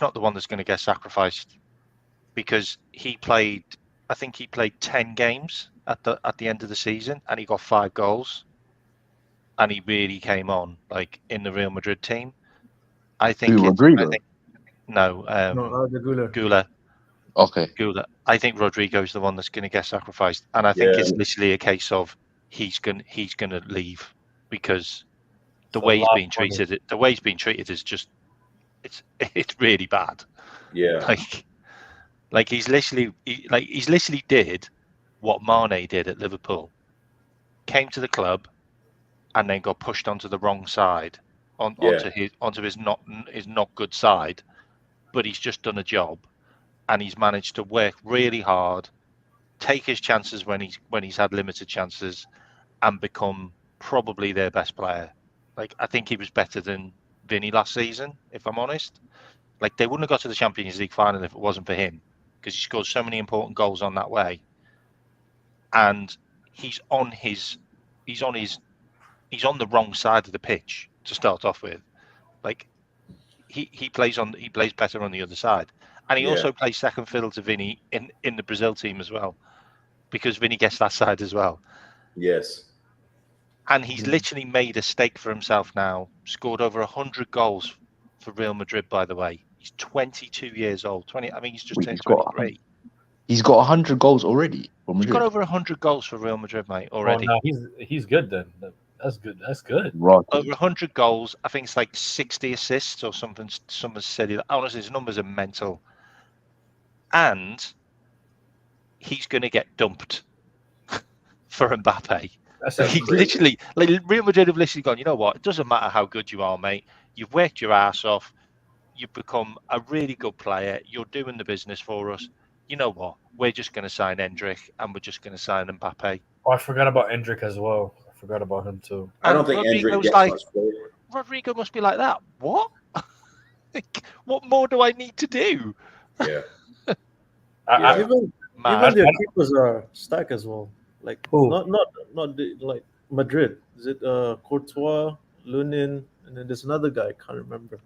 not the one that's going to get sacrificed because he played. I think he played 10 games at the end of the season, and he got 5 goals. And he really came on, like in the Real Madrid team. I think. Who, Rodrigo? No, Arda Güler. Güler. Okay. Güler. I think Rodrigo's the one that's going to get sacrificed, and I think it's literally a case of he's going to leave because the It's a way he's lot being of money. treated, the way he's being treated is just it's really bad. Yeah. Like he's literally did what Mane did at Liverpool. Came to the club, and then got pushed onto the wrong side, onto his not good side. But he's just done a job, and he's managed to work really hard, take his chances when he's had limited chances, and become probably their best player. Like I think he was better than Vinny last season, if I'm honest. Like they wouldn't have got to the Champions League final if it wasn't for him, because he scored so many important goals on that way. And he's on the wrong side of the pitch to start off with. Like he plays better on the other side. And he also plays second fiddle to Vinny in the Brazil team as well, because Vinny gets that side as well. Yes. And he's literally made a stake for himself now. Scored over 100 goals for Real Madrid, by the way. He's 22 years old. He's just turned 23. He's got 100 goals already for He's Madrid. got over 100 goals for Real Madrid, mate, already. Oh, no, he's good then. That's good. That's good. Right. Over 100 goals. I think it's like 60 assists or something. Someone said it. Honestly, his numbers are mental. And he's going to get dumped for Mbappe. He's literally, like Real Madrid have literally gone, you know what? It doesn't matter how good you are, mate. You've worked your ass off. You've become a really good player. You're doing the business for us. You know what? We're just going to sign Endrick and we're just going to sign Mbappe. Oh, I forgot about Endrick as well. I forgot about him too. I don't think Rodrigo's Endrick gets like, much play. Rodrigo must be like that. What? Like, what more do I need to do? Yeah. Even Man, their keepers are stacked as well. Like Who? not like Madrid. Is it Courtois, Lunin, and then there's another guy I can't remember.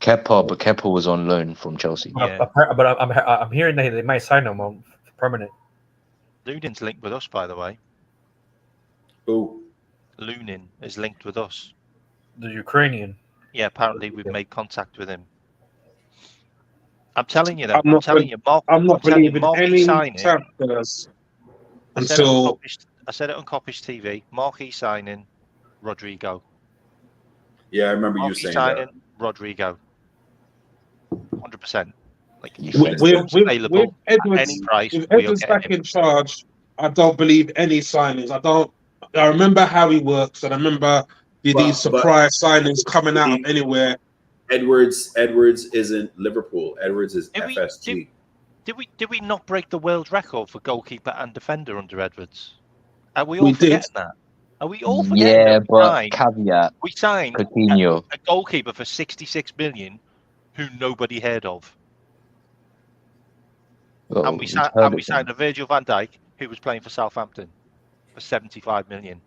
Kepa, but Kepa was on loan from Chelsea. Yeah. But I'm hearing that they might sign him on permanent. Lunin's linked with us, by the way. Who? Lunin is linked with us. The Ukrainian. Yeah, apparently we've made contact with him. I'm telling you that. I'm I'm not telling you, Mark. I'm not telling you, believing Marquee any signing. transfers I said it on until Coppish- I said it on Coppish TV. Marquee signing, Rodrigo. Yeah, I remember you Marquee saying signing, that. Rodrigo. 100%. Like if With- it's with available at Edwards, any price, with we'll Edwards get back him. in charge, I don't believe any signings. I remember how he works, and I remember these But- surprise signings coming out of anywhere. Edwards isn't Liverpool. Edwards is Did we- FSG. Did we not break the world record for goalkeeper and defender under Edwards? Are we all We did. forgetting that? Are we all forgetting Yeah, that but caveat, we signed Coutinho. a goalkeeper for 66 million who nobody heard of? Oh, And we we've signed, heard and we of him. signed a Virgil van Dijk who was playing for Southampton for 75 million.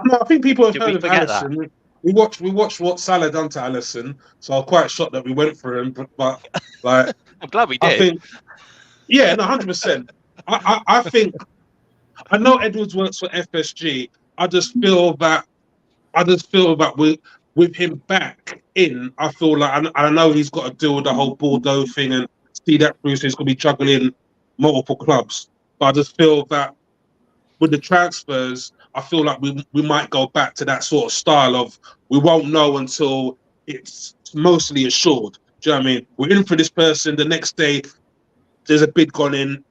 No, I think people have Did heard we of forget that? Alisson. We watched what Salah done to Alisson, so I'm quite shocked that we went for him. But like, I'm glad we I did. think, yeah, no, 100%. I think I know Edwards works for FSG. I just feel that with him back in, I feel like I know he's got to deal with the whole Bordeaux thing and see that through. So he's going to be juggling multiple clubs. But I just feel that with the transfers, I feel like we might go back to that sort of style of we won't know until it's mostly assured. Do you know what I mean? We're in for this person. The next day, there's a bid gone in.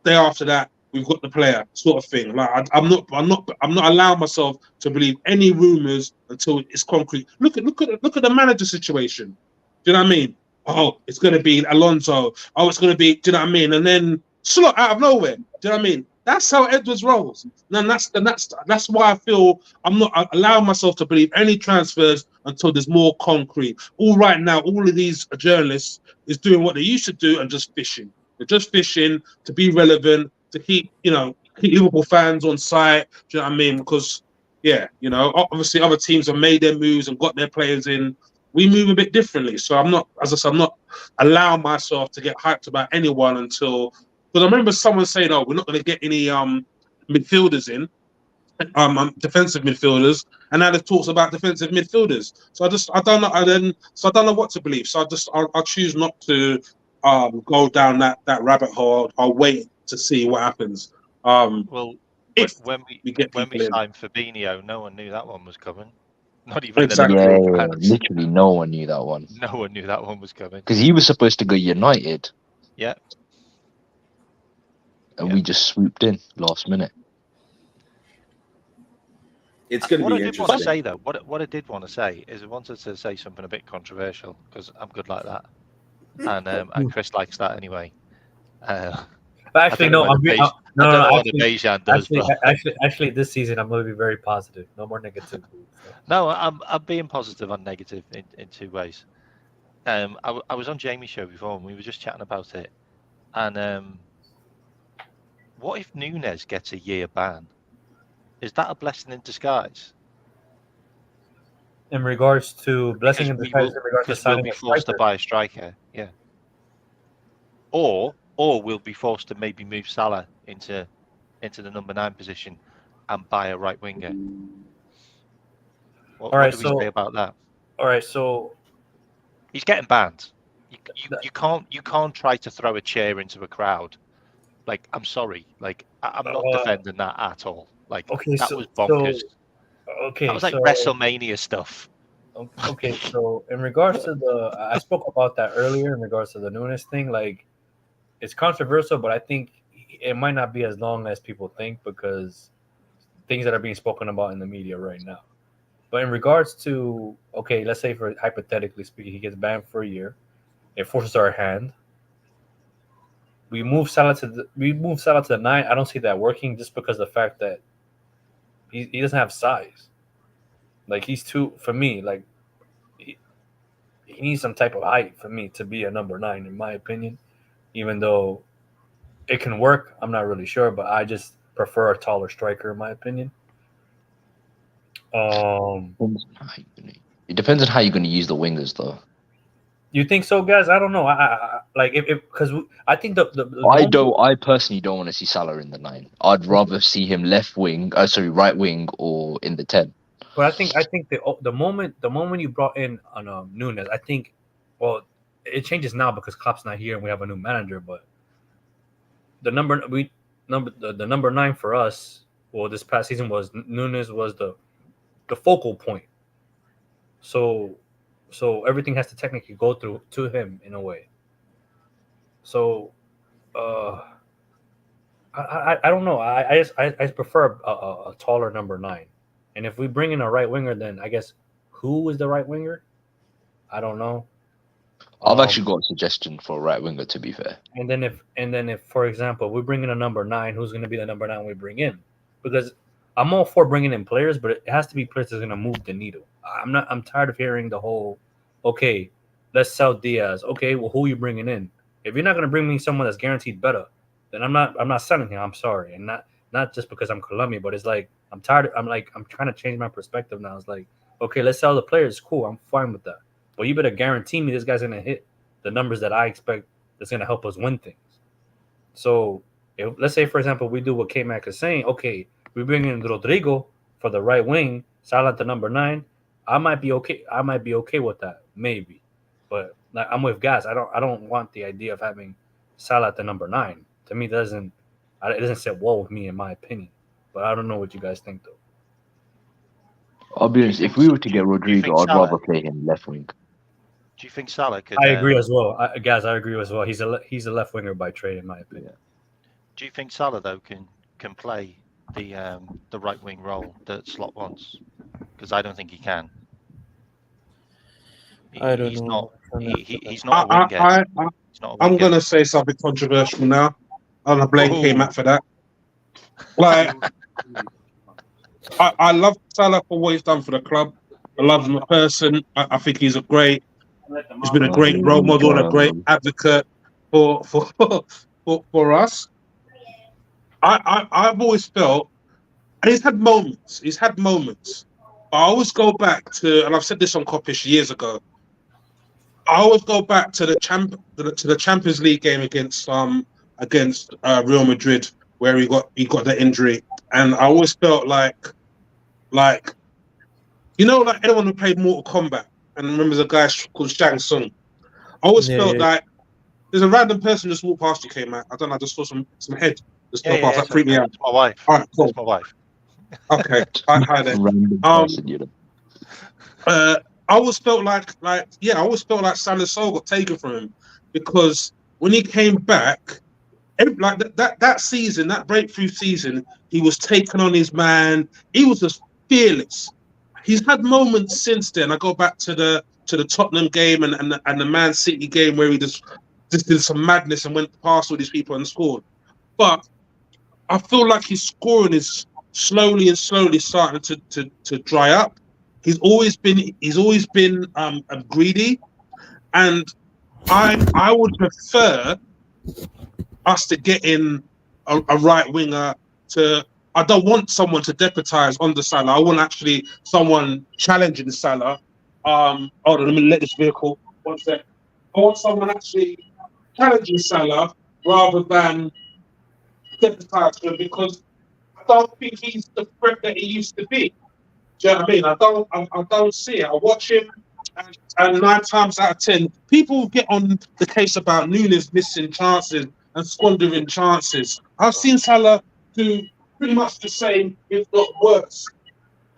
Day after that, we've got the player, sort of thing. Like I'm not allowing myself to believe any rumors until it's concrete. Look at the manager situation. Do you know what I mean? Oh, it's going to be Alonso. Oh, it's going to be. Do you know what I mean? And then slot out of nowhere. Do you know what I mean? That's how Edwards rolls. And that's why I feel I'm not allowing myself to believe any transfers until there's more concrete. All right now, all of these journalists is doing what they used to do and just fishing. They're just fishing to be relevant, to keep Liverpool fans on site. Do you know what I mean? Because obviously other teams have made their moves and got their players in. We move a bit differently. So I'm not allowing myself to get hyped about anyone until. Because I remember someone saying, "Oh, we're not going to get any midfielders in, defensive midfielders," and now there's talks about defensive midfielders. So I don't know what to believe. So I'll choose not to go down that rabbit hole. I'll wait to see what happens. Well, if when we get we people in. signed Fabinho, no one knew that one was coming. Not even Exactly. the Yeah, Liverpool fans. literally no one knew that one No one knew that one was coming. because he was supposed to go United. Yeah. And Yeah. we just swooped in last minute. It's going to What be I did want to interesting. say though, what I did want to say is I wanted to say something a bit controversial because I'm good like that, and Chris likes that anyway. But actually, no, I don't know what the Bejan does, but Actually, this season I'm going to be very positive. No more negativity. So. no, I'm being positive and negative in two ways. I was on Jamie's show before and we were just chatting about it, and what if Nunes gets a year ban? Is that a blessing in disguise? In regards to blessing in Because disguise, in regards to because we'll signing be a forced to striker. buy a striker, yeah. Or we'll be forced to maybe move Salah into the number 9 position and buy a right winger. What do we say about that? All right, so He's getting banned. You can't try to throw a chair into a crowd. Like, I'm sorry. Like, I'm not defending that at all. Like, okay, that so- was bonkers. okay, That was like so, WrestleMania stuff. Okay, so in regards to I spoke about that earlier in regards to the Nunes thing. Like, it's controversial, but I think it might not be as long as people think because things that are being spoken about in the media right now. But in regards to, okay, let's say for hypothetically speaking, he gets banned for a year. It forces our hand. We move Salah to the 9. I don't see that working just because of the fact that he doesn't have size. Like, he's too, for me, like, he needs some type of height for me to be a number 9, in my opinion. Even though it can work, I'm not really sure, but I just prefer a taller striker, in my opinion. It depends on how you're going to use the wingers, though. You think so, guys? I don't know. I like if because I think I personally don't want to see Salah in the 9. I'd rather see him right wing or in the 10. But I think the moment you brought in on Nunes, I think, well, it changes now because Klopp's not here and we have a new manager. But the number 9 for us, well, this past season was Nunes was the focal point. So everything has to technically go through to him in a way. So, I don't know. I just prefer a taller number 9. And if we bring in a right winger, then I guess who is the right winger? I don't know. I've actually got a suggestion for a right winger, to be fair. And then if for example we bring in a number 9, who's going to be the number 9 we bring in? Because I'm all for bringing in players, but it has to be players that's going to move the needle. I'm tired of hearing the whole, okay, let's sell Diaz. Okay, well, who are you bringing in? If you're not going to bring me someone that's guaranteed better, then I'm not selling him. I'm sorry, and not just because I'm Colombian, but it's like I'm tired. I'm trying to change my perspective now. It's like, okay, let's sell the players. Cool, I'm fine with that. But you better guarantee me this guy's going to hit the numbers that I expect that's going to help us win things. So let's say, for example, we do what K-Mac is saying. Okay, we bring in Rodrigo for the right wing, Salah at the number 9. I might be okay. I might be okay with that, maybe. But I'm with Gas. I don't want the idea of having Salah at the number 9. To me, it doesn't sit well with me, in my opinion. But I don't know what you guys think, though. I'll be honest. If we were to get Rodrigo, I'd rather play him left wing. Do you think Salah could? I agree as well, guys. I agree as well. He's a left winger by trade, in my opinion. Do you think Salah though can play the right wing role that Slot wants? Because I don't think he can. I don't He's know. He's not a winger. I'm going to say something controversial now. I'm going to blame K-Mac for that. Like, I love Salah for what he's done for the club. I love him as a person. I think he's been a great role model and a great advocate for us. I've always felt, and he's had moments. I always go back to, and I've said this on Kopish years ago. I always go back to the Champions League game against Real Madrid, where he got the injury, and I always felt like anyone who played Mortal Kombat and remembers a guy called Shang Tsung. I always felt like there's a random person just walked past you, came out. I don't know. I just saw some head just pop off. That freaked me out. It's my wife. All right, cool. It's my wife. Okay, hi there. I always felt like Salah's soul got taken from him, because when he came back, that season, that breakthrough season, he was taking on his man. He was just fearless. He's had moments since then. I go back to the Tottenham game and the Man City game where he just did some madness and went past all these people and scored. But I feel like his scoring is slowly starting to dry up. He's always been greedy, and I would prefer us to get in a right winger to. I don't want someone to deputise under Salah. I want actually someone challenging Salah. Hold on, let me let this vehicle. One sec. I want someone actually challenging Salah rather than deputise him, because I don't think he's the threat that he used to be. Do you know what I mean? I don't see it. I watch him, and 9 times out of 10, people get on the case about Nunes missing chances and squandering chances. I've seen Salah do pretty much the same, if not worse,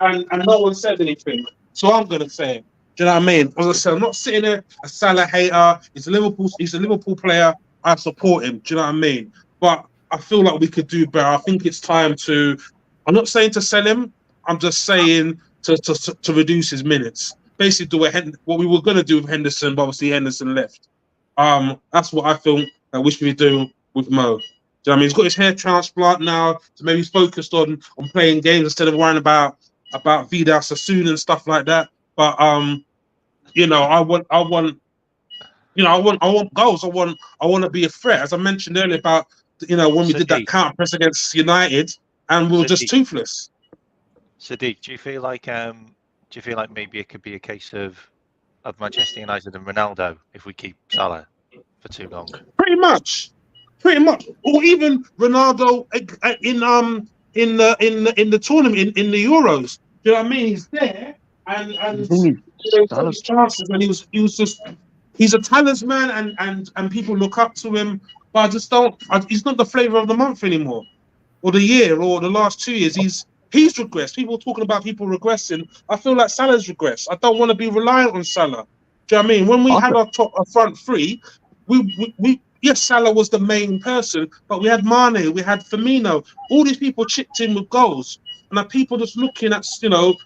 and no one said anything. So I'm gonna say it. Do you know what I mean? As I said, I'm not sitting there a Salah hater. He's a Liverpool player. I support him. Do you know what I mean? But I feel like we could do better. I think it's time to. I'm not saying to sell him. I'm just saying to reduce his minutes. Basically, do what we were gonna do with Henderson, but obviously Henderson left. That's what I feel that we should be doing with Mo. Do you know what I mean? He's got his hair transplant now, so maybe he's focused on playing games instead of worrying about Vidal Sassoon and stuff like that. But I want goals. I want to be a threat, as I mentioned earlier about when we did that counter press against United, and we were just toothless. Sadiq, do you feel like maybe it could be a case of Manchester United and Ronaldo if we keep Salah for too long? Pretty much, or even Ronaldo in the tournament in the Euros. Do you know what I mean? He's there and The thing is, took Salah, his chances, and he was just he's a talisman, and people look up to him. But I just don't. He's not the flavour of the month anymore, or the year, or the last 2 years. He's regressed. People talking about people regressing. I feel like Salah's regressed. I don't want to be reliant on Salah. Do you know what I mean? When we had our front three, we yes, Salah was the main person, but we had Mane, we had Firmino. All these people chipped in with goals, and are people just looking at the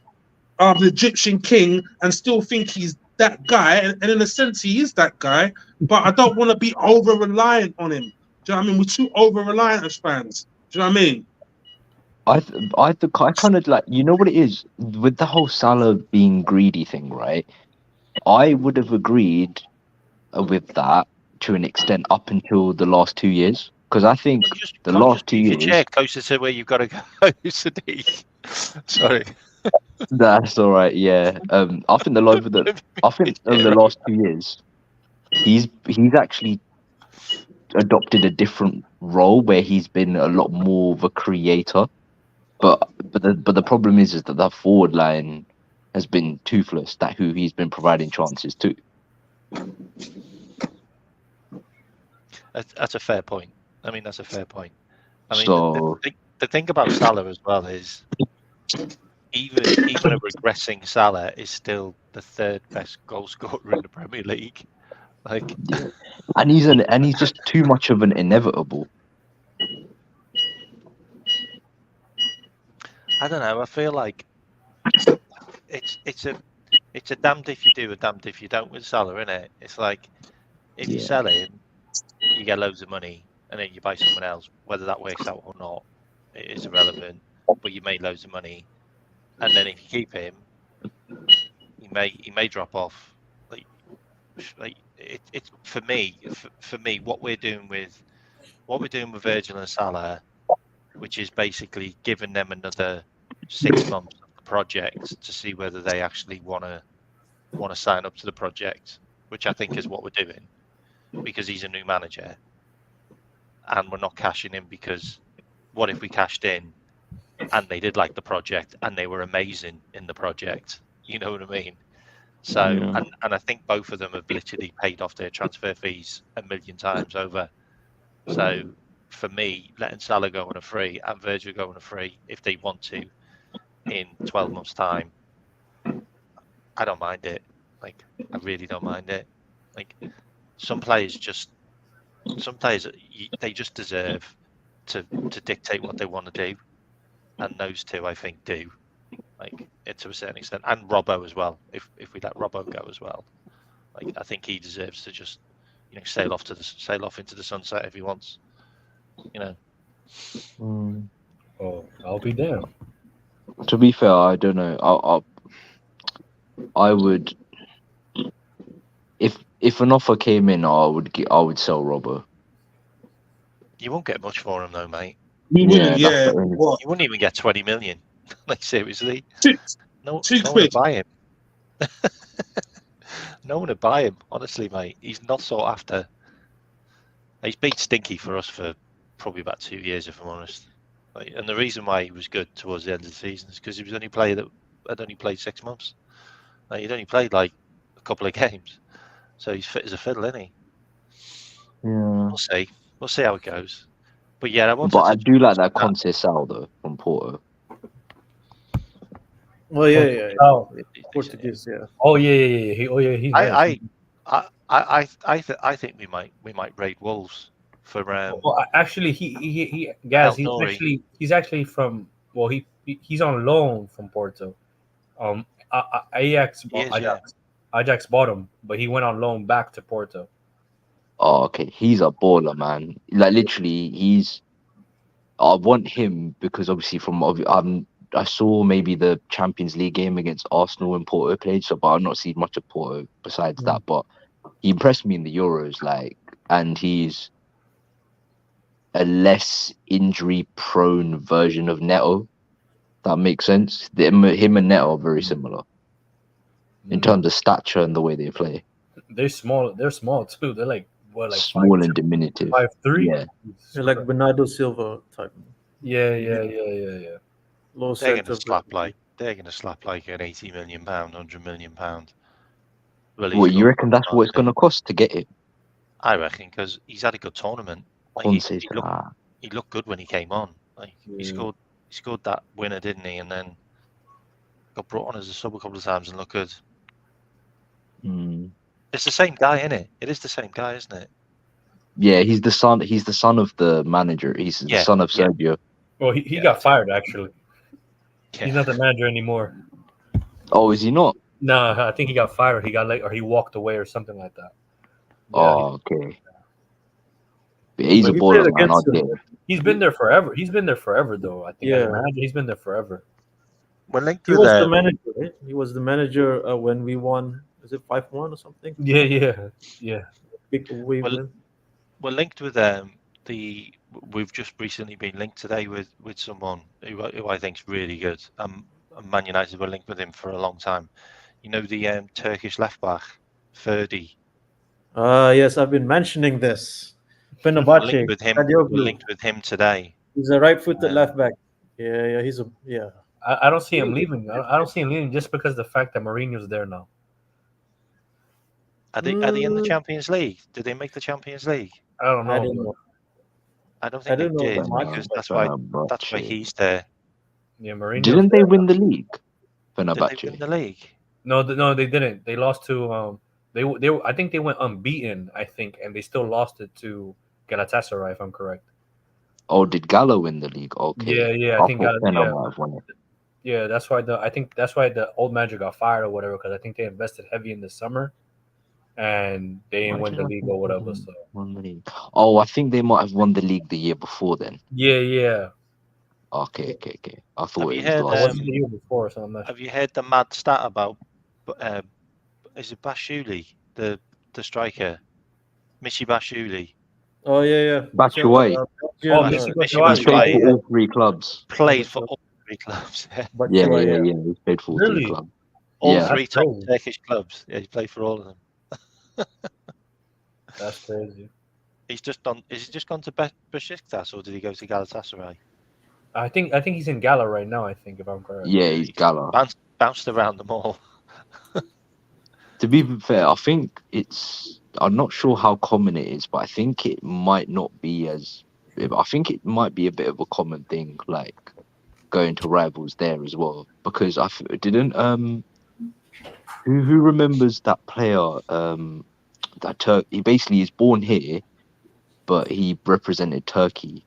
Egyptian king and still think he's that guy, and in a sense he is that guy. But I don't want to be over reliant on him. Do you know what I mean? We're too over reliant as fans. Do you know what I mean? I kind of like, you know what it is with the whole Salah being greedy thing, right? I would have agreed with that to an extent up until the last 2 years, because I think the last 2 years. Chair closer to where you've got to go, Sadiq. Sorry. That's all right. Yeah. I think over the last 2 years, he's actually adopted a different role where he's been a lot more of a creator. But the problem is that that forward line has been toothless. That who he's been providing chances to. That's a fair point. I mean, that's a fair point. I mean, So the thing about Salah as well is even a regressing Salah is still the third best goal scorer in the Premier League. Like, and he's just too much of an inevitable. I don't know. I feel like it's a damned if you do, a damned if you don't with Salah, isn't it? It's like if you sell him, you get loads of money, and then you buy someone else. Whether that works out or not, it is irrelevant. But you made loads of money, and then if you keep him, he may drop off. Like it's for me. What we're doing with Virgil and Salah, which is basically giving them another 6 months of the project to see whether they actually want to sign up to the project, which I think is what we're doing, because he's a new manager, and we're not cashing in because what if we cashed in and they did like the project and they were amazing in the project? You know what I mean? So, and I think both of them have literally paid off their transfer fees 1 million times over. So, for me, letting Salah go on a free and Virgil go on a free if they want to in 12 months' time, I don't mind it. Like, I really don't mind it. Like, some players they just deserve to dictate what they want to do, and those two I think do, like, to a certain extent, and Robbo as well. If we let Robbo go as well, like, I think he deserves to just sail off into the sunset if he wants. Oh, I'll be damned. To be fair, I don't know. I would, if an offer came in, I would sell Robbo. You won't get much for him though, mate. Yeah. You wouldn't even get 20 million. Like, seriously, no one would buy him. No one would buy him, honestly, mate. He's not sought after. He's been stinky for us for probably about 2 years, if I'm honest. Like, and the reason why he was good towards the end of the season is because he was only player that had only played 6 months. Like, he'd only played like a couple of games, so he's fit as a fiddle, isn't he? Yeah. We'll see how it goes. But yeah, I do like that Conceição though from Porto. Well, yeah. Oh, Portuguese, yeah. oh yeah. He's nice. I think we might raid Wolves for. Well, actually, he's actually from. Well, he's on loan from Porto. Ajax bought him, but he went on loan back to Porto. Oh, okay. He's a baller, man. Like, literally, I want him because obviously I saw maybe the Champions League game against Arsenal when Porto played, but I've not seen much of Porto besides that. But he impressed me in the Euros, and he's a less injury-prone version of Neto. That makes sense. Him and Neto are very similar in terms of stature and the way they play. They're small. They're small too. They're like what, like Small and diminutive. 5'3"? Yeah. They're like Bernardo Silva type. Yeah. Low They're going center. to slap like an 80 million pound, 100 million pound. Well, Well, you reckon that's what it's going to cost to get it? I reckon because he's had a good tournament. Like, he looked good when he came on. Like he scored that winner, didn't he? And then got brought on as a sub a couple of times and looked good. It's the same guy, isn't it? It is the same guy, isn't it? Yeah, he's the son. He's the son of the manager. He's the son of Sergio. Well, he got fired actually. Yeah. He's not the manager anymore. Oh, is he not? No, I think he got fired. He got or he walked away or something like that. Yeah, Oh, okay. But he's But a he baller, played man. against I'll him. get it. he's been there forever. He's been there forever, though. I think as a Yeah. manager, he's been there forever. We're linked He with was the manager, right? He was the manager when we won. Is it 5-1 or something? Yeah. Big away Well, win. we're linked with we've just recently been linked today with someone who I think is really good. Man United were linked with him for a long time. You know the Turkish left back, Ferdi. Yes, I've been mentioning this. We're Fenerbahce. linked with him. Kadioglu. We're linked with him today. He's a right-footed left back. Yeah, he's a I don't see him leaving. I don't see him leaving just because of the fact that Mourinho's there now. Are they in the Champions League? Did they make the Champions League? I don't know. I don't know. I don't think don't know they did that much, because but, that's why he's there. Yeah, Mourinho. Didn't they win the league? Did they win Fenerbahce. the league? No, they didn't. They lost to They I think they went unbeaten. I think, and they still lost it to Galatasaray, if I'm correct. Oh, did Gala win the league? Okay. Yeah. I think thought Fener yeah. might have won it. Yeah, that's why the old manager got fired or whatever, because I think they invested heavy in the summer, and they didn't win the league or whatever. So Won the league. Oh, I think they might have won the league the year before then. yeah. Okay. I thought Have you it heard, was It last wasn't the year before, so I'm not. Have you heard the mad stat about? Is it Bashuli, the striker, Michi Bashuli? Oh yeah. Batshuayi. Missy He Batshuayi. played for all three clubs. Played for all three clubs. Yeah. He played for all Really? three clubs. All Yeah. three That's top crazy. Turkish clubs. Yeah, he played for all of them. That's crazy. Is he just gone to Besiktas or did he go to Galatasaray? I think he's in Gala right now. I think, if I'm correct. Yeah, he's Gala. Bounced around them all. To be fair, I think I'm not sure how common it is, but I think it might not be I think it might be a bit of a common thing, like going to rivals there as well. Because who remembers that player, he basically is born here, but he represented Turkey.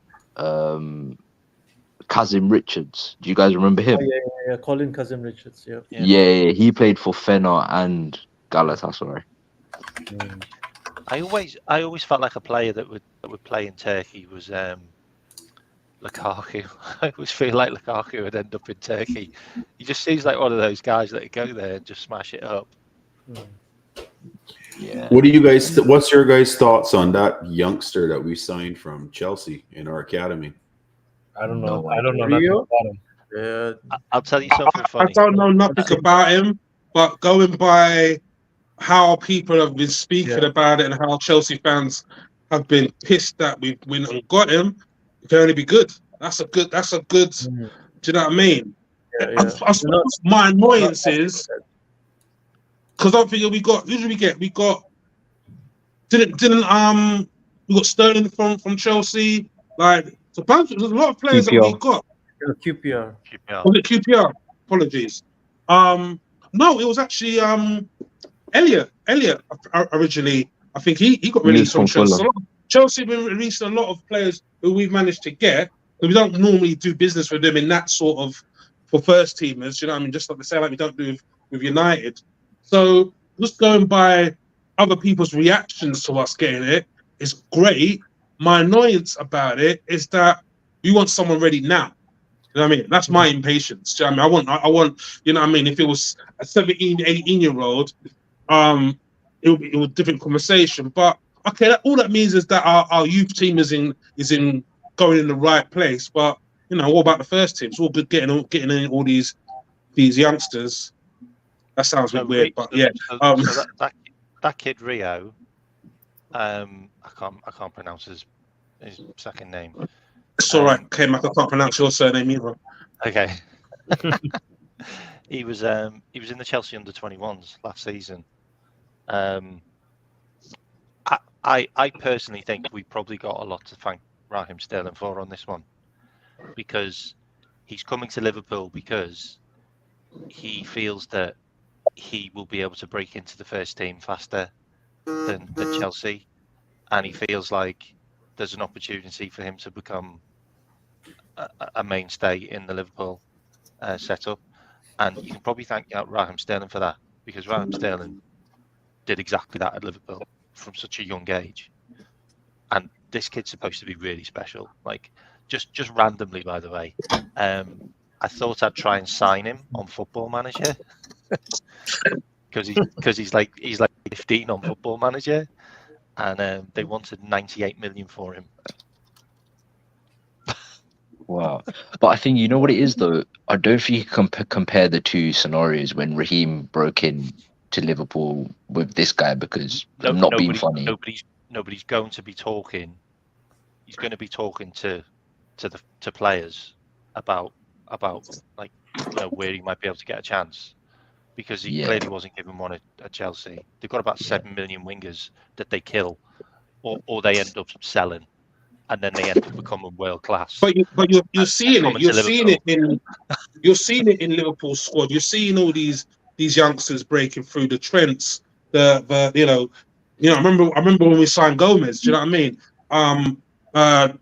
Kazim Richards. Do you guys remember him? Yeah. Colin Kazim Richards. Yeah. Yeah, he played for Fener and Galatasaray. I always felt like a player that would play in Turkey was Lukaku. I always feel like Lukaku would end up in Turkey. He just seems like one of those guys that go there and just smash it up. Yeah. What's your guys' thoughts on that youngster that we signed from Chelsea in our academy? I don't know. No I don't know idea. nothing about him. Yeah. I'll tell you something I funny. don't know nothing about him, but going by how people have been speaking about it and how Chelsea fans have been pissed that we not got him, it can only be good. That's a good. Do you know what I mean? Yeah. I suppose my annoyance is because I think we got. Who did we get? We got. We got Sterling from Chelsea. Like there's a lot of players that we got. QPR. Was it QPR? Apologies. No, it was actually Elliot originally. I think he got released from Chelsea. So Chelsea have been released a lot of players who we've managed to get. But we don't normally do business with them in that sort of for first teamers. You know what I mean? Just like they say, like we don't do with United. So just going by other people's reactions to us getting it is great. My annoyance about it is that we want someone ready now. You know what I mean? That's my impatience. Do you know what I mean? I want, you know what I mean? If it was a 17, 18-year-old, it would be a different conversation. But okay, all that means is that our youth team is in going in the right place. But you know, what about the first team? It's all good getting in all these youngsters. That sounds a bit weird, but yeah. So that kid Rio, I can't pronounce his second name. It's all right, K-Mac. I can't pronounce your surname either. Okay. He was in the Chelsea under-21s last season. I personally think we probably got a lot to thank Raheem Sterling for on this one, because he's coming to Liverpool because he feels that he will be able to break into the first team faster than Chelsea, and he feels like there's an opportunity for him to become a mainstay in the Liverpool setup. And you can probably thank Raheem Sterling for that, because Raheem Sterling did exactly that at Liverpool from such a young age. And this kid's supposed to be really special. Like, just randomly, by the way, I thought I'd try and sign him on Football Manager because he's like 15 on Football Manager, and they wanted 98 million for him. Wow. But I think, you know what it is, though? I don't think you can compare the two scenarios when Raheem broke in to Liverpool with this guy, because I'm not being funny. Nobody's going to be talking. He's going to be talking to players about like, you know, where he might be able to get a chance, because he clearly wasn't given one at Chelsea. They've got about 7 million wingers that they kill, or they end up selling, and then they end up becoming world class. But you're seeing it. You're seeing it in Liverpool's squad. You're seeing all these youngsters breaking through, the Trents. The you know. I remember when we signed Gomez. Do you know what I mean?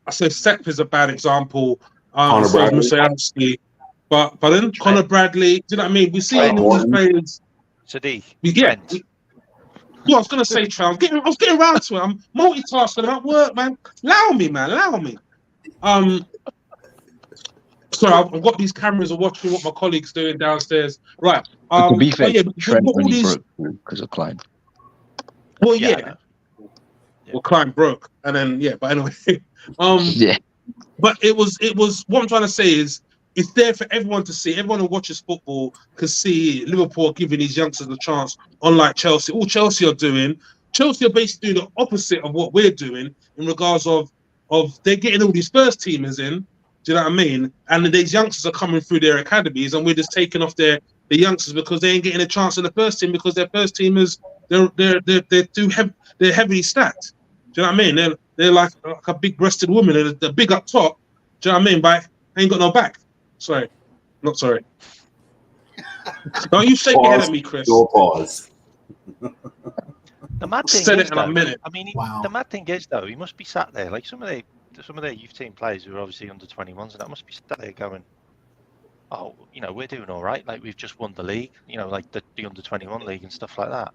I say Sepp is a bad example. Conor Bradley. But then Conor Bradley. Do you know what I mean? We're seeing all these players. Sadiq. Yeah. I was gonna say, Trent. I was getting around to it. I'm multitasking. I'm at work, man. Allow me. Sorry, I've got these cameras are watching what my colleagues doing downstairs. Right. To be fair, Trent only broke because of Klein. Well, yeah. Well, Klein broke, and then but anyway, yeah. But it was what I'm trying to say is it's there for everyone to see. Everyone who watches football can see Liverpool giving these youngsters a chance, unlike Chelsea. All Chelsea are doing, Chelsea are basically doing the opposite of what we're doing in regards of they're getting all these first teamers in. Do you know what I mean? And these youngsters are coming through their academies, and we're just taking off the youngsters because they ain't getting a chance in the first team because their first teamers they're heavily stacked. Do you know what I mean? They're like a big-breasted woman. They're big up top. Do you know what I mean? But ain't got no back. Sorry, not sorry. Don't you shake your head at me, Chris. Your pause. The mad thing Said is, it in a minute. I mean, the mad thing is, though, he must be sat there like some of their youth team players who are obviously under 21s, and that must be sat there going, "Oh, you know, we're doing all right. Like, we've just won the league, you know, like the under 21 league and stuff like that."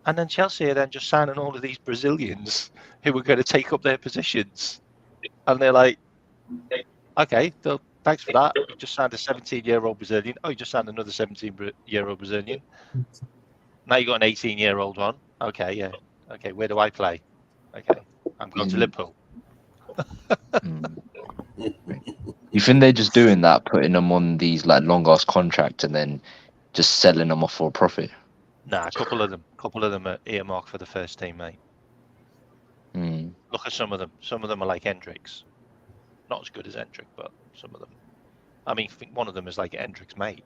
And then Chelsea are then just signing all of these Brazilians who are going to take up their positions, and they're like, "Okay, thanks for that. You just signed a 17-year-old Brazilian. Oh, you just signed another 17-year-old Brazilian. Now you got an 18-year-old one. Okay, yeah. Okay, where do I play? Okay, I'm going to Liverpool." You think they're just doing that, putting them on these like long-ass contracts and then just selling them off for a profit? Nah, a couple of them are earmarked for the first team, mate. Look at some of them. Some of them are like Hendricks. Not as good as Hendrick, but some of them. I mean, I think one of them is like Hendrick's mate.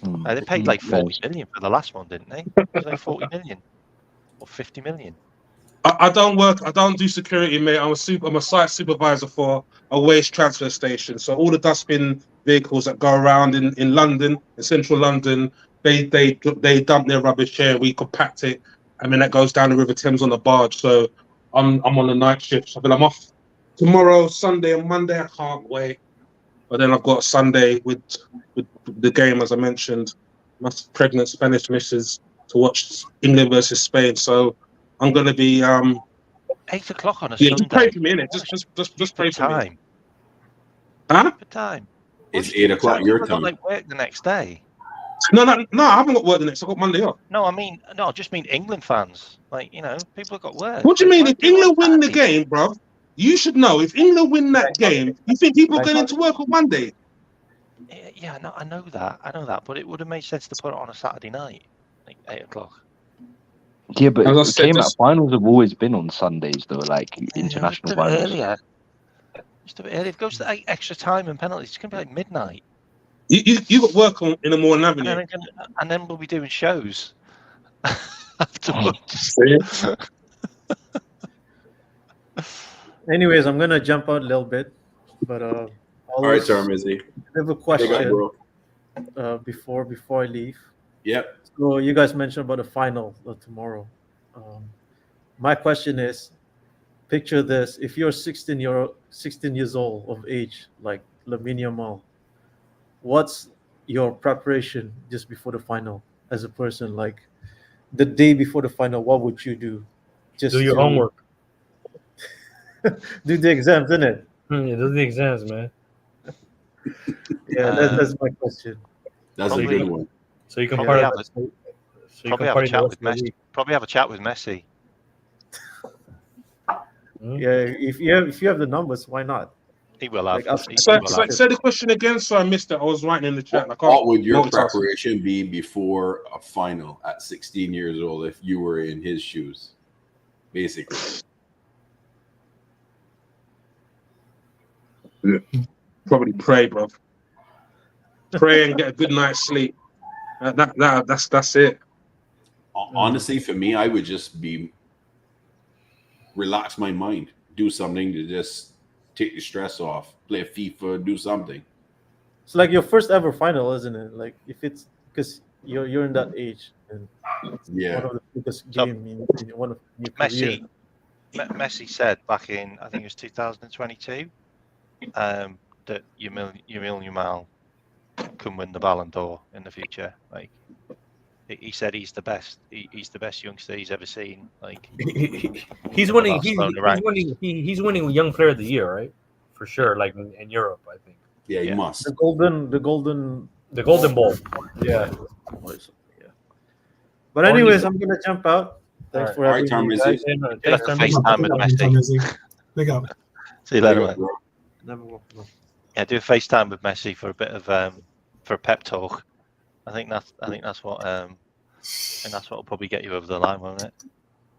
They paid like 40 million for the last one, didn't they? It was like 40 million or 50 million. I don't do security, mate. I'm a site supervisor for a waste transfer station. So all the dustbin vehicles that go around in London, in central London, they dump their rubbish here. We compact it, and then that goes down the River Thames on a barge. So I'm on the night shift. So I'm off tomorrow, Sunday, and Monday. I can't wait. But then I've got Sunday with the game, as I mentioned, my pregnant Spanish missus to watch England versus Spain. So I'm gonna be 8 o'clock on a Sunday. Just pray for me, innit? Just pray for me. Huh? Good time. It's 8 o'clock your time. Like work the next day. No, I haven't got work the next. I got Monday off. No, I just mean England fans. Like, you know, people have got work. What do you mean? If England win the game, bro? You should know if England win that game. You think people are going into work on Monday? Yeah, I know that, but it would have made sense to put it on a Saturday night, like 8 o'clock. Yeah, but As I the said, KMAT this- finals have always been on Sundays, though, like international Just a bit finals. earlier. Just a bit earlier. If it goes to like extra time and penalties, it's gonna be like midnight, You got work on in the morning, haven't you? and then we'll be doing shows afterwards. Anyways, I'm gonna jump out a little bit, but All right, always Tarmizi. I have a Big up, question bro. before I leave. Yep. So you guys mentioned about the final tomorrow. My question is, picture this: if you're 16 years old of age, like Lamine Yamal, what's your preparation just before the final as a person? Like the day before the final, what would you do? Just Do your to homework. do the exams, isn't it? Yeah, do the exams, man. Yeah, that's my question. That's a Probably- good one. So you can Probably party. have a- So you Probably can have a party chat the with rest of the Messi. week. Probably have a chat with Messi. Yeah, if you have the numbers, why not? He will have. Like, I'll- he So, will so, have. say the question again, so I missed it. I was writing in the chat. What would your multitask. preparation be before a final at 16 years old if you were in his shoes? Basically. Probably pray, bro. Pray and get a good night's sleep. That's it. Honestly, for me, I would just be relax my mind, do something to just take the stress off, play FIFA, do something. It's like your first ever final, isn't it? Like if it's because you're in that age and it's Yeah. one of the biggest So- game in one of your career. Messi said back in, I think it was 2022, that Yamil Yamal can win the Ballon d'Or in the future. Like he said, he's the best. He's the best youngster he's ever seen. Like He's winning. Barcelona ranks. He's winning Young Player of the Year, right? For sure. Like in Europe, I think Yeah, you Yeah. must. The golden the Golden Ball. Yeah. yeah. But anyways, I'm gonna jump out. Thanks Alright. for Alright, having me, Tom, guys. Like a FaceTime with Messi. Big up. See you later, mate. Never walk alone. Yeah, do a FaceTime with Messi for a bit of for a pep talk. I think that's what will probably get you over the line, won't it?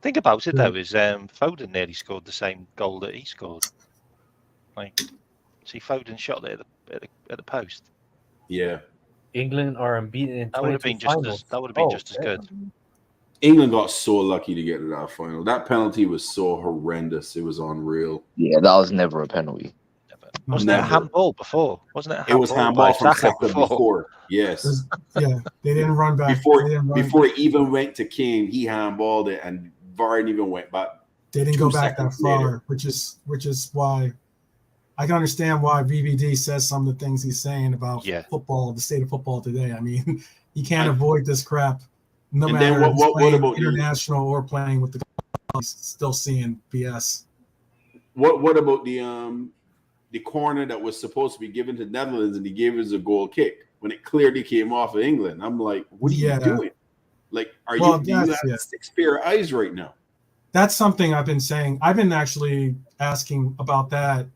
Think about it though, is Foden nearly scored the same goal that he scored. Like, see, Foden shot it at the post. Yeah. England are unbeaten in That would have 22 been just finals. as that would have been Oh, just as yeah. good. England got so lucky to get to that final. That penalty was so horrendous. It was unreal. Yeah, that was never a penalty. Wasn't it a Never. handball before? Wasn't it? It was handball from Saka before. Yes. Yeah, they didn't run back. Before they didn't, run, before it even went to Kane, he handballed it, and Varane even went back. they didn't go 2 back that seconds far, later. which is why I can understand why VVD says some of the things he's saying about Yeah. football, the state of football today. I mean, you can't avoid this crap, no And then matter if he's what playing about you? international or playing with the he's still seeing BS. What about the corner that was supposed to be given to Netherlands and he gave us a goal kick when it clearly came off of England? I'm like, what are Yeah. you doing? Like, Well, do you have yeah. 6 pair of eyes right now? That's something I've been saying. I've been actually asking about that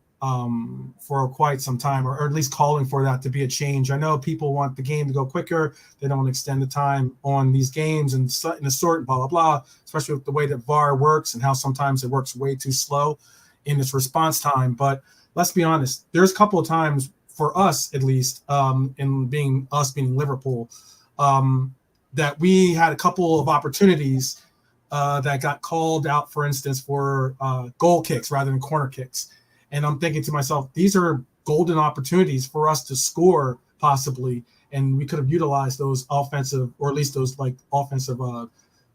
for quite some time, or at least calling for that to be a change. I know people want the game to go quicker. They don't want to extend the time on these games and a sort, blah, blah, blah, especially with the way that VAR works and how sometimes it works way too slow in its response time. But let's be honest, there's a couple of times for us, at least, in being Liverpool, that we had a couple of opportunities that got called out, for instance, for goal kicks rather than corner kicks. And I'm thinking to myself, these are golden opportunities for us to score possibly, and we could have utilized those offensive, or at least those like offensive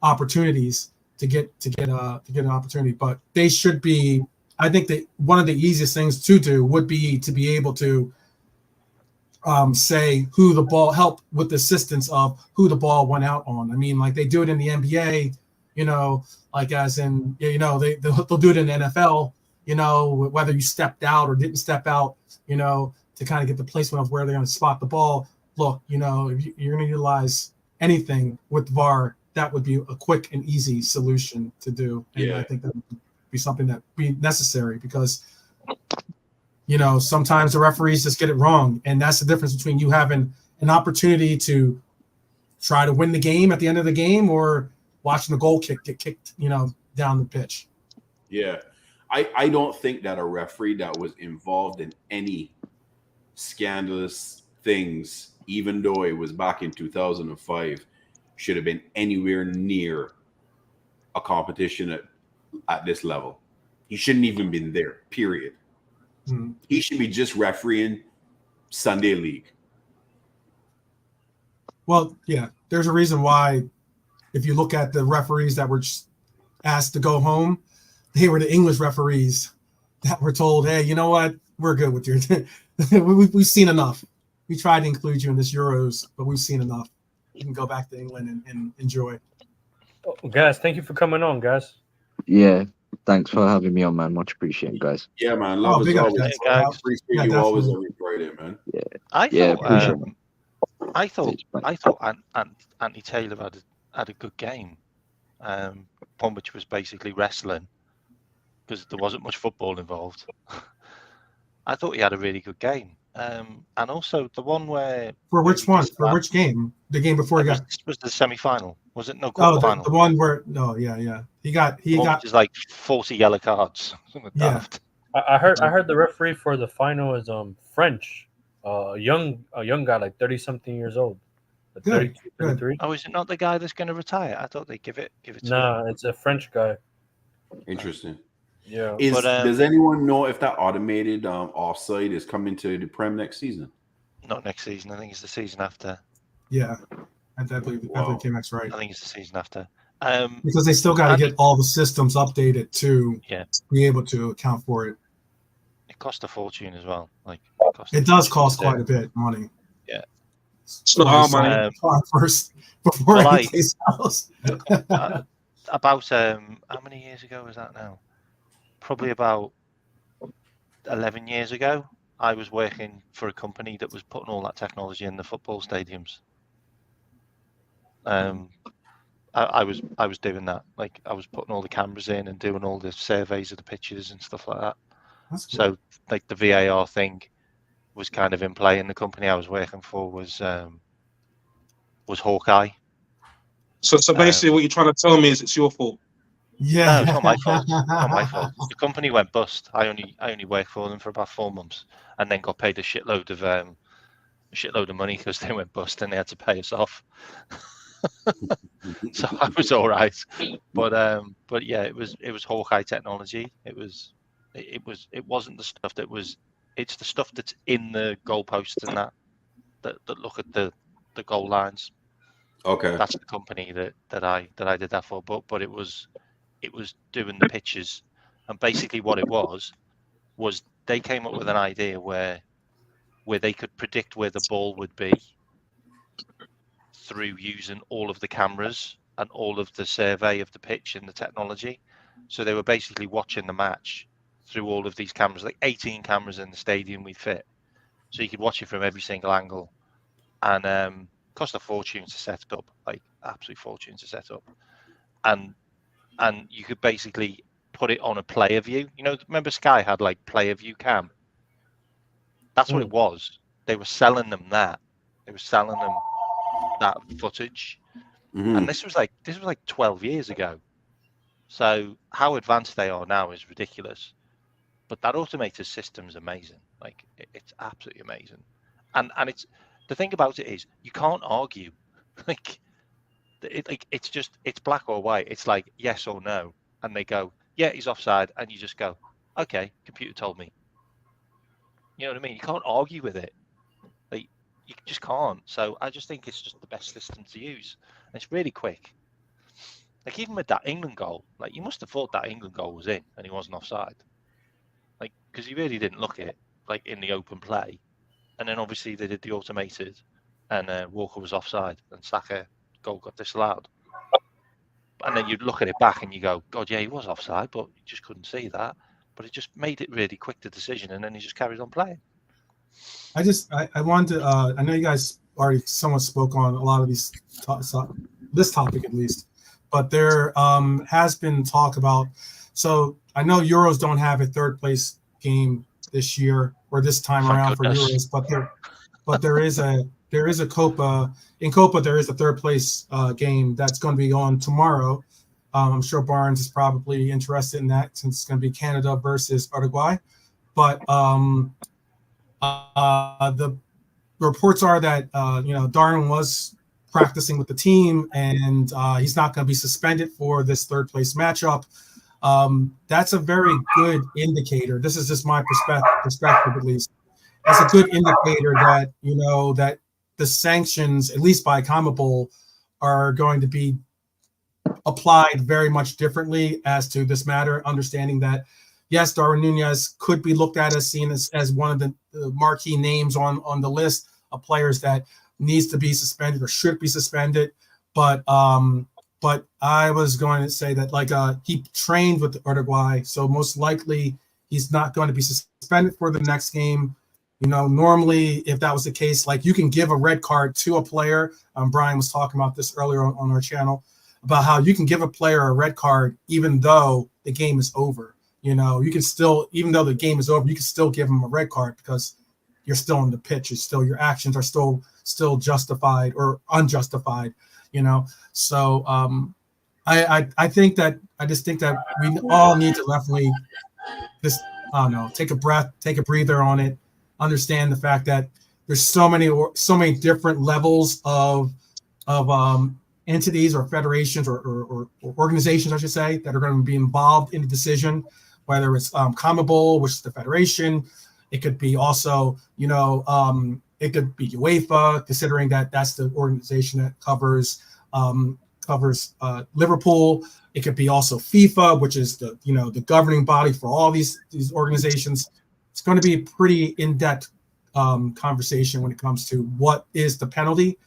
opportunities to get an opportunity. But they should be. I think that one of the easiest things to do would be to be able to say who the ball, help with the assistance of who the ball went out on. I mean, like they do it in the NBA, like as in, they'll do it in the NFL, whether you stepped out or didn't step out, to kind of get the placement of where they're going to spot the ball. Look, if you're going to utilize anything with VAR, that would be a quick and easy solution to do. And Yeah. I think that be something that be necessary because, you know, sometimes the referees just get it wrong. And that's the difference between you having an opportunity to try to win the game at the end of the game or watching the goal kick get kicked, you know, down the pitch. Yeah. I don't think that a referee that was involved in any scandalous things, even though it was back in 2005, should have been anywhere near a competition at this level. He shouldn't even been there, period. Mm-hmm. He should be just refereeing Sunday League. Well, yeah, there's a reason why if you look at the referees that were asked to go home, they were the English referees that were told, hey, you know what? We're good with your we've seen enough. We tried to include you in this Euros, but we've seen enough. You can go back to England and enjoy. Oh, guys, thank you for coming on, guys. Yeah, thanks for having me on, man. Much appreciated, guys. Yeah, man. Love big is up, always. guys. Appreciate Yeah, you always definitely. every Friday, man. I thought Anthony Taylor had a good game. One which was basically wrestling because there wasn't much football involved. I thought he had a really good game. And also the one where For which one? For which game? The game before he got was the semi-final. Was it no oh quarter-final? the one where yeah. He got just like 40 yellow cards. Yeah. I heard the referee for the final is French, a young guy like 30-something years old, like Good, 32, 33. Oh, is it not the guy that's going to retire? I thought they'd give it to him. Nah, it's a French guy. Interesting. Yeah. Does anyone know if that automated offside is coming to the Prem next season? Not next season. I think it's the season after. Yeah. I believe TMX right. I think it's the season after. Because they still got to get all the systems updated to be able to account for it. It cost a fortune as well. It does cost quite a bit of money. Yeah. It's not our money. First, before anything else. About how many years ago was that now? Probably about 11 years ago. I was working for a company that was putting all that technology in the football stadiums. I was doing that. Like I was putting all the cameras in and doing all the surveys of the pitches and stuff like that. That's cool. So like the VAR thing was kind of in play, and the company I was working for was Hawkeye. So basically, what you're trying to tell me is it's your fault. Yeah, no, it's not my fault. Not my fault. The company went bust. I only worked for them for about 4 months, and then got paid a shitload of money because they went bust and they had to pay us off. So I was all right, but yeah, it was Hawkeye technology. It wasn't the stuff that was. It's the stuff that's in the goalposts and that look at the goal lines. Okay, that's the company that I did that for. But it was doing the pitches, and basically what it was they came up with an idea where they could predict where the ball would be through using all of the cameras and all of the survey of the pitch and the technology. So they were basically watching the match through all of these cameras, like 18 cameras in the stadium we fit. So you could watch it from every single angle. And cost a fortune to set up, like absolute fortune to set up. And you could basically put it on a player view. You know, remember Sky had like player view cam? That's what it was. They were selling them that. They were selling them that footage. Mm-hmm. And this was like 12 years ago. So how advanced they are now is ridiculous. But that automated system is amazing. Like it's absolutely amazing. And it's the thing about it is you can't argue. It's black or white. It's like yes or no. And they go, yeah, he's offside, and you just go, okay, computer told me. You know what I mean? You can't argue with it. Like you just can't. So I just think it's just the best system to use. And it's really quick. Like even with that England goal, like you must have thought that England goal was in and he wasn't offside. Like because he really didn't look at it like in the open play. And then obviously they did the automated, and Walker was offside, and Saka goal got disallowed. And then you'd look at it back and you go, God, yeah, he was offside, but you just couldn't see that. But it just made it really quick, the decision, and then he just carried on playing. I wanted to, I know you guys already somewhat spoke on a lot of these, this topic at least, but there has been talk about So I know Euros don't have a third place game this year or this time Thank around goodness. for Euros, but there is a Copa. In Copa, there is a third place game that's going to be on tomorrow. I'm sure Barnes is probably interested in that since it's going to be Canada versus Uruguay. But the reports are that Darwin was practicing with the team, and he's not going to be suspended for this third place matchup. That's a very good indicator. This is just my perspective, at least. That's a good indicator that that the sanctions, at least by CONMEBOL, are going to be applied very much differently as to this matter. Understanding that, yes, Darwin Nunez could be looked at as seen as one of the marquee names on the list of players that needs to be suspended or should be suspended, but I was going to say that he trained with Uruguay, so most likely he's not going to be suspended for the next game. Normally, if that was the case, you can give a red card to a player. Brian was talking about this earlier on our channel about how you can give a player a red card even though the game is over. You can still, even though the game is over, you can still give him a red card because you're still on the pitch. Your actions are still justified or unjustified. So I think that we all need to definitely just take a breath, take a breather on it, understand the fact that there's so many different levels of entities or federations or organizations, I should say, that are going to be involved in the decision, whether it's CONMEBOL, which is the federation. It could be also, it could be UEFA, considering that that's the organization that covers Liverpool. It could be also FIFA, which is the governing body for all these organizations. It's going to be a pretty in-depth conversation when it comes to what is the penalty,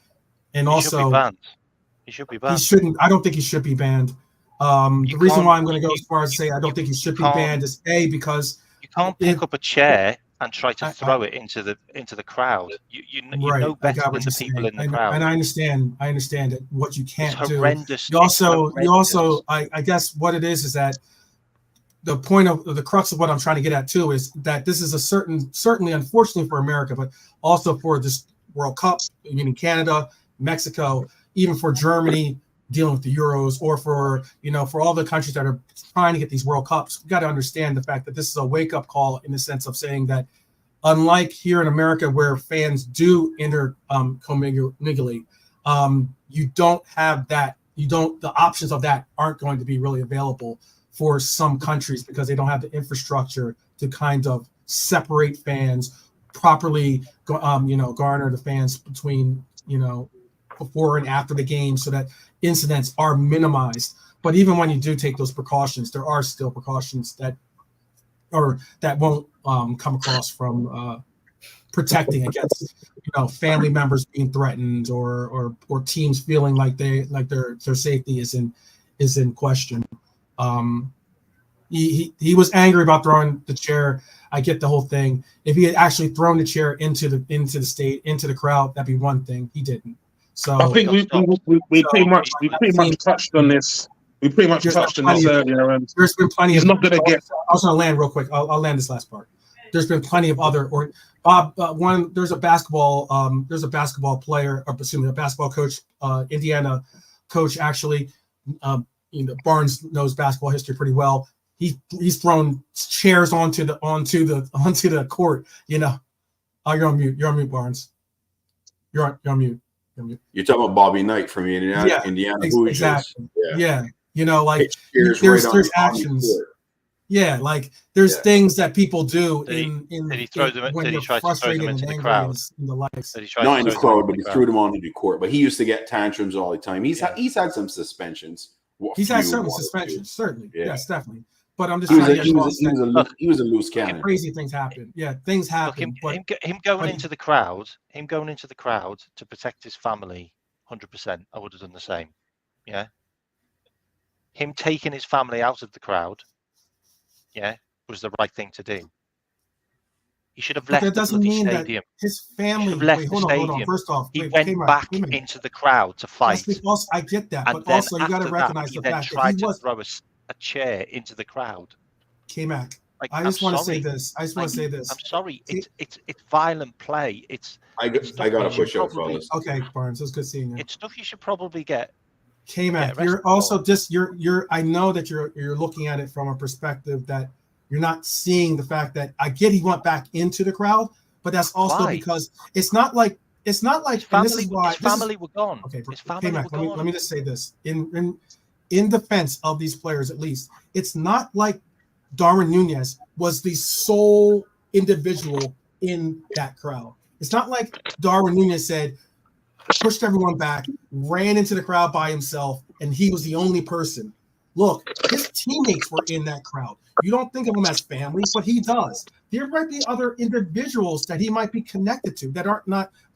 and he should be banned. He shouldn't. I don't think he should be banned. The reason why I'm going to go as far as to say I don't think he should be banned is because you can't pick up a chair and try to throw it into the crowd. You know better than the people in the crowd. And I understand that what you can't it's do. Horrendous. You also, I guess what it is that the point of the crux of what I'm trying to get at too is that this is certainly unfortunately for America, but also for this World Cup, meaning Canada, Mexico, even for Germany dealing with the Euros, or for all the countries that are trying to get these World Cups. We've got to understand the fact that this is a wake-up call in the sense of saying that unlike here in America where fans do intermingle, you don't have that. The options of that aren't going to be really available for some countries because they don't have the infrastructure to kind of separate fans properly, garner the fans between, before and after the game so that incidents are minimized. But even when you do take those precautions, there are still precautions that won't come across from protecting against family members being threatened or teams feeling like their safety is in question. He was angry about throwing the chair. I get the whole thing. If he had actually thrown the chair into the crowd, that'd be one thing. He didn't. So I think we pretty much touched on this. We pretty much touched on this earlier. And there's been plenty. He's not going to get. I was going to land real quick. I'll land this last part. There's been plenty of other. There's a basketball player, or a basketball coach, Indiana coach actually. Barnes knows basketball history pretty well. He's thrown chairs onto the court. Oh, you're on mute. You're on mute, Barnes. You're on mute. You're talking about Bobby Knight from Indiana. Yeah, Indiana exactly. Yeah. There's right actions. Yeah, there's things that people do when you're try to throw them into the crowd. Not in the crowd, but he threw them onto the court. But he used to get tantrums all the time. He's had some suspensions. He's had some suspensions, certainly. Yeah. Yes, definitely. But I'm just he was a loose cannon. Crazy things happen. Yeah, things happen. Him going into the crowd to protect his family, 100%. I would have done the same. Yeah. Him taking his family out of the crowd, was the right thing to do. He should have left the bloody stadium. His family. Hold on. First off, he went back into the crowd to fight. I get that, but also you got to recognize the fact that he was. a chair into the crowd. K-Mac, Like, I I'm just want to say sorry. this. I just want to say this. I'm sorry. It's violent play. It's I stuff got to you should push up, probably- fellas. Okay, Barnes, it was good seeing you. It's stuff you should probably get. K-Mac, Yeah, you're rest also of just you're I know that you're looking at it from a perspective that you're not seeing the fact that I get he went back into the crowd, but that's also Why? because it's not like His and family, this is why his family were gone. okay, His family K-Mac, were gone. let me just say this in defense of these players, at least it's not like Darwin Nunez was the sole individual in that crowd. It's not like Darwin Nunez said, pushed everyone back, ran into the crowd by himself, and he was the only person. Look, his teammates were in that crowd. You don't think of him as family, but he does. There might be other individuals that he might be connected to that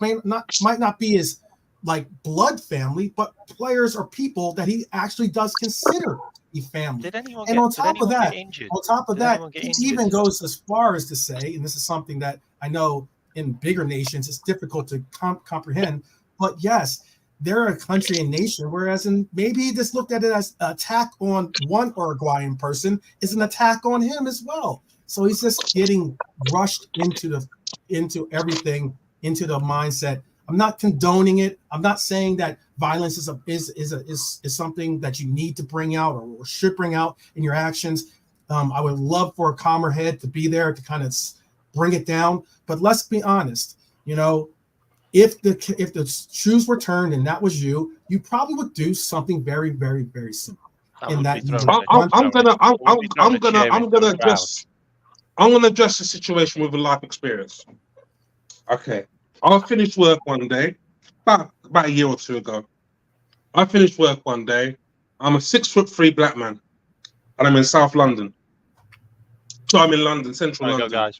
might not be his like blood family, but players or people that he actually does consider to be family. Did anyone And get, on did top of anyone that, get injured? on top of Did that, anyone get he injured? even goes as far as to say, and this is something that I know in bigger nations it's difficult to comprehend, but yes, they're a country and nation, whereas in maybe this looked at it as an attack on one Uruguayan person is an attack on him as well. So he's just getting rushed into everything, into the mindset. I'm not condoning it. I'm not saying that violence is something that you need to bring out or should bring out in your actions. I would love for a calmer head to be there to kind of bring it down. But let's be honest, you know, if the shoes were turned and that was you, you probably would do something very, very, very similar. I'm gonna address the situation with a life experience. Okay, I finished work one day about a year or two ago. I finished work one day. I'm a 6'3" black man, and I'm in South London. So I'm in London, Central London. Go, guys.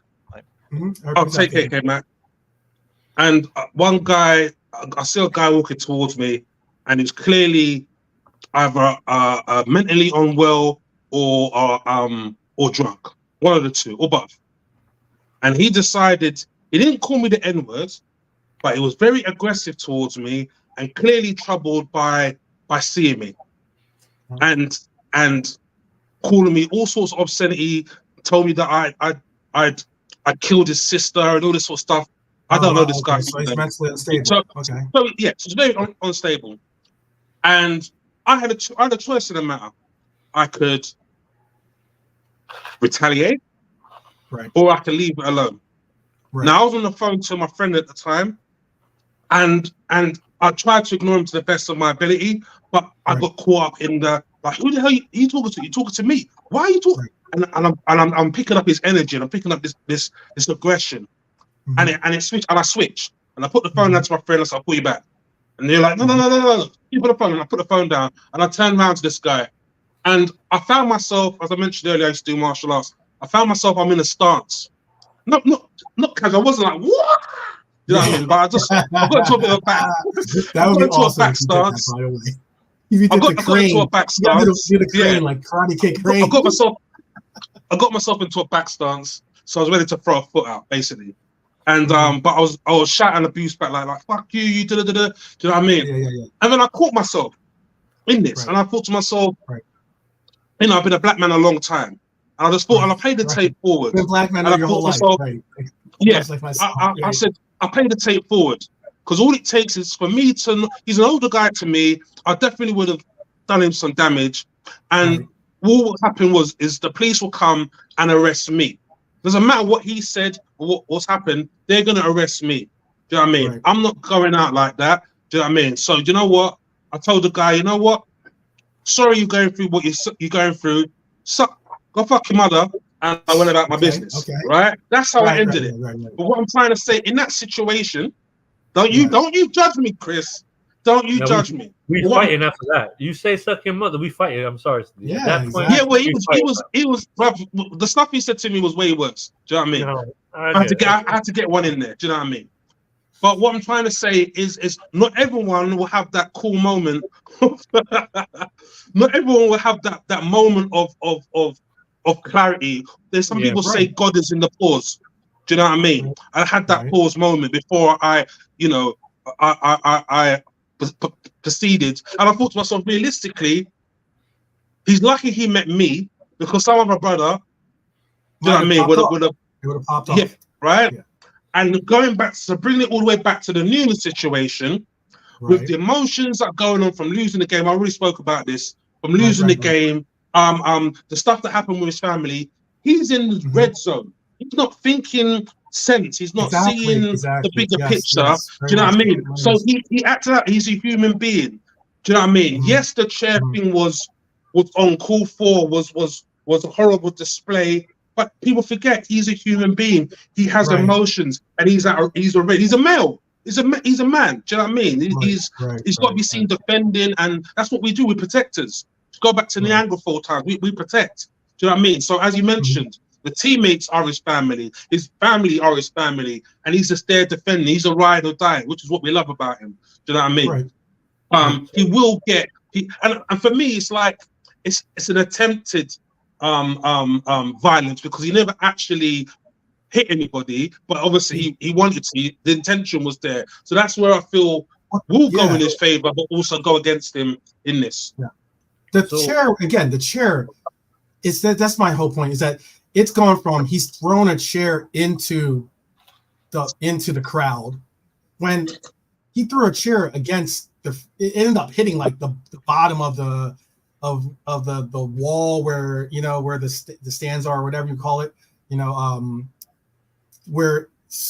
I'll take it, Matt. And one guy, I see a guy walking towards me, and he's clearly either mentally unwell or drunk, one of the two, or both. And he decided, he didn't call me the N-word, but he was very aggressive towards me and clearly troubled by seeing me, and calling me all sorts of obscenity. Told me that I killed his sister and all this sort of stuff. I don't know this guy. So he's mentally unstable. So yeah, so it's very unstable. And I had a choice in the matter. I could retaliate, right, or I could leave it alone. Right. Now I was on the phone to my friend at the time, and I tried to ignore him to the best of my ability, but I got caught up in the like, who the hell are you talking to? You talking to me? Why are you talking? Right. And I'm picking up his energy, and I'm picking up this aggression. And it switched, and I switched, and I put the phone down to my friend, and I said, I'll call you back. And they're like, no. You put the phone, and I put the phone down, and I turned around to this guy, and I found myself, as I mentioned earlier, I used to do martial arts. I found myself, I'm in a stance, not because I wasn't like what, you know what I mean? But I got into a bit of a back. That would be awesome. Back stance. If you did the crane, into a back stance. You did a crane, like Karate Kid crane. I got myself into a back stance, so I was ready to throw a foot out, basically. And but I was shouting abuse back like fuck you, you da. Do you know what I mean? Yeah. And then I caught myself in this, and I thought to myself, you know, I've been a black man a long time, and I just thought, and I played the tape forward. Been black man your whole life, right? Yeah, I said I played the tape forward because all it takes is for me to. He's an older guy to me. I definitely would have done him some damage, and what would happen is the police will come and arrest me. Doesn't matter what he said or what's happened, they're going to arrest me. Do you know what I mean? Right. I'm not going out like that. Do you know what I mean? So, you know what? I told the guy, you know what? Sorry you're going through what you're going through. Go fuck your mother. And I went about my business. Okay. Right? That's how I ended it. Right. But what I'm trying to say, in that situation, don't you judge me, Chris. Don't you judge me. We fighting after that. You say suck your mother, we fighting. I'm sorry. Yeah, that point, well, he was the stuff he said to me was way worse. Do you know what I mean? No, I had to get one in there. Do you know what I mean? But what I'm trying to say is not everyone will have that cool moment. Not everyone will have that moment of clarity. There's some people say God is in the pause. Do you know what I mean? I had that pause moment before I proceeded, and I thought to myself, realistically, He's lucky he met me, because some other brother, do you know what I mean, would have It would have popped yeah, off. right? Yeah. And going back to bring it all the way back to the Nunes situation, with the emotions that are going on from losing the game, I already spoke about this, from losing the game, the stuff that happened with his family, he's in the red zone. He's not thinking sense. He's not seeing the bigger picture. Do you know what I mean? So he acted out. He's a human being. Do you know what I mean? Yes, the chair thing was on call for, was a horrible display. But people forget he's a human being. He has emotions, and he's a male. He's a man. Do you know what I mean? He's got to be seen defending, and that's what we do. We're protectors. Go back to Neanderthal times. We protect. Do you know what I mean? So as you mentioned, the teammates are his family. His family are his family, and he's just there defending. He's a ride or die, which is what we love about him. Do you know what I mean? He will get. And for me, it's like it's an attempted violence, because he never actually hit anybody, but obviously he wanted to. The intention was there, so that's where I feel will go in his favor, but also go against him in this. The chair is that's my whole point, is that it's gone from he's thrown a chair into the crowd. When he threw a chair against it ended up hitting like the bottom of the wall where where the stands are, or whatever you call it, where,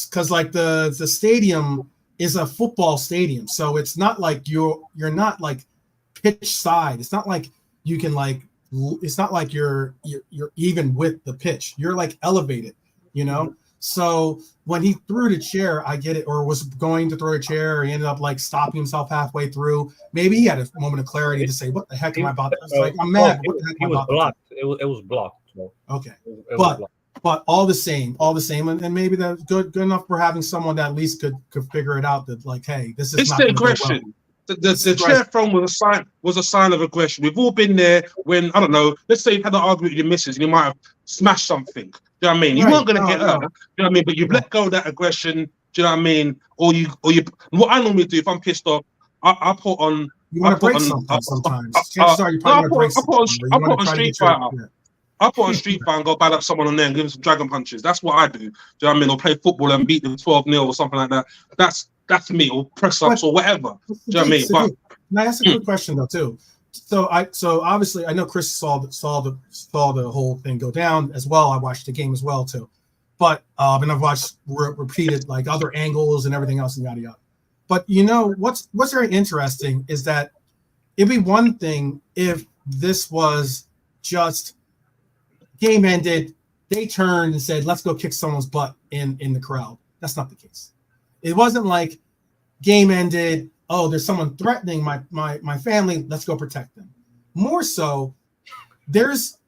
because like the stadium is a football stadium, so it's not like you're not like pitch side. It's not like you can like, it's not like you're even with the pitch. You're like elevated, So when he threw the chair, I get it, or was going to throw a chair, or he ended up like stopping himself halfway through. Maybe he had a moment of clarity to say, "What the heck am I about to?" It's like, I'm mad. What the heck am I about blocked. It was blocked. So. Okay, But all the same, and maybe that's good enough for having someone that at least could figure it out. That like, hey, this is not the aggression. Well. The chair thrown was a sign of aggression. We've all been there when, I don't know, let's say you've had an argument with your missus and you might have smashed something. Do you know what I mean? You weren't going to get hurt. Do you know what I mean? But you've let go of that aggression. Do you know what I mean? Or you. What I normally do if I'm pissed off, I put on. You want to break something sometimes. Chances are you probably going to break something. I put on Street Fighter. I put on Street Fighter and go bad up someone on there and give him some dragon punches. That's what I do. Do you know what I mean? Or play football and beat them 12-0 or something like that. That's me, or press ups or whatever. Do you know what I mean? But can I ask a quick question though too? So obviously I know Chris saw the whole thing go down as well. I watched the game as well too, but and I've watched repeated like other angles and everything else and yada yada. But what's very interesting is that it'd be one thing if this was just game ended, they turned and said, "Let's go kick someone's butt in the crowd." That's not the case. It wasn't like game ended, oh, there's someone threatening my family, let's go protect them. More so, there's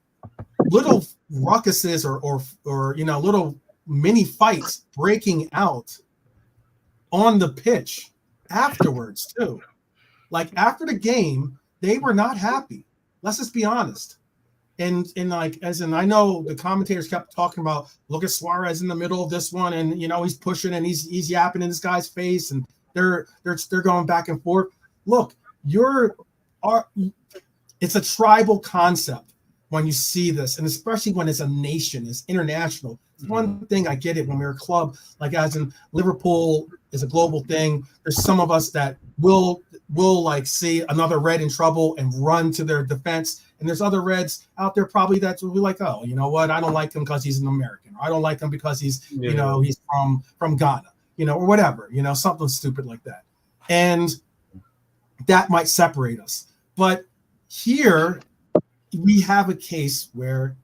little ruckuses or little mini fights breaking out on the pitch afterwards too. Like after the game, they were not happy. Let's just be honest. And like, as in, I know the commentators kept talking about, look at Suarez in the middle of this one, and he's pushing and he's yapping in this guy's face, and they're going back and forth. Look, it's a tribal concept when you see this, and especially when it's a nation, it's international. It's one thing, I get it when we're a club, like as in Liverpool is a global thing. There's some of us that will like see another red in trouble and run to their defense. And there's other Reds out there probably that will be like, oh, you know what? I don't like him because he's an American. Or I don't like him because he's, he's from Ghana, or whatever, something stupid like that. And that might separate us. But here we have a case where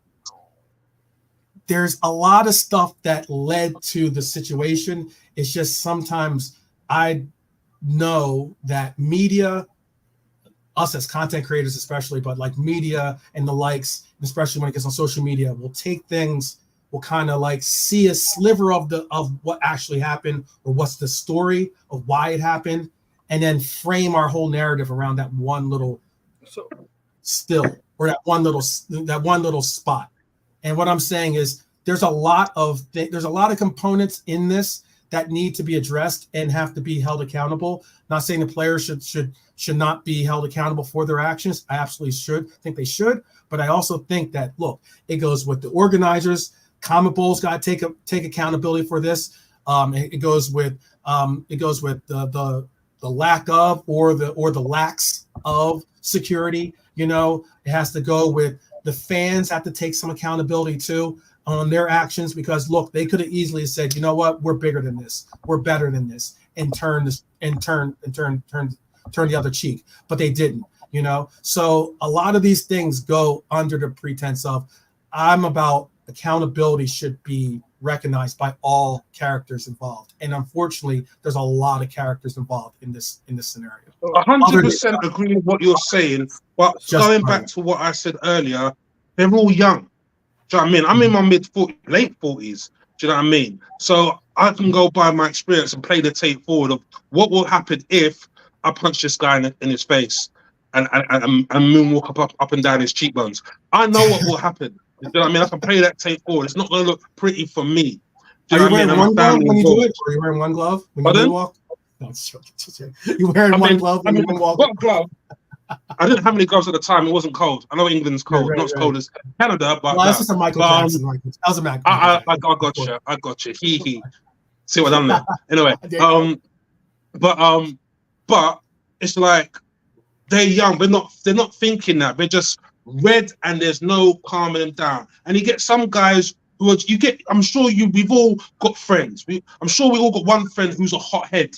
there's a lot of stuff that led to the situation. It's just sometimes I know that media, us as content creators especially, but like media and the likes, especially when it gets on social media, will take things, will kind of like see a sliver of what actually happened, or what's the story of why it happened, and then frame our whole narrative around that one little still, or that one little spot. And what I'm saying is there's a lot of components in this that need to be addressed and have to be held accountable. Not saying the players should should not be held accountable for their actions. I absolutely think they should, but I also think that, look, it goes with the organizers. Comet Bowl's got to take accountability for this. It goes with the lack of or the lacks of security. You know, it has to go with the fans have to take some accountability too on their actions, because look, they could have easily said, you know what, we're bigger than this, we're better than this, and turn the other cheek, but they didn't. You know, so a lot of these things go under the pretense of I'm about accountability should be recognized by all characters involved, and unfortunately, there's a lot of characters involved in this scenario. 100% agree with what you're saying, but going back to what I said earlier, they're all young. Do you know what I mean? I'm in my late 40s. Do you know what I mean? So I can go by my experience and play the tape forward of what will happen if I punch this guy in his face and moonwalk up and down his cheekbones. I know what will happen. You know what I mean? I can play that tape forward. It's not going to look pretty for me. Are you wearing one glove when you do it? Are you wearing one glove when you walk? No, it's joking. You wearing one glove when you walk? What glove? I didn't have any gloves at the time. It wasn't cold. I know England's cold, not as cold as Canada, but that's just a Michael Jackson. That was a Michael Jackson. I got you. He. See what I'm there. Anyway, but it's like they're young. They're not thinking that. They're just red, and there's no calming them down. And you get some guys who are, I'm sure we've all got friends. I'm sure we all got one friend who's a hothead.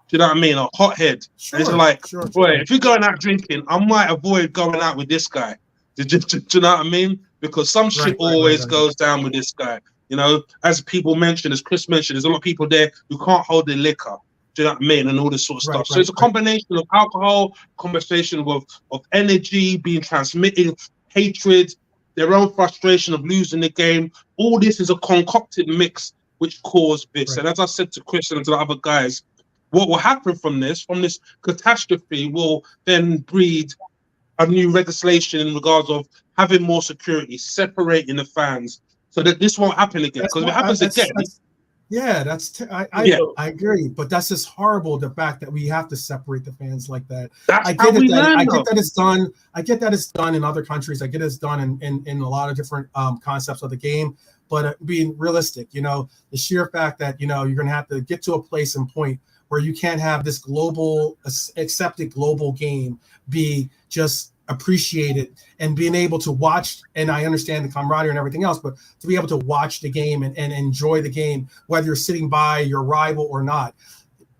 Do you know what I mean? A hothead. Sure, and it's like, boy, sure. if you're going out drinking, I might avoid going out with this guy. Do you know what I mean? Because some shit always goes down with this guy. You know, as people mentioned, as Chris mentioned, there's a lot of people there who can't hold their liquor. Do you know what I mean? And all this sort of stuff. So it's a combination of alcohol, conversation of energy being transmitted, hatred, their own frustration of losing the game. All this is a concocted mix which caused this. And as I said to Chris and to the other guys, what will happen from this catastrophe will then breed a new legislation in regards of having more security, separating the fans, so that this won't happen again. Because if it happens again... I agree, but that's just horrible. The fact that we have to separate the fans like that. I get that it's done. I get that it's done in other countries. I get it's done in a lot of different concepts of the game. But being realistic, you know, the sheer fact that you're going to have to get to a place and point where you can't have this global accepted global game be just appreciated and being able to watch, and I understand the camaraderie and everything else, but to be able to watch the game and enjoy the game, whether you're sitting by your rival or not,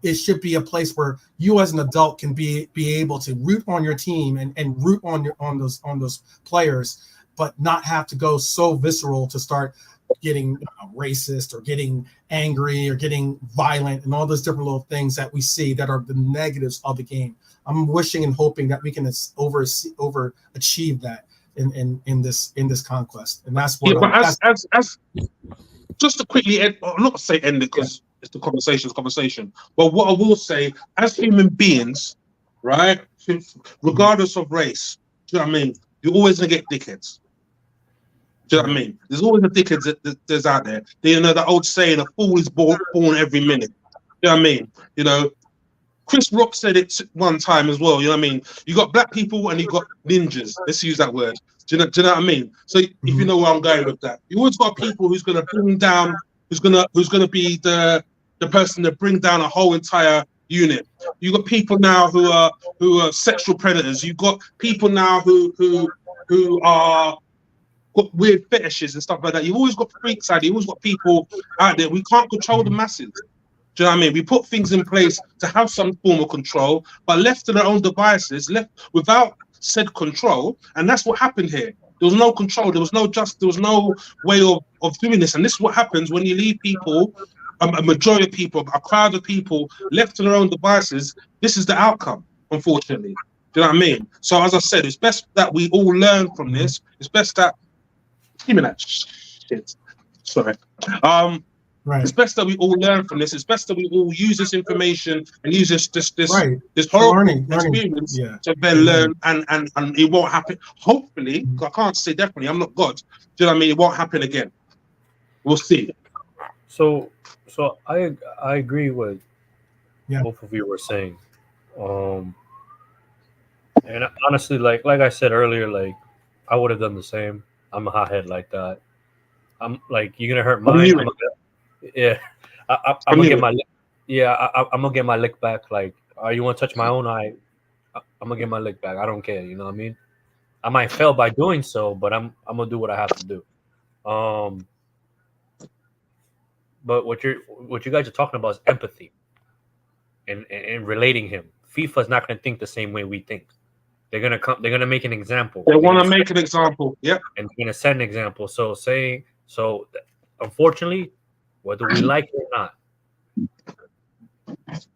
it should be a place where you as an adult can be able to root on your team and root on those players, but not have to go so visceral to start getting racist or getting angry or getting violent and all those different little things that we see that are the negatives of the game. I'm wishing and hoping that we can overachieve that in this conquest, and that's what. Yeah, but as just to quickly end, not to say end it because it's the conversation. But what I will say, as human beings, right, regardless of race, do you know what I mean? You're always gonna get dickheads. Do you know what I mean? There's always a dickhead that's out there. You know that old saying, "A fool is born every minute." You know what I mean? You know. Chris Rock said it one time as well. You know what I mean? You got black people and you got ninjas. Let's use that word. Do you know what I mean? So if you know where I'm going with that, you always got people who's going to bring down, who's going to be the person to bring down a whole entire unit. You got people now who are sexual predators. You got people now who are got weird fetishes and stuff like that. You've always got freaks out there. You've always got people out there. We can't control the masses. Do you know what I mean? We put things in place to have some form of control, but left to their own devices, left without said control, and that's what happened here. There was no control. There was no way of doing this, and this is what happens when you leave people, a majority of people, a crowd of people left to their own devices. This is the outcome, unfortunately. Do you know what I mean? So as I said, it's best that we all learn from this. It's best that give me that shit. Sorry. Right. It's best that we all learn from this. It's best that we all use this information and use this horrible learning experience to then learn, and it won't happen. Hopefully, I can't say definitely. I'm not God. Do you know what I mean? It won't happen again. We'll see. So I agree with both of you were saying. And honestly, like I said earlier, like I would have done the same. I'm a hothead like that. I'm like, you're gonna hurt I mine. knew I'm it. gonna, yeah, I'm I gonna knew get it. my I'm gonna get my lick back. Like, you want to touch my own eye? I'm gonna get my lick back. I don't care. You know what I mean? I might fail by doing so, but I'm gonna do what I have to do. But what you guys are talking about is empathy and relating him. FIFA's not gonna think the same way we think. They're gonna make an example. They They're want to gonna make an example. Yep. and they're gonna set an example. So unfortunately, whether we like it or not,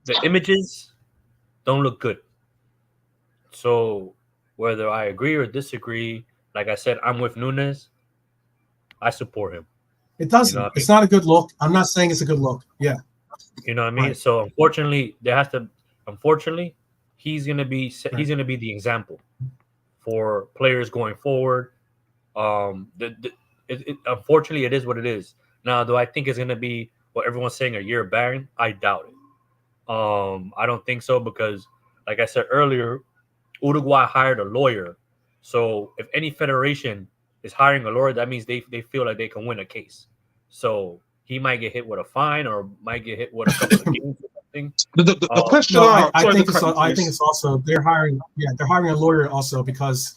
the images don't look good. So whether I agree or disagree, like I said, I'm with Nunes. I support him. It doesn't. You know what I It's mean? not a good look. I'm not saying it's a good look. Yeah. You know what I mean? Right. So unfortunately, he's gonna be the example for players going forward. Unfortunately, it is what it is. Now, do I think it's gonna be what everyone's saying a year ban? I doubt it. I don't think so because, like I said earlier, Uruguay hired a lawyer. So if any federation is hiring a lawyer, that means they feel like they can win a case. So he might get hit with a fine or might get hit with a couple of games or something. The question No, I I sorry think to cut you, I think Chris. it's also they're hiring a lawyer also because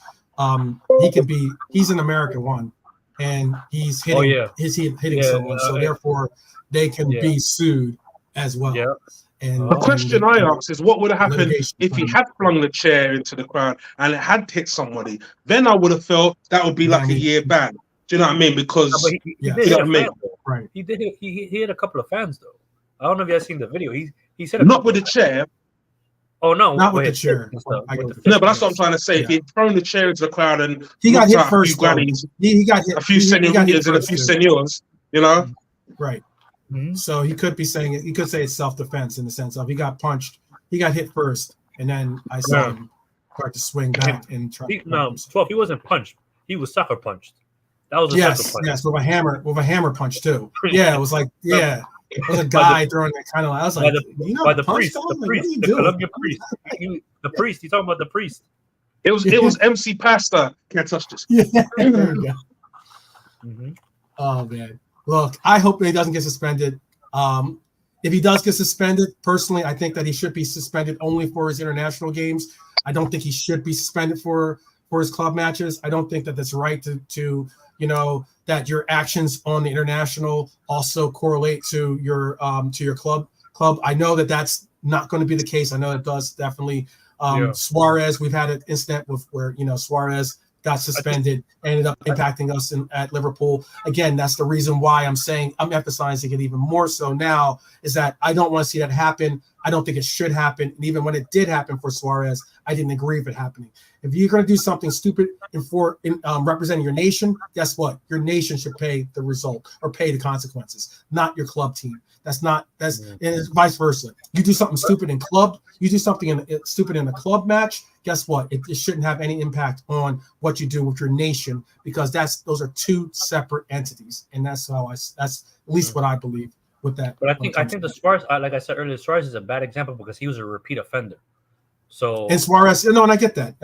he's an American one and he's hitting Yeah, someone, so therefore they can be sued as well. Yeah. And The question I ask is, what would have happened litigation if he claim. had flung the chair into the crowd and it had hit somebody? Then I would have felt that would be like a year ban. Do you know what I mean? Because No, but he Yeah. did You hit know a what I mean? fan, though. Right. He did hit, he hit a couple of fans though. I don't know if you guys seen the video. He said a not couple with the of- chair. Oh no, Not with the his chair. fist and stuff, I with get the it. No, fist. but that's what I'm trying to say. If Yeah. he'd thrown the chair into the crowd and He got knocked hit out a few first though. grannies, He got hit a few he got hit senoritas and a first, few too. senors, you know? Right. Mhm. So he could be saying it. He could say it's self-defense in the sense of he got punched, he got hit first, and then I saw Yeah. him start to swing back and try. No, 12. He wasn't punched. He was sucker punched. That was a sucker Yes, punch. yes, with a hammer punch too. Yeah, it was like it was a guy throwing that kind of. I was By like, the, you know, by the punch priest, someone? the Like, what are priest, you the doing? Colombian priest. The priest. He's talking about the priest. It was MC Pasta. Can't touch this. Yeah, there we go. Mhm. Oh man, look, I hope he doesn't get suspended. If he does get suspended, personally, I think that he should be suspended only for his international games. I don't think he should be suspended for his club matches. I don't think that that's right to that your actions on the international also correlate to your club. I know that that's not going to be the case. I know it does definitely. Suarez, we've had an incident where Suarez got suspended, ended up impacting us at Liverpool. Again, that's the reason why I'm emphasizing it even more so now, is that I don't want to see that happen. I don't think it should happen. And even when it did happen for Suarez, I didn't agree with it happening. If you're going to do something stupid representing your nation, guess what? Your nation should pay the result or pay the consequences, not your club team. And it's vice versa. You do something stupid in club, you do something stupid in a club match, guess what? It shouldn't have any impact on what you do with your nation, because those are two separate entities. And that's at least what I believe with that. But I think the Suarez, like I said earlier, Suarez is a bad example because he was a repeat offender. So and Suarez, and I get that.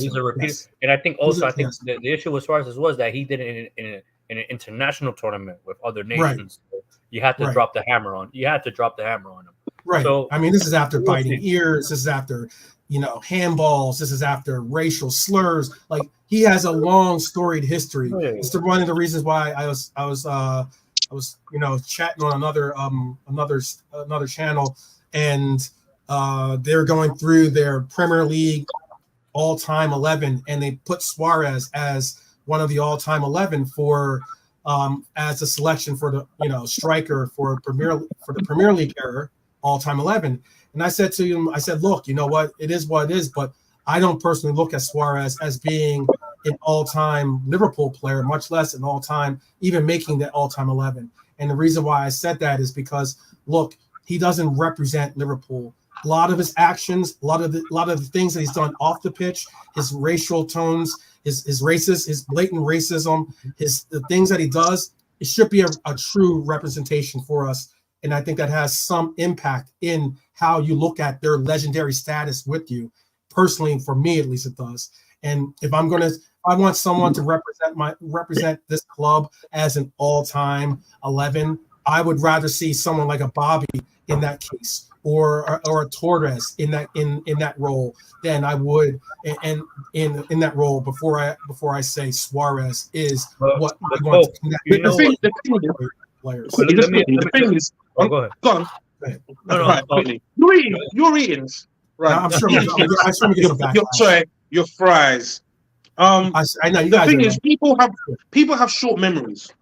He's a repeat. Yes. And I think also, Yes. the issue with Suarez was that he did it in an international tournament with other nations. So you had to drop the hammer on. You had to drop the hammer on him. Right. So, I mean, this is after we'll biting see. ears. This is after, handballs. This is after racial slurs. Like, he has a long storied history. Oh, yeah. It's one of the reasons why I was chatting on another channel, and they're going through their Premier League all-time 11, and they put Suarez as one of the all-time 11 for as a selection for the striker for the Premier League era all-time 11. And I said to him, look, you know what, it is what it is, but I don't personally look at Suarez as being an all-time Liverpool player, much less an all-time, even making that all-time 11. And the reason why I said that is because, look, he doesn't represent Liverpool. A lot of his actions, a lot of the things that he's done off the pitch, his racial tones, his blatant racism, the things that he does, it should be a true representation for us. And I think that has some impact in how you look at their legendary status with you. personally, for me at least, it does. And if I want someone to represent this club as an all-time 11, I would rather see someone like a Bobby in that case, or a Torres in that role than I would and in that role before I say Suarez is what I want to connect. The thing Players. The thing is, go ahead. Go on. No, quickly. You're eating. Right. I'm sure. I'm sure we get some backlash. Your fries. I know you the guys. thing is, people have short memories,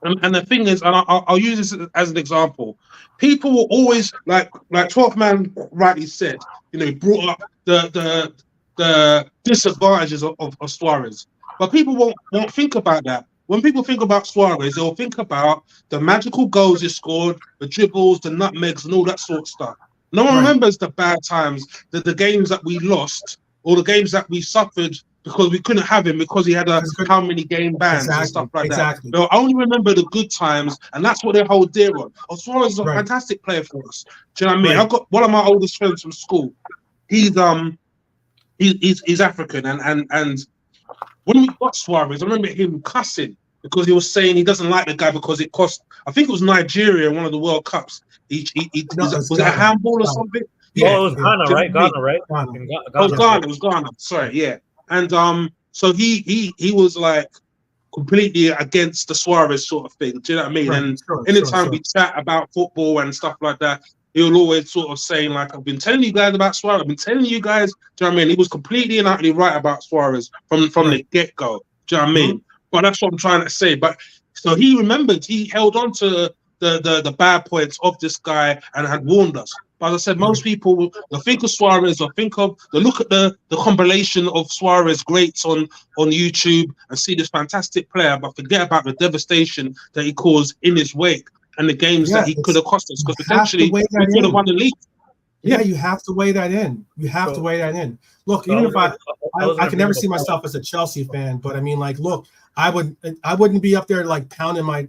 and the thing is, and I'll use this as an example. People will always like 12th man rightly said, brought up the disadvantages of Suarez, but people won't think about that. When people think about Suarez, they'll think about the magical goals he scored, the dribbles, the nutmegs, and all that sort of stuff. No one remembers the bad times, the games that we lost, or the games that we suffered because we couldn't have him because he had how many game bans and stuff like that. They'll only remember the good times, and that's what they hold dear on. Suarez is a fantastic player for us. Do you know what I mean? I've got one of my oldest friends from school. He's African, and when we got Suarez, I remember him cussing because he was saying he doesn't like the guy because it cost. I think it was Nigeria in one of the World Cups. Was it a handball or something? Yeah, it was Ghana, right? Ghana, right? It was Ghana. Sorry, yeah. And so he was like completely against the Suarez sort of thing. Do you know what I mean? And anytime we chat about football and stuff like that, he'll always sort of saying like, "I've been telling you guys about Suarez. I've been telling you guys." Do you know what I mean? He was completely and utterly right about Suarez from the get go. Do you know what I mean? But that's what I'm trying to say. But so he remembered, he held on to the bad points of this guy and had warned us. But as I said, most people will think of Suarez or look at the compilation of Suarez greats on YouTube and see this fantastic player, but forget about the devastation that he caused in his wake and the games that he could have cost us, because potentially we could have won the league. Yeah, you have to weigh that in. Look, even if I can never see myself as a Chelsea fan, but I mean, like, look, I wouldn't be up there like pounding my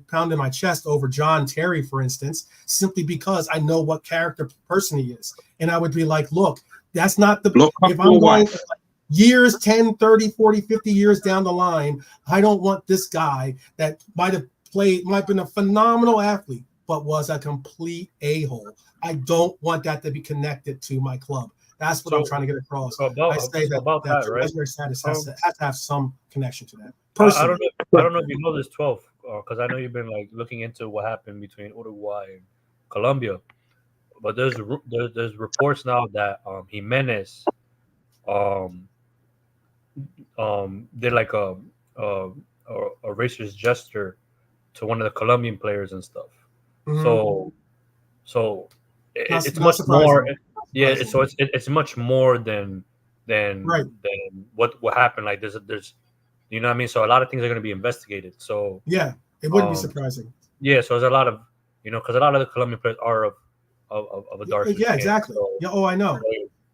chest over John Terry, for instance, simply because I know what character person he is. And I would be like, look, that's not if I'm going years 10, 30, 40, 50 years down the line, I don't want this guy that might have been a phenomenal athlete, but was a complete a-hole. I don't want that to be connected to my club. That's what I'm trying to get across. I say that legendary status has to have some connection to that. I don't know if you know this, 12, because I know you've been like looking into what happened between Uruguay and Colombia. But there's reports now that Jimenez did like a racist gesture to one of the Colombian players and stuff. Mm-hmm. So it's much more. Yeah, so it's much more than what happened. Like there's you know what I mean? So a lot of things are going to be investigated. So yeah, it wouldn't be surprising. Yeah, so there's a lot of, because a lot of the Colombian players are of a dark skin. Yeah, exactly. So, I know.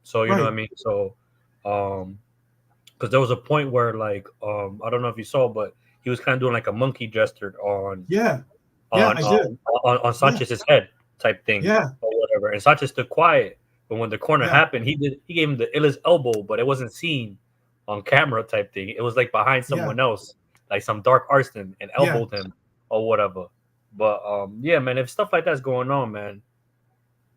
So you know what I mean? So because there was a point where like I don't know if you saw, but he was kind of doing like a monkey gesture on Sanchez's head type thing. Yeah. Or whatever. And Sanchez stood quiet. But when the corner happened, he gave him the illest elbow, but it wasn't seen on camera type thing. It was like behind someone else, like some dark arson, and elbowed him or whatever. But man, if stuff like that's going on, man,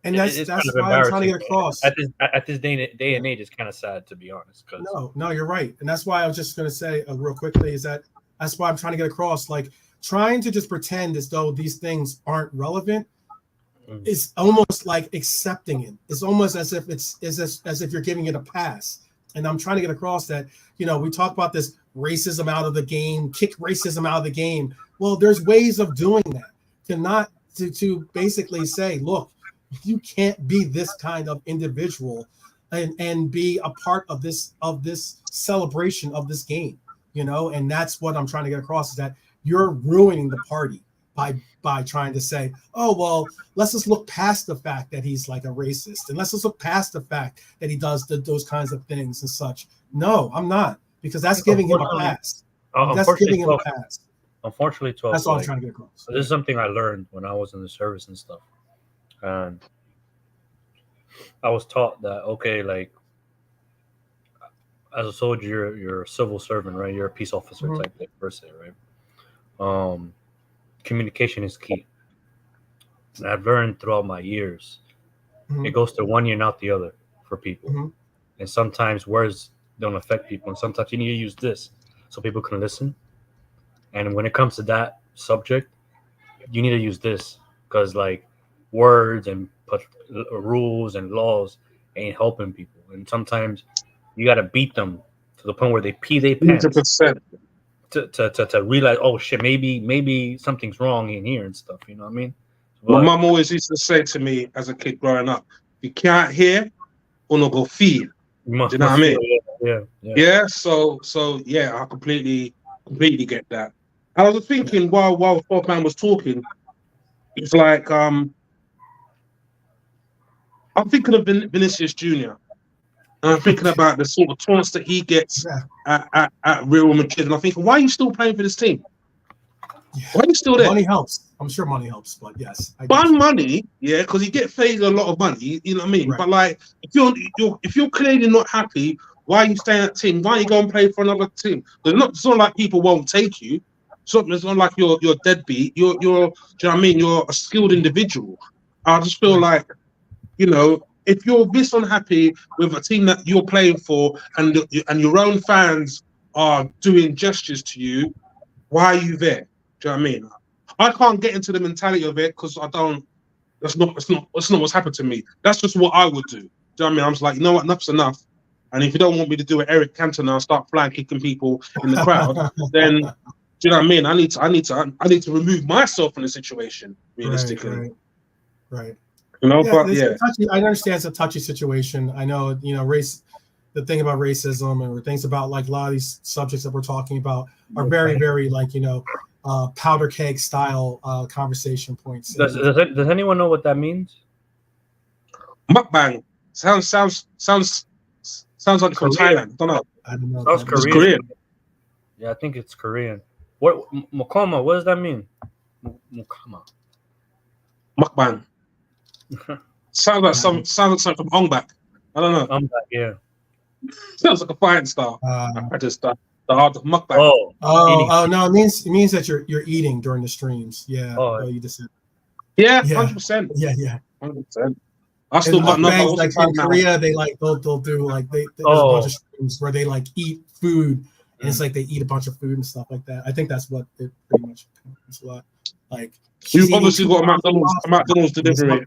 and that's kind of why I'm trying to get across. At this day and age, it's kind of sad, to be honest. No, you're right, and that's why I was just going to say real quickly is that's why I'm trying to get across. Like trying to just pretend as though these things aren't relevant. It's almost like accepting it. It's almost as if as if you're giving it a pass. And I'm trying to get across that, we talk about this racism out of the game, kick racism out of the game. Well, there's ways of doing that to basically say, look, you can't be this kind of individual and be a part of this celebration of this game, and that's what I'm trying to get across is that you're ruining the party by trying to say, oh, well, let's just look past the fact that he's like a racist. And let's just look past the fact that he does those kinds of things and such. No, I'm not, because that's giving him a pass. That's giving him a pass. Unfortunately, 12. That's all I'm trying to get across. This is something I learned when I was in the service and stuff. And I was taught that, okay, like, as a soldier, you're a civil servant, right? You're a peace officer Mhm. type thing, per se, right? Communication is key. And I've learned throughout my years, Mhm. it goes to one ear and out the other for people. Mhm. And sometimes words don't affect people, and sometimes you need to use this so people can listen. And when it comes to that subject, you need to use this because like words and rules and laws ain't helping people, and sometimes you got to beat them to the point where they pee their pants 100%. to realize, oh shit, maybe something's wrong in here and stuff. You know what I mean? My But mum always used to say to me as a kid growing up, "You can't hear, or not go feel." you must, Do you know what I feel, mean? yeah. Yeah. So yeah, I completely get that. I was thinking while Fourth Man was talking, it's like I'm thinking of Vinicius Junior. And I'm thinking about the sort of taunts that he gets Yeah. at Real Madrid, and I'm thinking, why are you still playing for this team? Yeah. Why are you still there? Money helps. I'm sure money helps, but yes, I Buying do. money, yeah, because you get paid a lot of money. You know what I mean? Right. But like, if you're clearly not happy, why are you staying at team? Why are you going to play for another team? It's not like people won't take you. It's not like you're deadbeat. Do you know what I mean? You're a skilled individual. I just feel like, you know, if you're this unhappy with a team that you're playing for, and your own fans are doing gestures to you, why are you there? Do you know what I mean? I can't get into the mentality of it because I don't. That's not what's happened to me. That's just what I would do. Do you know what I mean? I'm just like, you know what, enough's enough. And if you don't want me to do it, Eric Cantona and start flying kicking people in the crowd, then do you know what I mean? I need to remove myself from the situation realistically. Right. You know, Yeah, but it's yeah. a touchy, I understand it's a touchy situation. I know, you know, race. The thing about racism and things about like a lot of these subjects that we're talking about are very, very like, you know, powder keg style conversation points. Does anyone know what that means? Mukbang sounds like from Thailand. I don't know. I don't know. Sounds It's Korean. Korean. Yeah, I think it's Korean. What Mukama? What does that mean? Mukama. Mukbang. Sounds like something from Ongbak. I don't know. Yeah. Sounds like a fighting style. I just the art of mukbang. Oh, no! It means that you're eating during the streams. Yeah. Oh, you just said. Yeah, 100%. Yeah. 100%. I still got bangs, nothing. like in Korea, they like they'll do like there's a bunch of streams where they like eat food, and it's like they eat a bunch of food and stuff like that. I think that's what it pretty much comes a lot. Like you've obviously got a McDonald's delivery.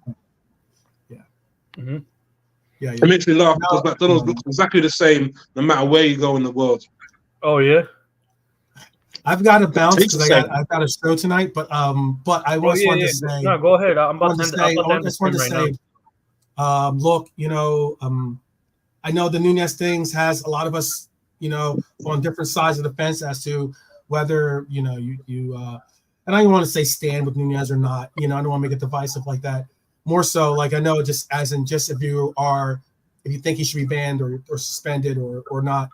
Yeah. Mm-hmm. Yeah. It makes me laugh because McDonald's looks exactly the same no matter where you go in the world. Oh yeah. I've got to bounce because I've got a show tonight, but I just wanted to say. No, go ahead. I'm about to say. I just wanted to say. Look, you know, I know the Nunez things has a lot of us, you know, on different sides of the fence as to whether, you know, you and I don't want to say stand with Nunez or not. You know, I don't want to make it divisive like that. More so, like I know just if you think he should be banned or suspended or not,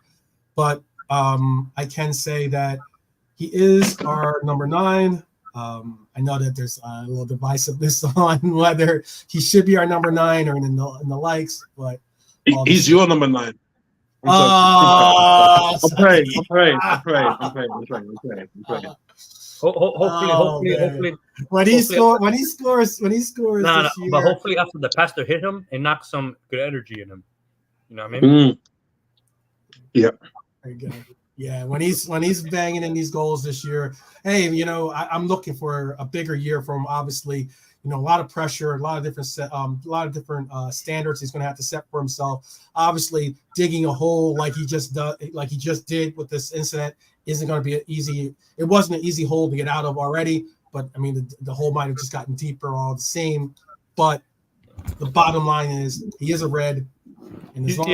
but I can say that he is our number 9. I know that there's a little divisiveness on whether he should be our number 9 or in the likes, but he's your number 9. I'm praying. Hopefully, when he scores. No, but hopefully after the pastor hit him and knock some good energy in him. You know what I mean? Yeah. There you go. Yeah, when he's banging in these goals this year, hey, you know, I'm looking for a bigger year from him. Obviously, you know, a lot of pressure, a lot of different standards he's going to have to set for himself. Obviously, digging a hole like he just did with this incident isn't going to be easy. It wasn't an easy hole to get out of already, but I mean, the hole might have just gotten deeper all the same. But the bottom line is he is a Red. And he's one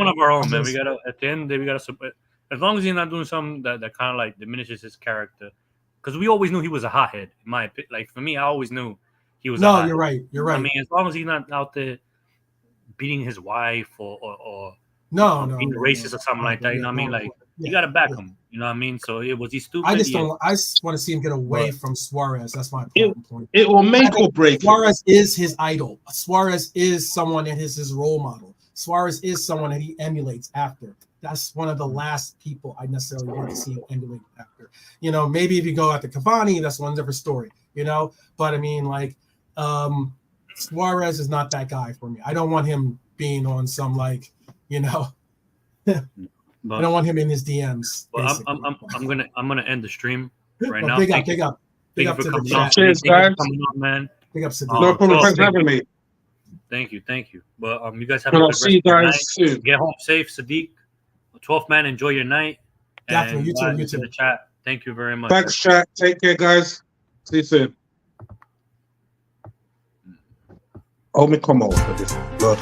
of our own, man. We gotta at the end we gotta support. As long as he's not doing something that kind of like diminishes his character, because we always knew he was a hothead. In my opinion, like for me, I always knew he was. No, you're right. You're right. I mean, as long as he's not out there beating his wife or being racist or something like that, you know what I mean? Like you gotta back him. You know what I mean? So was he stupid? I just want to see him get away from Suarez. That's my point. It will make or break. Suarez is his idol. Suarez is someone that is his role model. Suarez is someone that he emulates after. that's one of the last people I necessarily want to see emulate after. You know, maybe if you go after Cavani, that's one different story, you know. But I mean, like, Suarez is not that guy for me. I don't want him being on some, like, you know, I don't want him in his DMs. Well, I'm gonna end the stream right now. Big Thank up you to for the coming chat. on. Cheers, Thank you for guys. coming on, man. Big up to No problem. Thanks for thank having me. Thank you. But you guys have And a I'll good see you rest of your night. guys soon. Get home safe, Sadiq. 12th man, enjoy your night. Definitely. And You too, guys you in too. the chat. Thank you very much. Thanks, chat. Take care, guys. See you soon. Oh, me come on for this. Good.